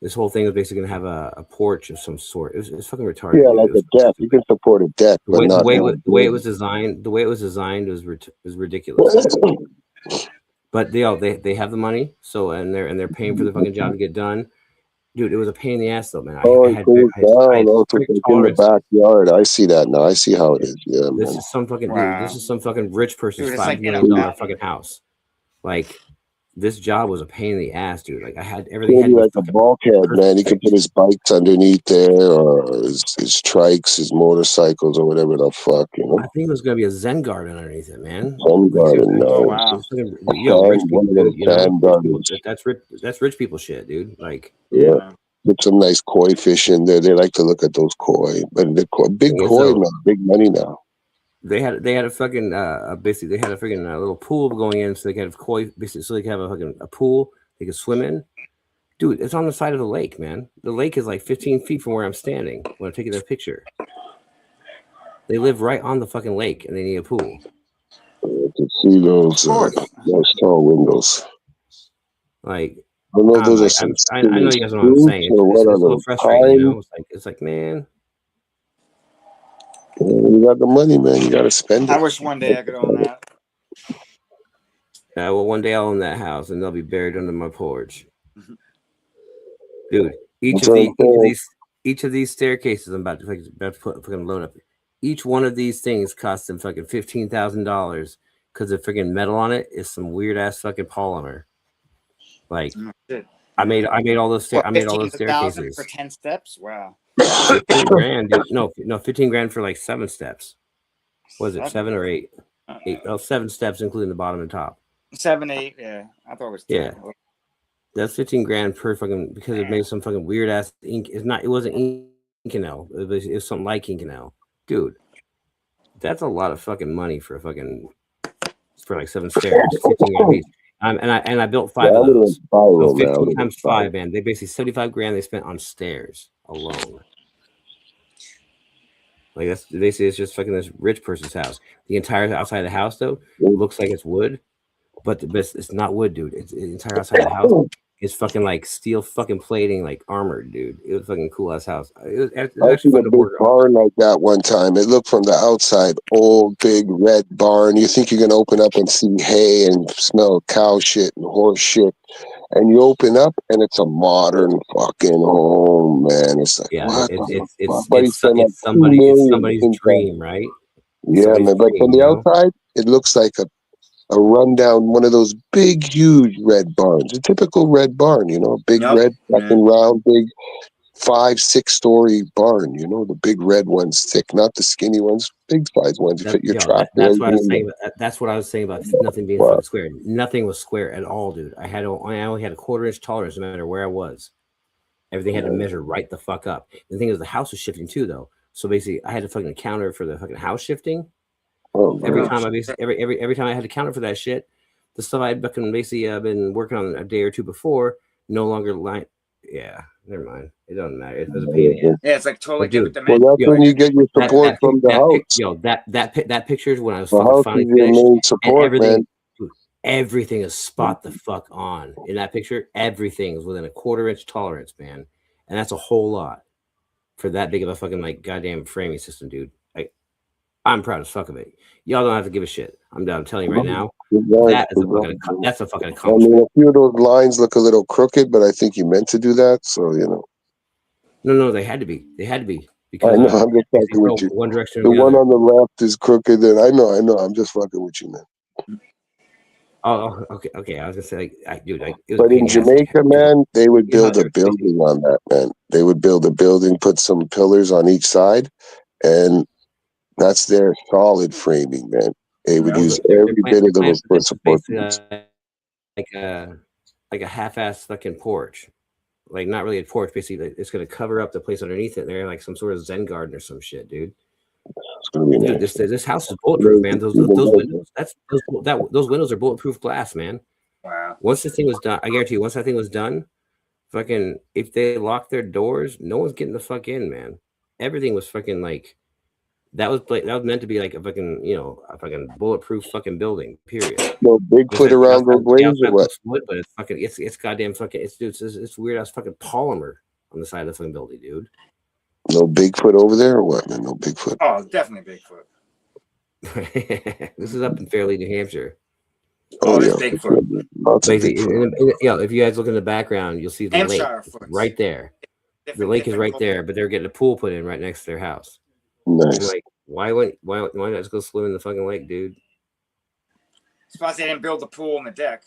This whole thing is basically gonna have a porch of some sort. It's fucking retarded. Yeah, like a deck. You can support a deck, but not the way it was designed. The way it was designed was ridiculous. But they have the money, so and they're paying for the fucking job to get done. Dude, it was a pain in the ass though, man. I had in the backyard. I see that now. I see how it is. Yeah, this man. is some fucking dude. This is some fucking rich person's $5 million fucking house. Like, this job was a pain in the ass, dude. Like, I had everything. Had Like a bulkhead, man. He could put his bikes underneath there, or his trikes, his motorcycles, or whatever the fuck, you know. I think it was gonna be a Zen garden underneath it, man. Zen garden, no. Oh, wow. Yo, rich people, dude, you know, that's rich people shit, dude. Like, yeah. Put some nice koi fish in there. They like to look at those koi, but the big koi, man, big money now. They had a fucking basically they had a freaking little pool going in, so they could have koi, basically, so they could have a pool they could swim in. Dude, it's on the side of the lake, man. The lake is like 15 feet from where I'm standing when I'm taking their picture. They live right on the fucking lake, and they need a pool. You can see those tall windows. Like, I know those are I know you guys know what I'm saying. It's a little frustrating, you know. It's like, man. You got the money, man. You got to spend it. I wish one day I could own that. Well, one day I'll own that house, and they'll be buried under my porch. Dude, each of these staircases I'm about to put fucking load up. Each one of these things cost them fucking $15,000 because the freaking metal on it is some weird ass fucking polymer. Like, I made all those staircases for 10 steps. Wow. 15 grand, dude. No, 15 grand for like 7 steps. Was it 7 or 8? 7 steps, including the bottom and top. 7, 8. Yeah, I thought it was 10. Yeah. That's 15 grand per fucking, because it made some fucking weird ass ink. It wasn't Inconel. It was something like Inconel. Dude, that's a lot of fucking money for like 7 stairs. 15 grand piece. And I built 5 of those. So 15 times 5, man. They basically 75 grand they spent on stairs alone. Like, that's basically, it's just fucking this rich person's house. The entire outside of the house though looks like it's wood, but it's not wood, dude. It's the entire outside of the house is fucking like steel fucking plating, like armored, dude. It was fucking cool ass house. It was actually fun to work on. Barn like that one time. It looked from the outside, old big red barn. You think you're gonna open up and see hay and smell cow shit and horse shit, and you open up and it's a modern fucking home, man. It's like, what? It's somebody's dream, right? Yeah, man. But from the outside, it looks like a rundown, one of those big, huge red barns, a typical red barn, you know, big red, fucking round, big 5-6 story barn, you know, the big red ones, thick, not the skinny ones, big size ones. You fit your tractor. That's what I was saying. That's what I was saying about nothing being fucking square. Nothing was square at all, dude. I only had a quarter-inch tolerance no matter where I was. Everything had to measure right the fuck up. The thing is, the house was shifting too, though. So basically, I had to fucking account for the fucking house shifting. Every time I had to counter for that shit, the stuff I had basically been working on a day or two before no longer line. Yeah, never mind. It doesn't matter. It was a pain in the ass. Yeah, it's like totally different dimension. Well, that's when you get your support from the house. That picture is when I was finally finished. Support, man. Everything is spot the fuck on in that picture. Everything is within a quarter-inch tolerance, man, and that's a whole lot for that big of a fucking like goddamn framing system, dude. I'm proud as fuck of it. Y'all don't have to give a shit. I'm telling you right now. Right, That's a fucking I mean, accomplishment. a few of those lines look a little crooked, but I think you meant to do that. So, you know. No, they had to be. They had to be I because know, I'm just if they fucking go with you. one direction The or the one other. on the left is crooked, and I know. I'm just fucking with you, man. Oh, okay. I was gonna say, dude, it was a But pain in in the ass to Jamaica, man, they would you know how build a they're building on that, man. They would build a building, put some pillars on each side, and that's their solid framing, man. They would Yeah. use they're every plan- bit they're of those planning for for this is support basically beams. like a half-ass fucking porch, like not really a porch. Basically, it's gonna cover up the place underneath it. They're like some sort of Zen garden or some shit, dude. It's gonna be Dude, nice. this house is bulletproof, man. Those Even better. windows, those windows are bulletproof glass, man. Wow. Once this thing was done, I guarantee you, once that thing was done, fucking, if they lock their doors, no one's getting the fuck in, man. Everything was fucking like that was meant to be like a fucking, a fucking bulletproof fucking building. Period. No Bigfoot around those The ways or outside what? looks wood, but it's goddamn fucking it's weird ass fucking polymer on the side of the fucking building, dude. No Bigfoot over there or what, man? No Bigfoot. Oh, definitely Bigfoot. This is up in Fairleigh, New Hampshire. Oh, yeah. it's Bigfoot. Lots of Basically, Bigfoot. if you guys look in the background, you'll see the lake Hampshire foots. right there. The Different- lake is different right culture. there, but they're getting a pool put in right next to their house. I'm Nice. like, why not just go swim in the fucking lake, dude? Suppose they didn't build the pool on the deck.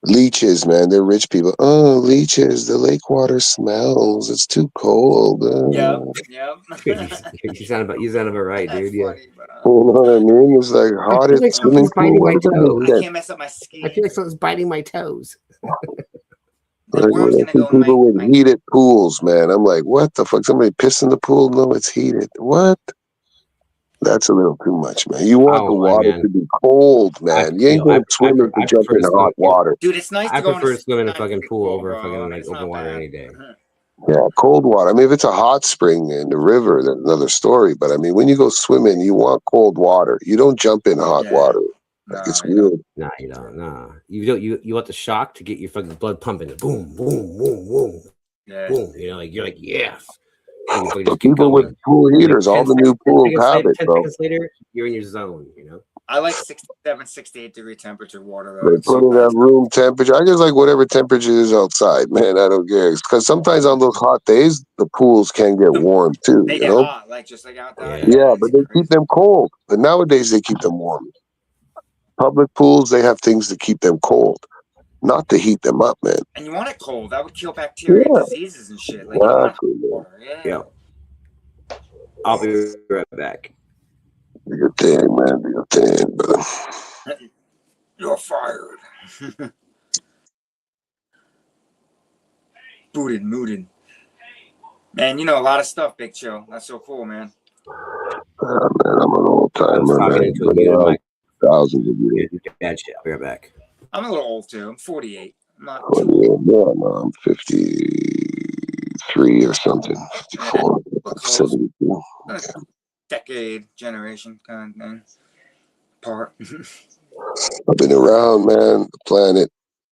Leeches, man. They're rich people. Oh, leeches. The lake water smells. It's too cold. Yeah. you sound about right, That's dude. Yeah. funny, but, You know what I mean? It's like I hot feel as like swimming something's biting pool. my What about toes. this I shit? can't mess up my ski. I feel like something's biting my toes. The Like, worm's when I gonna see go in people with my heated pools, man. I'm like, what the fuck? Somebody piss in the pool? No, it's heated. What? That's a little too much, man. You want the water man. to be cold, man. You ain't going swimming to jump in hot water. Dude, it's nice I to go prefer to swim in a 69 fucking degree pool pool, over bro. fucking like It's open not water bad. any day. Yeah, cold water. I mean, if it's a hot spring in the river, that's another story. But I mean, when you go swimming, you want cold water. You don't jump in hot Yeah. water. No, It's you don't. weird. Nah, you don't. Nah, you don't. You want the shock to get your fucking blood pumping. Boom, boom, boom, boom, Yeah. boom. You're like yes. And you fucking But just keep people going. with pool heaters, all the new pools have it, 10 bro. seconds later, you're in your zone. I like 67, 68 degree temperature water though. They It's put so it at nice. room temperature. I just like whatever temperature is outside, man. I don't care. Because sometimes on those hot days, the pools can get warm too, They you get know? hot, like just like out there. Yeah, but it's they crazy. keep them cold. But nowadays, they keep them warm. Public pools, they have things to keep them cold, not to heat them up, man. And you want it cold. That would kill bacteria and Yeah. diseases and shit. Like you don't want Exactly, hot man. water. Yeah. Yeah. I'll be right back. Do your thing, man. Do your thing, brother. You're fired. Booted, mooted. Man, you know a lot of stuff, Big Chill. That's so cool, man. Man, I'm an old I was timer, talking man. into a Been muted around mic. thousands of years. Bad shit. I'll be right back. I'm a little old too. I'm 48. I'm not Oh, too old. yeah, no, I'm 53 or something. 54, We're close. 72. Decade, generation kind of thing. Part. I've been around, man, the planet,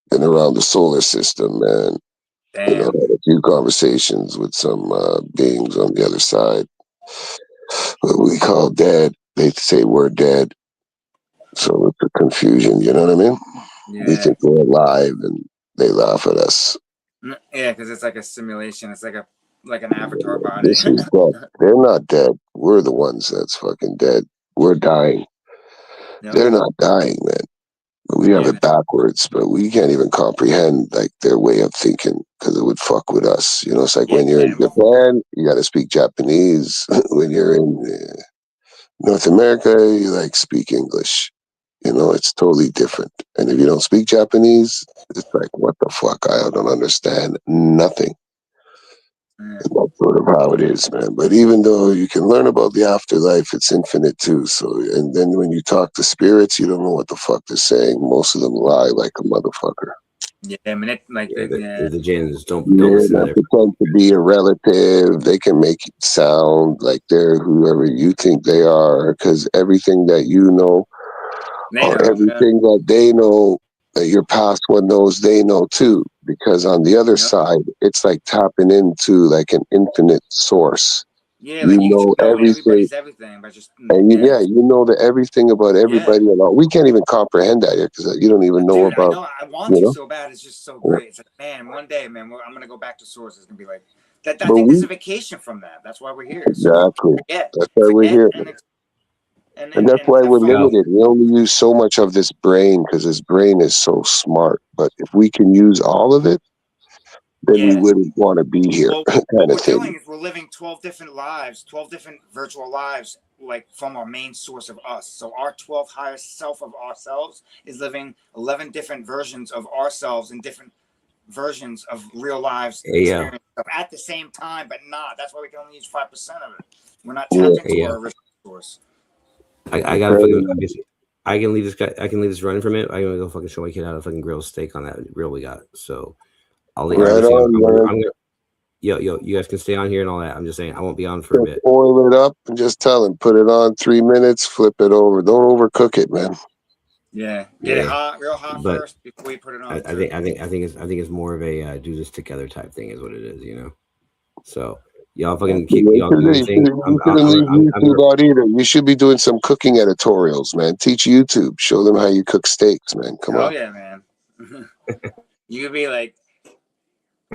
been around the solar system, man. You know, Damn. had a few conversations with some beings on the other side. What we call dead. They say we're dead. So it's a confusion, you know what I mean? We Yeah. think we're alive and they laugh at us. Yeah, because it's like a simulation. It's like an avatar body. This is dead. They're not dead. We're the ones that's fucking dead. We're dying. Yep. They're not dying, man. We have Yeah. it backwards, but we can't even comprehend like their way of thinking because it would fuck with us. You know, it's like when you're in Japan, you got to speak Japanese. When you're in North America, you like speak English. You know, it's totally different. And if you don't speak Japanese, it's like, what the fuck? I don't understand nothing. And that's sort of how it is, man. But even though you can learn about the afterlife, it's infinite too. So, and then when you talk to spirits, you don't know what the fuck they're saying. Most of them lie like a motherfucker. Yeah, I mean, The jinns don't Yeah, listen to they pretend to be a relative. They can make it sound like they're whoever you think they are, because everything that you know, everything that they know, that your past one knows, they know too. Because on the other side, it's like tapping into like an infinite source. Yeah, You like you know should know everything, everybody's everything, but just and you know the everything about everybody. And all. We can't even comprehend that here because you don't even know dude, I about. know I want You to know, so bad. It's just so yeah. great. It's like, man, one day, man, I'm gonna go back to source. It's gonna be like that. I But think we there's a vacation from that. That's why we're here. So we exactly. forget, That's why we're here. And that's why have we're fun. limited. We only use so much of this brain because this brain is so smart. But if we can use all of it, then we Yeah. wouldn't want to be here, Well, kind what of we're thing. doing is we're living 12 different lives, 12 different virtual lives, like from our main source of us. So our 12th highest self of ourselves is living 11 different versions of ourselves in different versions of real lives Hey, yo. experience at the same time, but not. That's why we can only use 5% of it. We're not Yeah. tapped into Hey, our yo. original source. I gotta fucking. I can leave this guy. I can leave this running for a minute. I'm gonna go fucking show my kid how to fucking grill steak on that grill we got. So I'll leave. Right on, man. I'm gonna. Yo, you guys can stay on here and all that. I'm just saying I won't be on for a Just bit. oil it up and just tell him, put it on 3 minutes, flip it over. Don't overcook it, man. Yeah. Get it Yeah. hot, real hot But first before we put it on. I think it's more of a do this together type thing is what it is, you know. So y'all fucking keep y'all do your thing. You shouldn't leave YouTube out either. You should be doing some cooking editorials, man. Teach YouTube. Show them how you cook steaks, man. Come on. Yeah, man. You could be like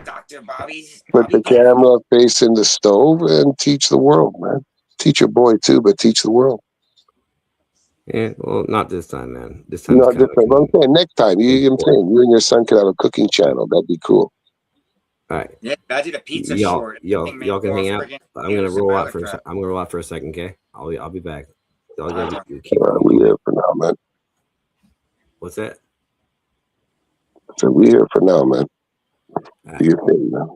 Dr. Put the camera facing the stove and teach the world, man. Teach your boy too, but teach the world. Yeah, well, not this time, man. This time, Not different. I'm saying next time. I'm saying you and your son could have a cooking channel. That'd be cool. All right. Yeah, I did a pizza y'all, short. Y'all can hang out. I'm gonna roll out for. I'm gonna roll out for a second, okay? I'll be back. Y'all guys keep we here for now, man. What's that? So we here for now, man. Do your thing, man.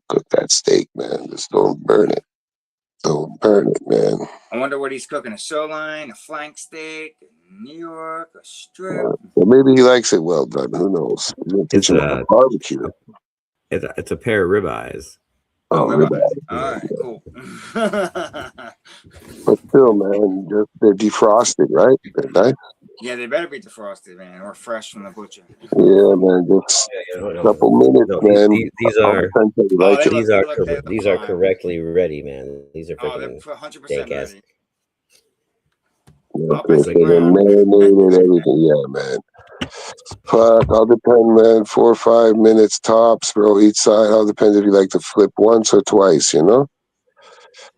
Cook that steak, man. Just don't burn it. Don't burn it, man. I wonder what he's cooking: a sirloin, a flank steak, a New York, a strip. Well, maybe he likes it well done. Who knows? Teach him how to barbecue. It's a pair of ribeyes. Oh, ribeye. All right, cool. But still, man, they're defrosted, right? They're nice. Yeah, they better be defrosted, man, or fresh from the butcher. Yeah, man, just a couple minutes, man. These are correctly ready, man. These are they're 100% ready. Marinated, everything, yeah, man. Fuck, all depend, man. 4 or 5 minutes tops, bro. Each side. All depends if you like to flip once or twice, you know.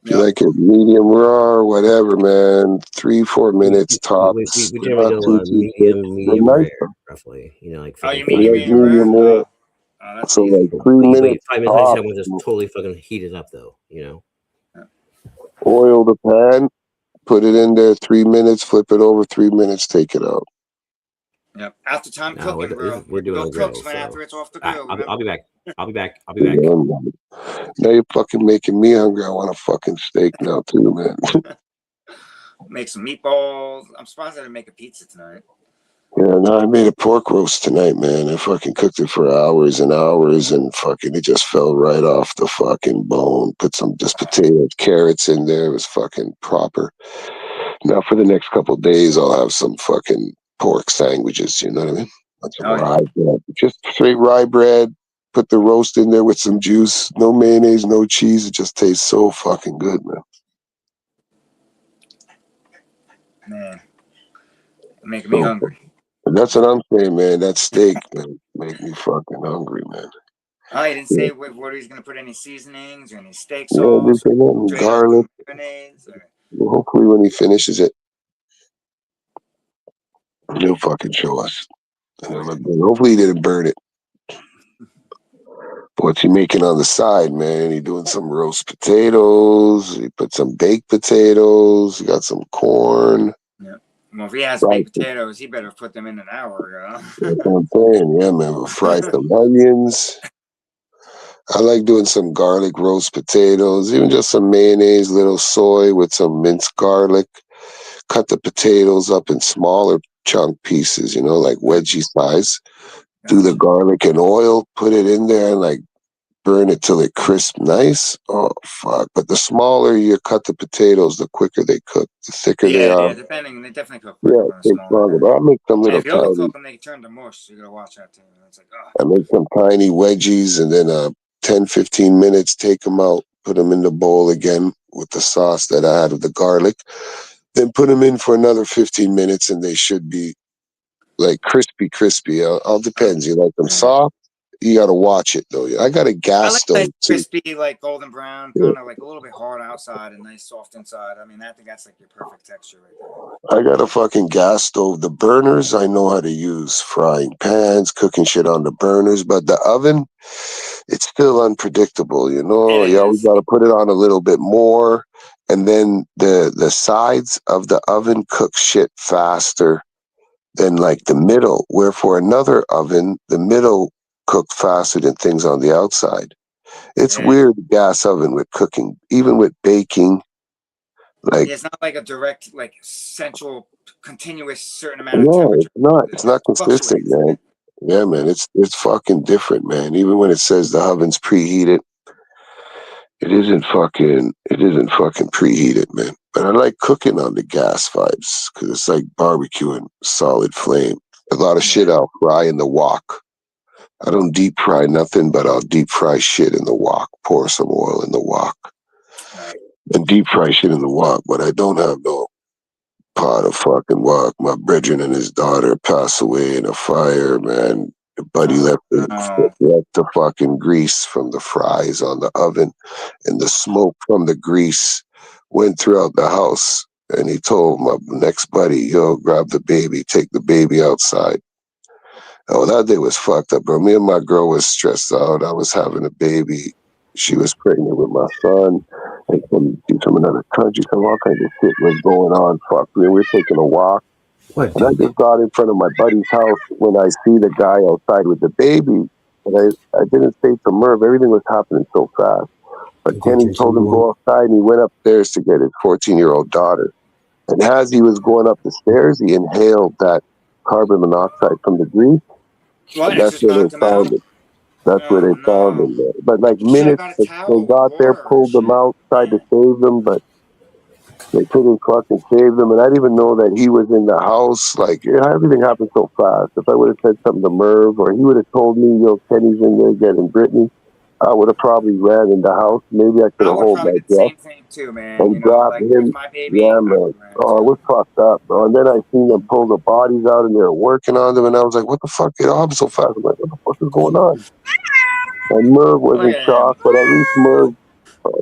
If you like it medium raw or whatever, man. 3-4 minutes tops. We generally go medium rare, roughly. You know, like. You medium rare? So like 3 minutes. 5 minutes. I want to just totally fucking heat it up, though. You know. Oil the pan. Put it in there 3 minutes. Flip it over 3 minutes. Take it out. Yep. After time cooking, bro. We're doing no grill, cooks, man. After it's off the grill. I'll be back. Yeah, now you're fucking making me hungry. I want a fucking steak now too, man. Make some meatballs. I'm surprised I didn't make a pizza tonight. Yeah, no, I made a pork roast tonight, man. I fucking cooked it for hours and hours, and fucking it just fell right off the fucking bone. Put some just potatoes, carrots in there. It was fucking proper. Now for the next couple of days, I'll have some fucking pork sandwiches. You know what I mean? Rye bread. Just straight rye bread. Put the roast in there with some juice. No mayonnaise, no cheese. It just tastes so fucking good, man. Man, making me hungry. That's what I'm saying, man. That steak, man, make me fucking hungry, man. Oh, you didn't say what he's gonna put any seasonings or any steak sauce, garlic. Hopefully, when he finishes it, he'll fucking show us. Hopefully, he didn't burn it. What's he making on the side, man? He doing some roast potatoes. He put some baked potatoes. He got some corn. Yeah. Well, if he has baked potatoes, he better put them in an hour ago. That's what I'm saying. Yeah, man. We'll fry some onions. I like doing some garlic roast potatoes, even just some mayonnaise, little soy with some minced garlic. Cut the potatoes up in smaller chunk pieces, like wedgie size. Do the garlic and oil, put it in there, and like burn it till it crisp nice. Oh fuck! But the smaller you cut the potatoes, the quicker they cook. The thicker they are. depending, they definitely cook Yeah, quicker when it they're takes smaller. longer. But I make them And little if you overcook tiny. them, they turn to mush. So you gotta watch that too. It's like, I make some tiny wedgies, and then 10, 15 minutes. Take them out, put them in the bowl again with the sauce that I had with the garlic. Then put them in for another 15 minutes, and they should be like crispy. All depends. You like them soft? You got to watch it though. I got a I gas like stove nice too. crispy, like golden brown, Yeah. kind of like a little bit hard outside and nice soft inside. I mean, I think that's like your perfect texture right there. I got a fucking gas stove. The burners I know how to use. Frying pans, cooking shit on the burners, but the oven, it's still unpredictable. You know, It you always is. got to put it on a little bit more, and then the sides of the oven cook shit faster than like the middle. Where for another oven, the middle cook faster than things on the outside. It's Yeah. weird, the gas oven with cooking, even with baking. Like, Yeah, it's not like a direct, like central, continuous certain amount of no, temperature. it's not. It's not It consistent, fluctuates. man. Yeah, man. It's fucking different, man. Even when it says the oven's preheated, it isn't fucking preheated, man. But I like cooking on the gas vibes because it's like barbecuing, solid flame. A lot of shit I'll fry in the wok. I don't deep fry nothing, but I'll deep fry shit in the wok. Pour some oil in the wok Right. and deep fry shit in the wok. But I don't have no pot of fucking wok. My brethren and his daughter passed away in a fire, man. Buddy left the fucking grease from the fries on the oven, and the smoke from the grease went throughout the house. And he told my next buddy, yo, grab the baby, take the baby outside. Oh, that day was fucked up, bro. Me and my girl was stressed out. I was having a baby. She was pregnant with my son. And she's from another country. So all kinds of shit was going on. Fuck. We were taking a walk. What, And I dude? just got in front of my buddy's house when I see the guy outside with the baby. And I didn't say to Merv, everything was happening so fast. But Okay, Kenny Jason, told him to you go outside, and he went upstairs to get his 14-year-old daughter. And as he was going up the stairs, he inhaled that carbon monoxide from the grease. Well, And and it that's just where they knocked him found out. it. That's where Oh they found him. no! Man. But like You should have minutes, got a they towel got with there, water and pulled them shit. out, tried to save them, but they couldn't fucking save them. And I didn't even know that he was in the house. Like, everything happened so fast. If I would have said something to Merv, or he would have told me, yo, Kenny's in there getting Brittany, I would have probably ran in the house. Maybe I could I have would hold probably my did the breath same thing too, man. and You know, grabbed like here's him. my baby. Yeah, I man. would ran Oh, it too. was fucked up, bro. And then I seen them pull the bodies out, and they were working on them, and I was like, what the fuck? It happened so fast. I'm like, what the fuck is going on? And Merv was Look in at him. shock, but at least Merv,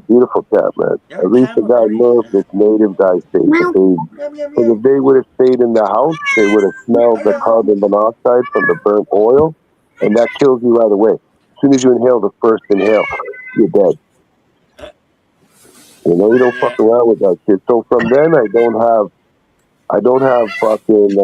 beautiful cat, man. You're At a least the camel, guy baby. Merv, this native guy, saved the baby. Because if they would have stayed in the house, they would have smelled the carbon monoxide from the burnt oil, and that kills you right away. As soon as you inhale the first inhale, you're dead. You know, you don't fuck Yeah. around with that shit. So from then, I don't have fucking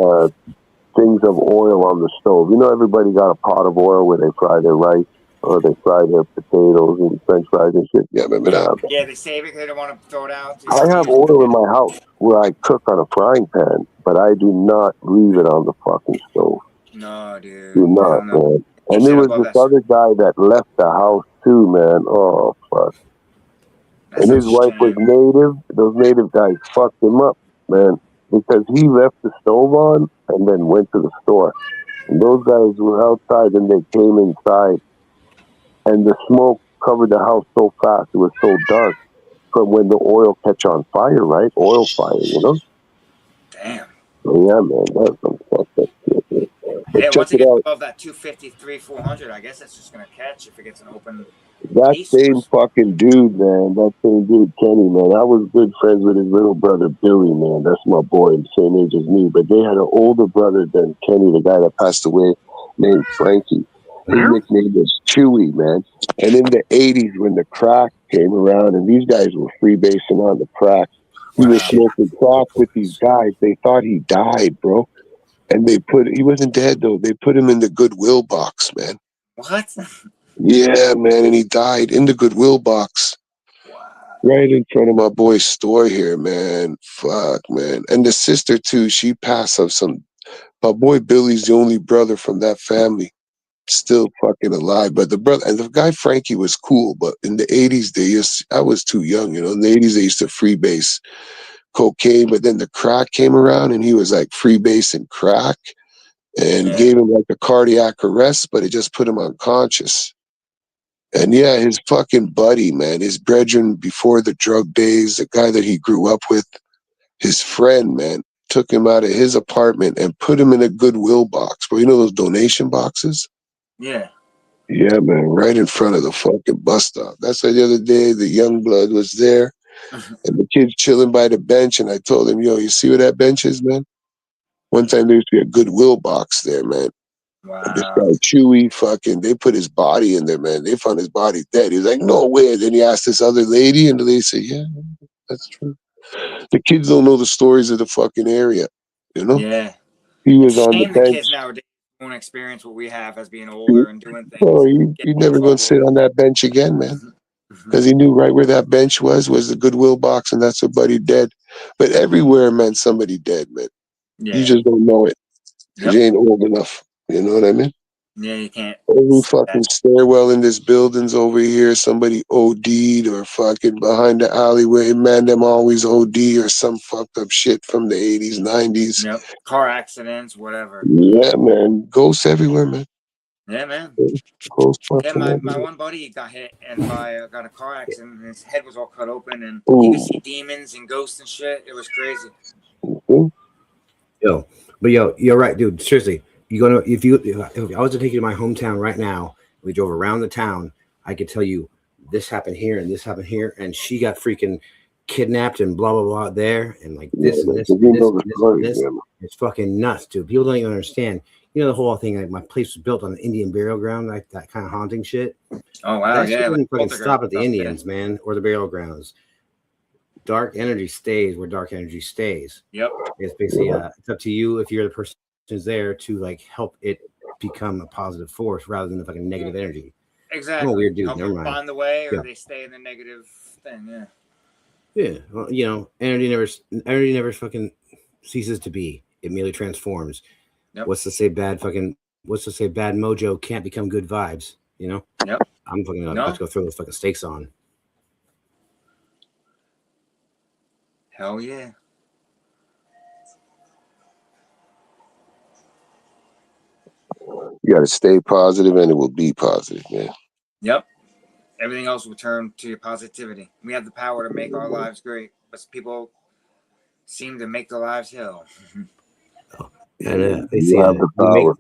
things of oil on the stove. You know, everybody got a pot of oil where they fry their rice or they fry their potatoes and French fries and shit. Yeah, remember that? Yeah, they save it. They don't want to throw it out. I have oil in my house where I cook on a frying pan, but I do not leave it on the fucking stove. No, dude. Do not, No. man. You And there should was above this that other guy that left the house too, man. Oh, fuck. That's And his such a wife was shame. native. Those native guys fucked him up, man, because he left the stove on and then went to the store. And those guys were outside and they came inside, and the smoke covered the house so fast. It was so dark from when the oil catch on fire, right? Oil fire, you know? Damn. So, yeah, man, that's some fucked up shit, man. But Yeah, check once it it gets out. above that 253, 400, I guess that's just going to catch if it gets an open That A same source. fucking dude, man. That same dude, Kenny, man. I was good friends with his little brother, Billy, man. That's my boy, the same age as me. But they had an older brother than Kenny, the guy that passed away, named Frankie. His nickname was Chewy, man. And in the 80s, when the crack came around, and these guys were freebasing on the crack, he was smoking crack with these guys. They thought he died, bro. And he wasn't dead, though. They put him in the Goodwill box, man. What? Yeah, man, and he died in the Goodwill box. Right in front of my boy's store here, man. Fuck, man. And the sister, too, she passed of some... My boy Billy's the only brother from that family. still fucking alive. But the brother and the guy Frankie was cool. But in the 80s, I was too young, you know. In the 80s, they used to freebase cocaine, but then the crack came around, and he was like freebasing crack, and Yeah. gave him like a cardiac arrest, but it just put him unconscious. And yeah, his fucking buddy, man, his brethren before the drug days, the guy that he grew up with, his friend, man, took him out of his apartment and put him in a Goodwill box. Bro, you know those donation boxes? Yeah. Yeah, man, right in front of the fucking bus stop. That's why the other day the young blood was there and the kid's chilling by the bench, and I told him, yo, you see where that bench is, man? One time there used to be a Goodwill box there, man. And this Wow. guy Chewy fucking, they put his body in there, man. They found his body dead. He was like, no way. Then he asked this other lady, and the lady said, yeah, that's true. The kids don't know the stories of the fucking area, you know? Yeah. He It's was a on the shame the bench. kids nowadays won't experience what we have as being older and doing things. Oh, and he getting in never going to sit trouble. on that bench again, man. Mhm. Because he knew right where that bench was the Goodwill box, and that's where buddy dead. But everywhere, man, somebody dead, man. You Yeah. just don't know it because Yep. you ain't old enough. You know what I mean? Yeah, you can't. Every see fucking that. stairwell in this building's over here. Somebody OD'd or fucking behind the alleyway. Man, them always OD or some fucked up shit from the 80s, 90s. Yep. Car accidents, whatever. Yeah, man. Ghosts everywhere, man. Yeah, man. Ghosts Yeah, fucking my everywhere. one buddy got hit and got a car accident, and his head was all cut open, and he Ooh. could see demons and ghosts and shit. It was crazy. Yo, but yo, you're right, dude. Seriously, if I was to take you to my hometown right now, we drove around the town, I could tell you this happened here and this happened here, and she got freaking kidnapped and blah blah blah there, and like this and this and You this know and the this story, and this. yeah. It's fucking nuts, dude. People don't even understand. You know the whole thing. Like my place was built on the Indian burial ground, like that kind of haunting shit. Oh wow, That shit yeah. doesn't fucking poltergeist stop at the stuff, Indians, man, or the burial grounds. Dark energy stays where dark energy stays. Yep. It's basically it's up to you if you're the person who's there to like help it become a positive force rather than a fucking negative energy. Exactly. I'm a weird dude. Help Never them mind. find the way, or Yeah. they stay in the negative thing. Yeah. Yeah, well, you know, energy never fucking ceases to be. It merely transforms. Yep. What's to say bad mojo can't become good vibes? You know. Yep. I'm fucking No. about to go throw those fucking stakes on. Hell yeah. You got to stay positive, and it will be positive, man. Yep. Everything else will turn to your positivity. We have the power to make our lives great, but people seem to make their lives hell. And they You say have the power.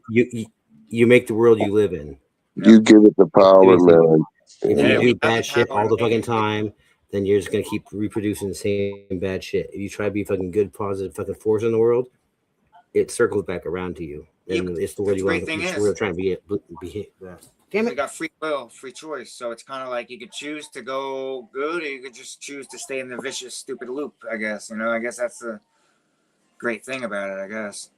you make the world you live in. You give it the power, man. If Yeah, you we do have the bad shit power all to the make fucking it. time, then you're just gonna keep reproducing the same bad shit. If you try to be fucking good, positive fucking force in the world, it circles back around to you. And Yeah, it's the world the you great want. thing It's is- the world trying to be. Damn We it! got free will, free choice. So it's kind of like you could choose to go good, or you could just choose to stay in the vicious, stupid loop, I guess. You know, I guess that's the great thing about it, I guess.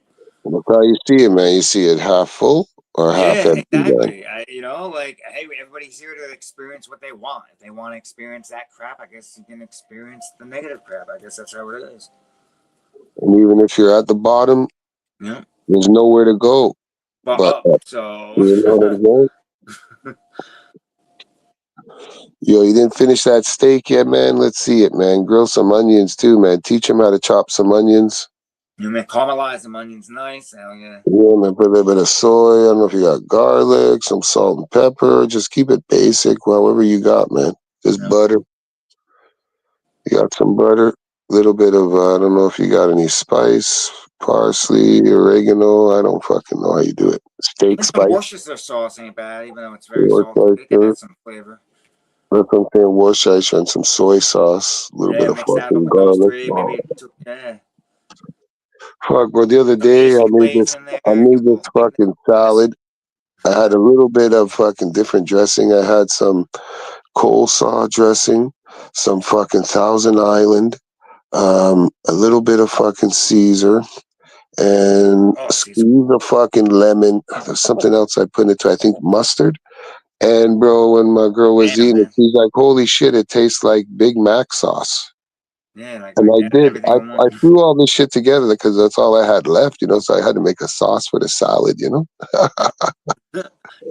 Look how you see it, man. You see it half full or half Yeah, empty, man. exactly. You know, like, hey, everybody's here to experience what they want. If they want to experience that crap, I guess you can experience the negative crap. I guess that's how it is. And even if you're at the bottom, Yeah. there's nowhere to go. But But up, so. you know what I'm saying? Yo, you didn't finish that steak yet, man? Let's see it, man. Grill some onions too, man. Teach him how to chop some onions. You may caramelize them onions nice. Hell yeah. Yeah, man. Put a little bit of soy. I don't know if you got garlic, some salt and pepper. Just keep it basic, however you got, man. Just Yeah. butter. You got some butter. A little bit of, I don't know if you got any spice, parsley, oregano. I don't fucking know how you do it. Steak Even some spice. Worcestershire sauce ain't bad, even though it's very Worcestershire. salty. It can add some flavor. That's what I'm saying. Worcestershire and some soy sauce. A little bit of Mix that up fucking with those garlic. three. Maybe yeah. Fuck, bro. The other Some day I Asian made glaze this. in there. I made this fucking salad. I had a little bit of fucking different dressing. I had some coleslaw dressing, some fucking Thousand Island, a little bit of fucking Caesar, and Oh, a Caesar. squeeze of fucking lemon. There's something else I put into. I think mustard. And bro, when my girl was Damn, eating it, man. she's like, "Holy shit! It tastes like Big Mac sauce." Yeah, like And I did. everything in I one. threw all this shit together because that's all I had left, you know. So I had to make a sauce for the salad, you know.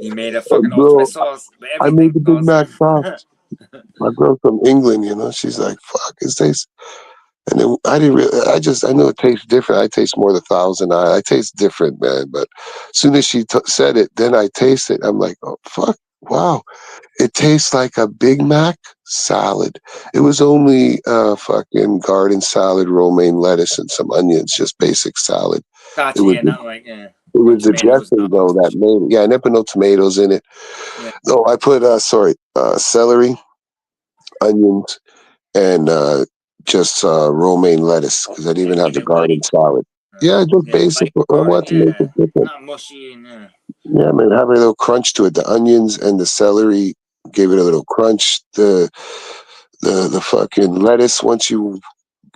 You made a And fucking ultimate bro, sauce, the I everything made the Big sauce. Mac sauce. My girl from England, you know, she's like, "Fuck, it tastes." And then I didn't really. I know it tastes different. I taste more the Thousand Eye. I taste different, man. But as soon as she said it, then I taste it. I'm like, oh fuck, wow. It tastes like a Big Mac salad. It was only fucking garden salad, romaine lettuce, and some onions, just basic salad. It Gotcha. was Yeah, not like it no was the tomatoes, dressing no. though that made it. Yeah, I never put no tomatoes in it. Yeah. No, I put celery, onions, and just romaine lettuce because I didn't even And have keep the it light. garden salad. Yeah, just Yeah, basic. light I garden. want to make Yeah, it different. not mushy and yeah. Yeah, man, have a little crunch to it. The onions and the celery gave it a little crunch. The fucking lettuce, once you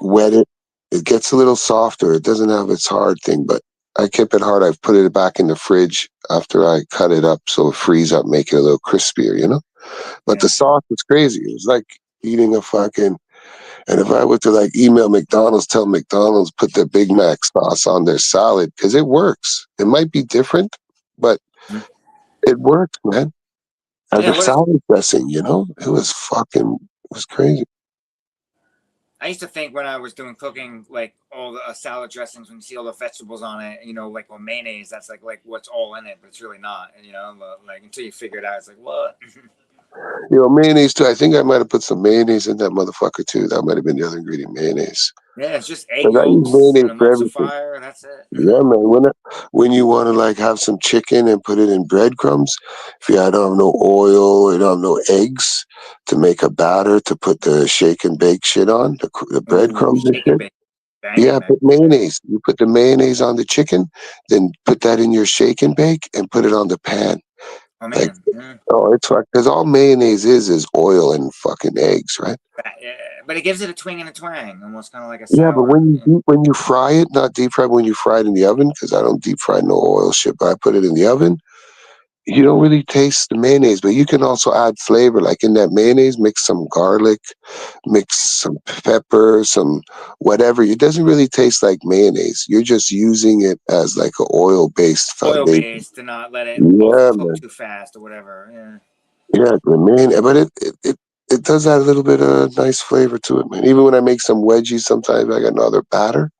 wet it, it gets a little softer. It doesn't have its hard thing, but I kept it hard. I've put it back in the fridge after I cut it up, so it frees up, make it a little crispier, you know. But Yeah. the sauce was crazy. It was like eating a fucking. And if I were to like email McDonald's, tell McDonald's put their Big Mac sauce on their salad because it works. It might be different, but Mhm. it works, man. As Yeah, a what is salad dressing, you know, it was crazy. I used to think when I was doing cooking, like all the salad dressings, when you see all the vegetables on it, you know, like mayonnaise, that's like what's all in it, but it's really not. You know, like until you figure it out, it's like what? You know, mayonnaise too. I think I might have put some mayonnaise in that motherfucker too. That might have been the other ingredient, mayonnaise. Yeah, it's just egg Because I use yolks and mayonnaise for everything. emulsifier, and that's it. Yeah, man. When you want to like have some chicken and put it in breadcrumbs, if you don't have no oil or you don't have no eggs to make a batter to put the shake and bake shit on, the Ooh, breadcrumbs and shake and shit. bake, banging, Yeah, man. put mayonnaise. You put the mayonnaise on the chicken, then put that in your shake and bake and put it on the pan. Oh Like, man, yeah. oh, it's like, because all mayonnaise is oil and fucking eggs, right? Yeah, but it gives it a twing and a twang, almost kind of like a Yeah, but sour. when you fry it, not deep fry, when you fry it in the oven, because I don't deep fry no oil shit, but I put it in the oven, you don't really taste the mayonnaise, but you can also add flavor. Like in that mayonnaise, mix some garlic, mix some pepper, some whatever. It doesn't really taste like mayonnaise. You're just using it as like an oil-based Oil foundation. based to not let it Yeah, overcook man. too fast or whatever. Yeah. Yeah, the main, but it does add a little bit of nice flavor to it, man. Even when I make some wedgies, sometimes I got another batter.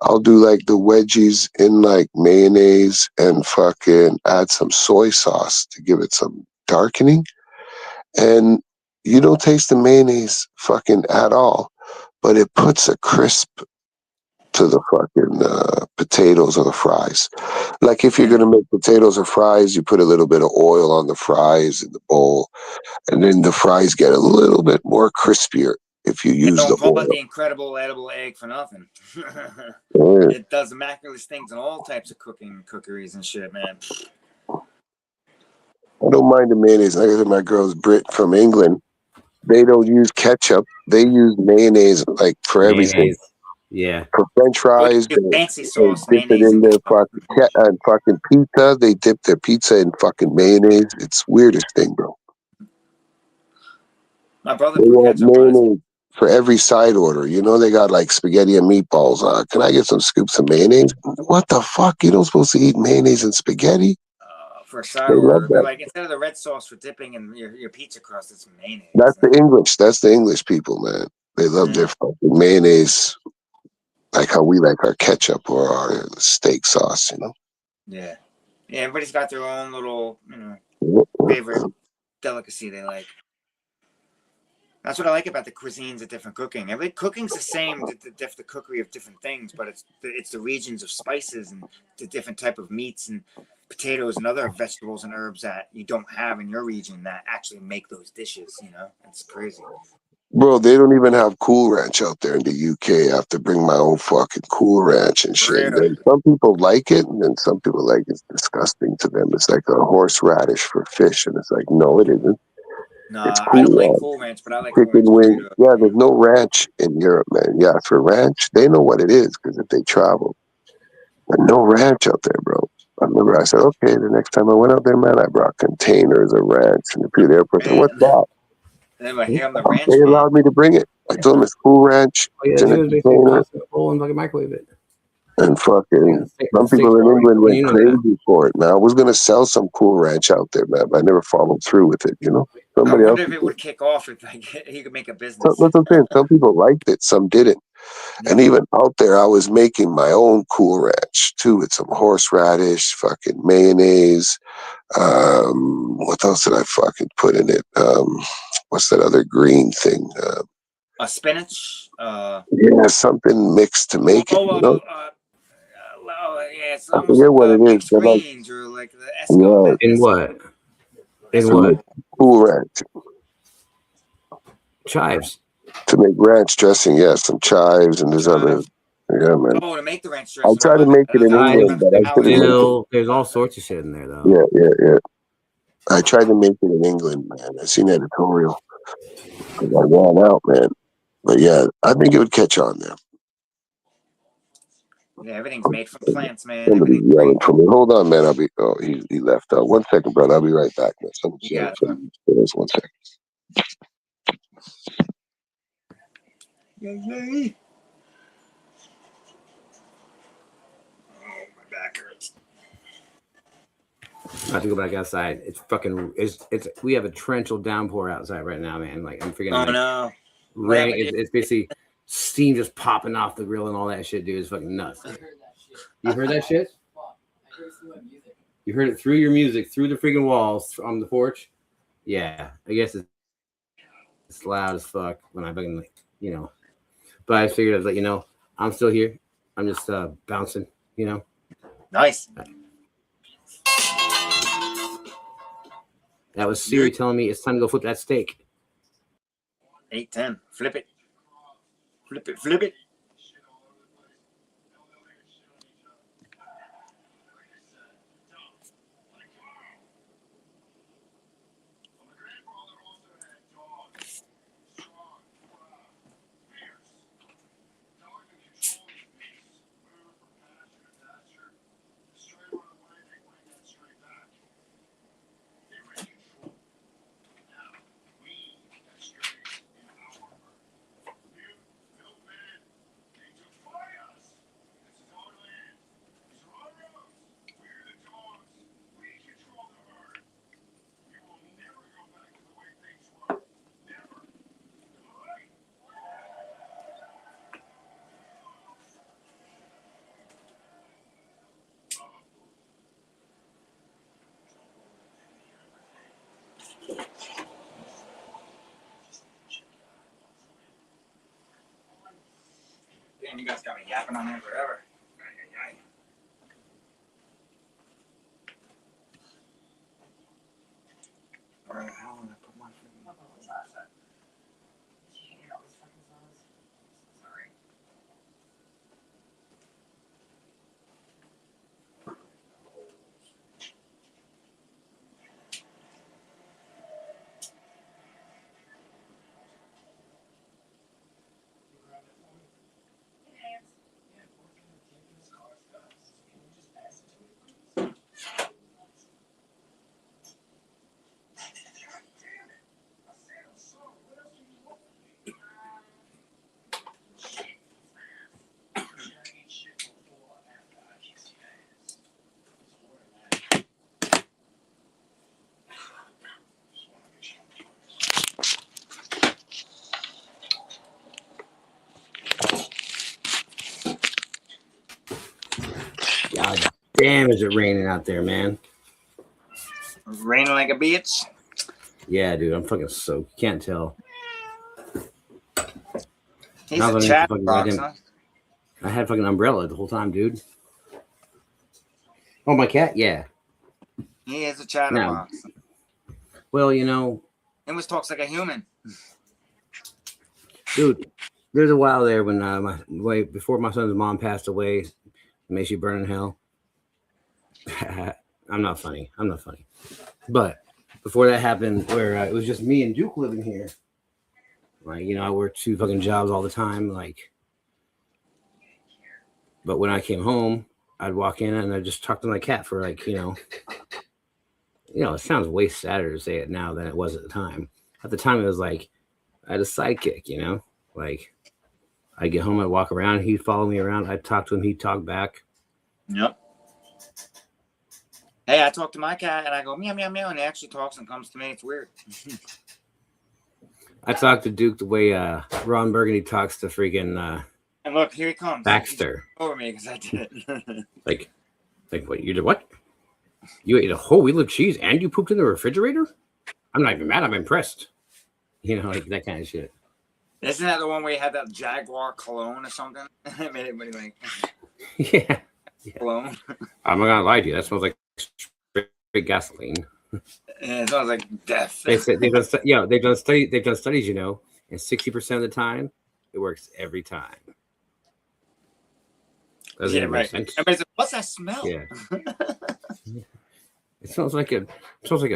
I'll do like the wedgies in like mayonnaise and fucking add some soy sauce to give it some darkening. And you don't taste the mayonnaise fucking at all, but it puts a crisp to the fucking potatoes or the fries. Like if you're Yeah. gonna make potatoes or fries, you put a little bit of oil on the fries in the bowl, and then the fries get a little bit more crispier if you They use the don't call it oil. the incredible edible egg for nothing. Yeah. It does miraculous things in all types of cookeries and shit, man. I don't mind the mayonnaise. Like I said, my girl's Brit from England. They don't use ketchup. They use mayonnaise like for everything. Mayonnaise. Yeah. For French Well, fries, you they fancy sauce, dip it mayonnaise, in and their ketchup. fucking pizza. They dip their pizza in fucking mayonnaise. It's weirdest thing, bro. My brother They put want ketchup on his. mayonnaise for every side order. You know, they got like spaghetti and meatballs. Can I get some scoops of mayonnaise? What the fuck? You don't supposed to eat mayonnaise and spaghetti? For a side They love order, they're that. like instead of the red sauce for dipping in your pizza crust, it's mayonnaise. That's the English. That's the English people, man. They love their fucking mayonnaise, like how we like our ketchup or our steak sauce. You know. Yeah, yeah. Everybody's got their own little, favorite delicacy they like. That's what I like about the cuisines of different cooking. Every cooking's the same, the cookery of different things, but it's the regions of spices and the different type of meats and potatoes and other vegetables and herbs that you don't have in your region that actually make those dishes. It's crazy. Bro, they don't even have Cool Ranch out there in the UK. I have to bring my own fucking Cool Ranch and shit. And Really? then some people like it, and then some people like it's disgusting to them. It's like a horseradish for fish, and it's like, no, it isn't. It's Nah, I Cool don't like Ranch. Cool Ranch, but I like Cool Chicken Ranch wing. burrito. Yeah, there's no ranch in Europe, man. Yeah, for ranch, they know what it is because if they travel, but no ranch out there, bro. I remember I said, okay, the next time I went out there, man, I brought containers of ranch, and the people at the airport said, what's And that? then I hear I'm the ranch They man. allowed me to bring it. I told him it's Cool Ranch. Oh, yeah, It's in a dude, basically container. toss it in a bowl and fucking microwave it. And fucking some Steak people in raw, England you went know that. crazy for it. Man, I was gonna sell some Cool Ranch out there, man, but I never followed through with it. You know, I somebody else. wonder if it would kick off if like he could make a So, business. that's what I'm saying. Some people liked it, some didn't. And even out there, I was making my own Cool Ranch too, with some horseradish, fucking mayonnaise. What else did I fucking put in it? What's that other green thing? A spinach. Yeah, something mixed to make it. You know, Yeah, it's I almost forget what like it is. mixed But like, greens or like the yeah, esco. In what? In to what? make Cool Ranch, Chives. to make ranch dressing. Yeah, some chives and there's other. Yeah, man. Oh, to make the ranch I dressing. tried to make it in England, but I couldn't make it. Dill. There's all sorts of shit in there, though. Yeah. I tried to make it in England, man. I seen the editorial. I ran out, man. But yeah, I think it would catch on there. Yeah, everything's made from plants, man. Somebody's Everything's yelling for me. Hold on, man. He left out. 1 second, brother. I'll be right back, man. Someone's Yeah, yelling for me. Just 1 second. Yay. Oh, my back hurts. I have to go back outside. It's fucking. It's. We have a torrential downpour outside right now, man. Like I'm freaking. Oh like, no. rain. It's basically steam just popping off the grill and all that shit, dude. It's fucking nuts. You heard that shit? You heard it through your music, through the freaking walls on the porch. Yeah, I guess it's loud as fuck when I fucking, you know. But I figured I'd let you know I'm still here. I'm just bouncing, you know. Nice. That was Siri telling me it's time to go flip that steak. 8-10. Flip it. Flip it. Flip it. Damn, you guys got me yapping on there forever. Where the hell did I put my God damn, is it raining out there, man? Raining like a bitch. Yeah, dude, I'm fucking soaked. Can't tell. He's Not a gonna chat fucking box, goddamn- huh? I had fucking umbrella the whole time, dude. Oh, my cat? Yeah. He is a chatterbox. Well, you know, Almost talks like a human. dude, there's a while there when before my son's mom passed away, may she burn in hell. I'm not funny. But before that happened, where it was just me and Duke living here, like, you know, I worked 2 fucking jobs all the time, like. But when I came home, I'd walk in and I'd just talk to my cat for like, you know, it sounds way sadder to say it now than it was at the time. At the time, it was like I had a sidekick, you know. Like, I get home, I walk around, he'd follow me around. I'd talk to him, he'd talk back. Yep. Hey, I talk to my cat and I go meow meow meow, and he actually talks and comes to me. It's weird. I talk to Duke the way Ron Burgundy talks to freaking And look, here he comes. Baxter. He's over me because I did it. Like what? You did what? You ate a whole wheel of cheese and you pooped in the refrigerator? I'm not even mad. I'm impressed. You know, like that kind of shit. Isn't that the one where you had that Jaguar cologne or something? It made everybody like Yeah. cologne. I'm not gonna lie to you. That smells like straight gasoline. And it smells like death. They said they've done studies, you know, and 60% of the time it works every time. Doesn't Yeah, it make right. sense? Everybody's like, what's that smell? Yeah. It smells like a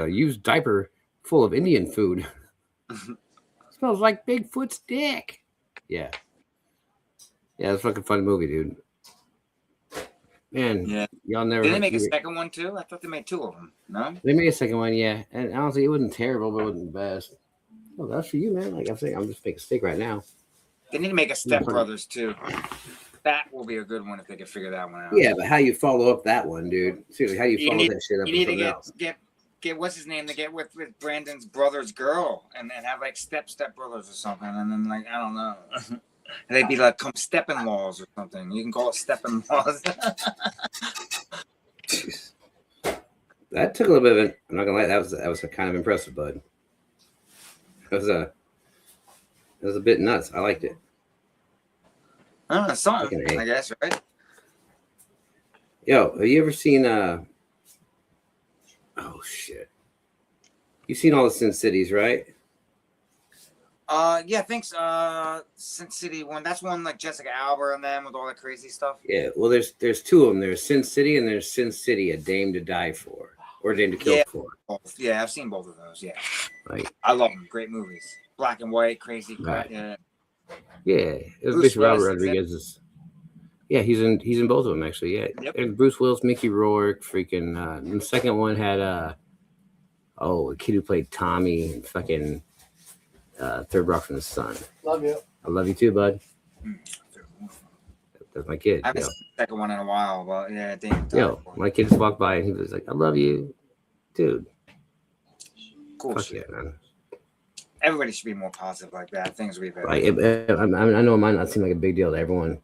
used diaper full of Indian food. Smells like Bigfoot's dick. Yeah. Yeah, it's a fucking fun movie, dude. Man, Yeah. y'all never. Did they make a second one too? I thought they made two of them. No. They made a second one, yeah. And honestly, it wasn't terrible, but it wasn't the best. Oh, that's for you, man. Like I'm saying, I'm just making a steak right now. They need to make a Step Brothers too. That will be a good one if they can figure that one out. Yeah, but how you follow up that one, dude? Seriously, how do you follow that shit up You with need to something else? get what's his name to get with Brandon's brother's girl and have like step brothers or something, and then like I don't know. They'd be like come step-in-laws or something. You can call it step-in-laws. That took a little bit of it. I'm not gonna lie, that was kind of impressive, bud. It was a bit nuts. I liked it. Something, Fucking A. I guess, right? Yo, have you ever seen oh shit. You've seen all the Sin Cities, right? Yeah, thanks. Sin City one. That's one like Jessica Alba and them with all that crazy stuff. Yeah, well there's two of them. There's Sin City and there's Sin City, A Dame to Die For. Or A Dame to Kill For. Both. Yeah, I've seen both of those. Yeah, Like, I love them. Great movies. Black and white, crazy. Right. Yeah. yeah. It was Bruce basically Robert Willis is in- Rodriguez's. Yeah, he's in both of them actually. Yeah. Yep. And Bruce Willis, Mickey Rourke, freaking the second one had a kid who played Tommy and fucking Third Rock from the Sun. Love you. I love you too, bud. That's my kid. I haven't seen the second one in a while, but yeah, Yo, my kid just walked by and he was like, I love you. Dude. cool Fuck shit. yeah, man. Everybody should be more positive like that. Things would be better. Like, I know it might not seem like a big deal to everyone,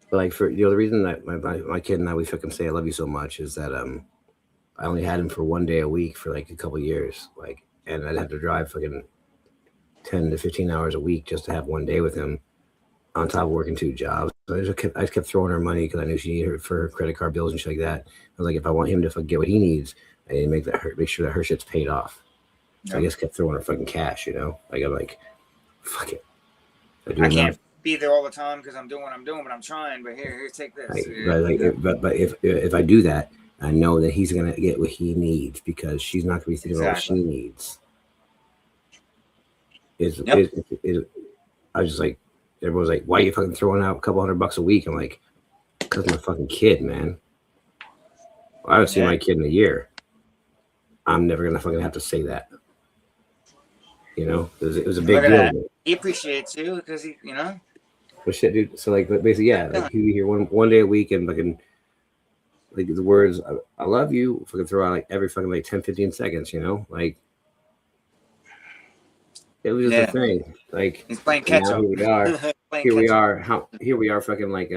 but like for the reason that my kid and I we fucking say I love you so much is that I only had him for 1 day a week for like a couple years, like, and I'd have to drive fucking 10 to 15 hours a week just to have 1 day with him, on top of working 2 jobs. So I just kept throwing her money because I knew she needed her for her credit card bills and shit like that. I was like, if I want him to get what he needs, I need to make sure that her shit's paid off. So I just kept throwing her fucking cash, you know? Like I'm like, fuck it. I can't be there all the time because I'm doing what I'm doing, but I'm trying. But here, take this. But if I do that, I know that he's gonna get what he needs because she's not gonna be thinking about what she needs. I was just like, everyone's like, why are you fucking throwing out a couple $100 a week? I'm like, because my fucking kid, man. I haven't seen my kid in a year. I'm never gonna fucking have to say that. You know, it was a big deal. He appreciates you because he, you know. Well, shit, dude. So like, basically, yeah, like he'd be here one day a week and fucking like the words "I love you" fucking throw out like every fucking like 10-15 seconds. You know, like it was just a thing. Like he's playing catch up. Here we are. Here we are. Fucking like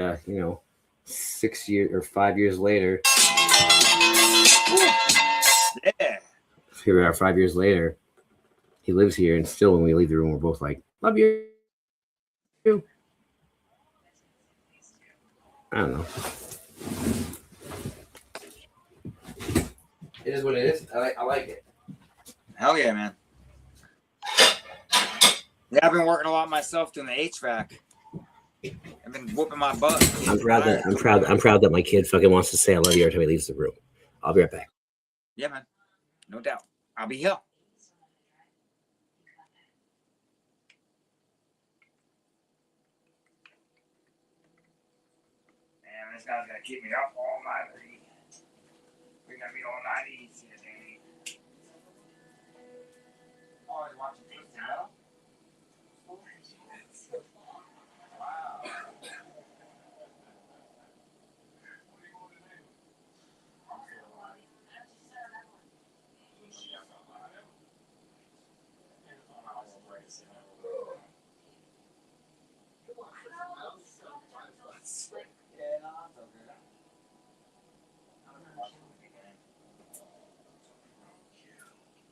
6 years or 5 years later. Yeah. Here we are 5 years later. He lives here, and still when we leave the room, we're both like, love you. I don't know. It is what it is. I like it. Hell yeah, man. Yeah, I've been working a lot myself doing the HVAC. I've been whooping my butt. I'm proud that my kid fucking wants to say I love you every time he leaves the room. I'll be right back. Yeah, man. No doubt. I'll be here. Man, this guy's gonna keep me up all night. We're gonna be all night easy today. Always watching Twisted Metal.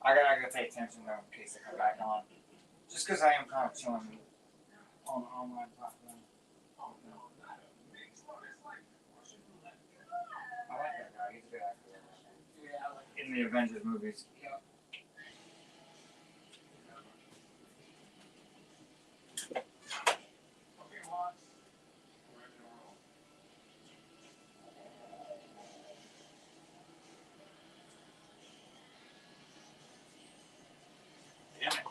I gotta pay attention though in case I come back on. Just because I am kind of chilling on the online platform. I like that guy. He's a good actor. In the Avengers movies. Damn it.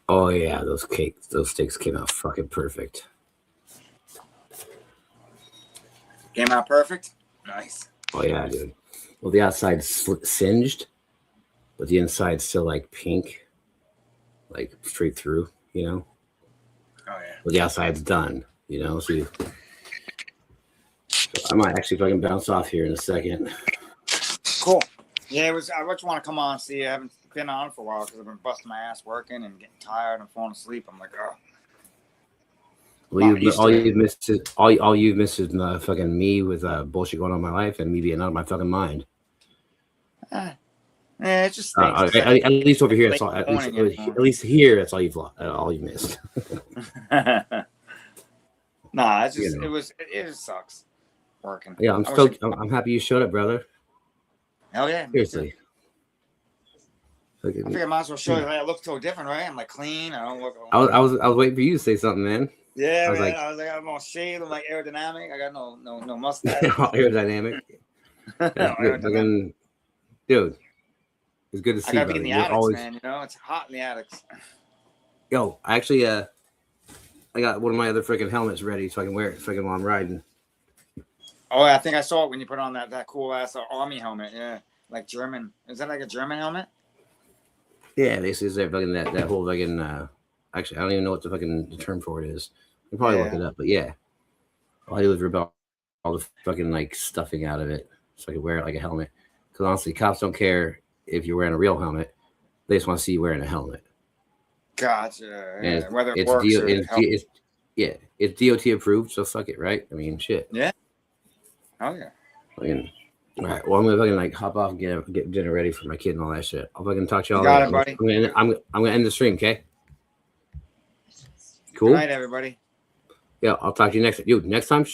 Oh yeah, those steaks came out fucking perfect. Came out perfect. Nice. Oh yeah, dude. Well, the outside's singed, but the inside's still like pink, like straight through, you know. Oh yeah. But the outside's done, you know. So I might actually fucking bounce off here in a second. Cool. Yeah, it was. I just want to come on and see. I haven't been on for a while because I've been busting my ass working and getting tired and falling asleep. I'm like, oh. Well, all you've missed is fucking me with bullshit going on in my life and me being out of my fucking mind. Yeah, it's just At least over here, that's all. At least here, that's all all you missed. Nah, it's just You know. it just sucks working. Yeah, I'm happy you showed up, brother. Hell yeah. Seriously. I figure I might as well show you. I look so different, right? I'm like clean. I don't look. I was waiting for you to say something, man. Yeah, I was man. like- I was like, I'm all shaved. I'm like aerodynamic. I got no mustache. Aerodynamic. Fucking, dude, it's good to see I gotta you. be in the You're attics, always- man. You know, it's hot in the attics. Yo, actually, I got one of my other freaking helmets ready so I can wear it freaking while I'm riding. Oh, I think I saw it when you put on that cool ass army helmet. Yeah, like German. Is that like a German helmet? Yeah, they say fucking that whole fucking. Actually, I don't even know what the term for it is. You can probably look it up, but yeah, all I do is rip out all the fucking like stuffing out of it so I can wear it like a helmet. Because honestly, cops don't care if you're wearing a real helmet; they just want to see you wearing a helmet. Gotcha. And Yeah. Whether it it's works or it helps. it's DOT approved, so fuck it, right? I mean, shit. Yeah. Oh yeah. Fucking, all right. Well, I'm gonna fucking like hop off and get dinner ready for my kid and all that shit. I'll fucking talk to y'all You got later. it, buddy. I'm gonna end the stream, okay? Cool. Good night, everybody. Yeah, I'll talk to you next time. Next time.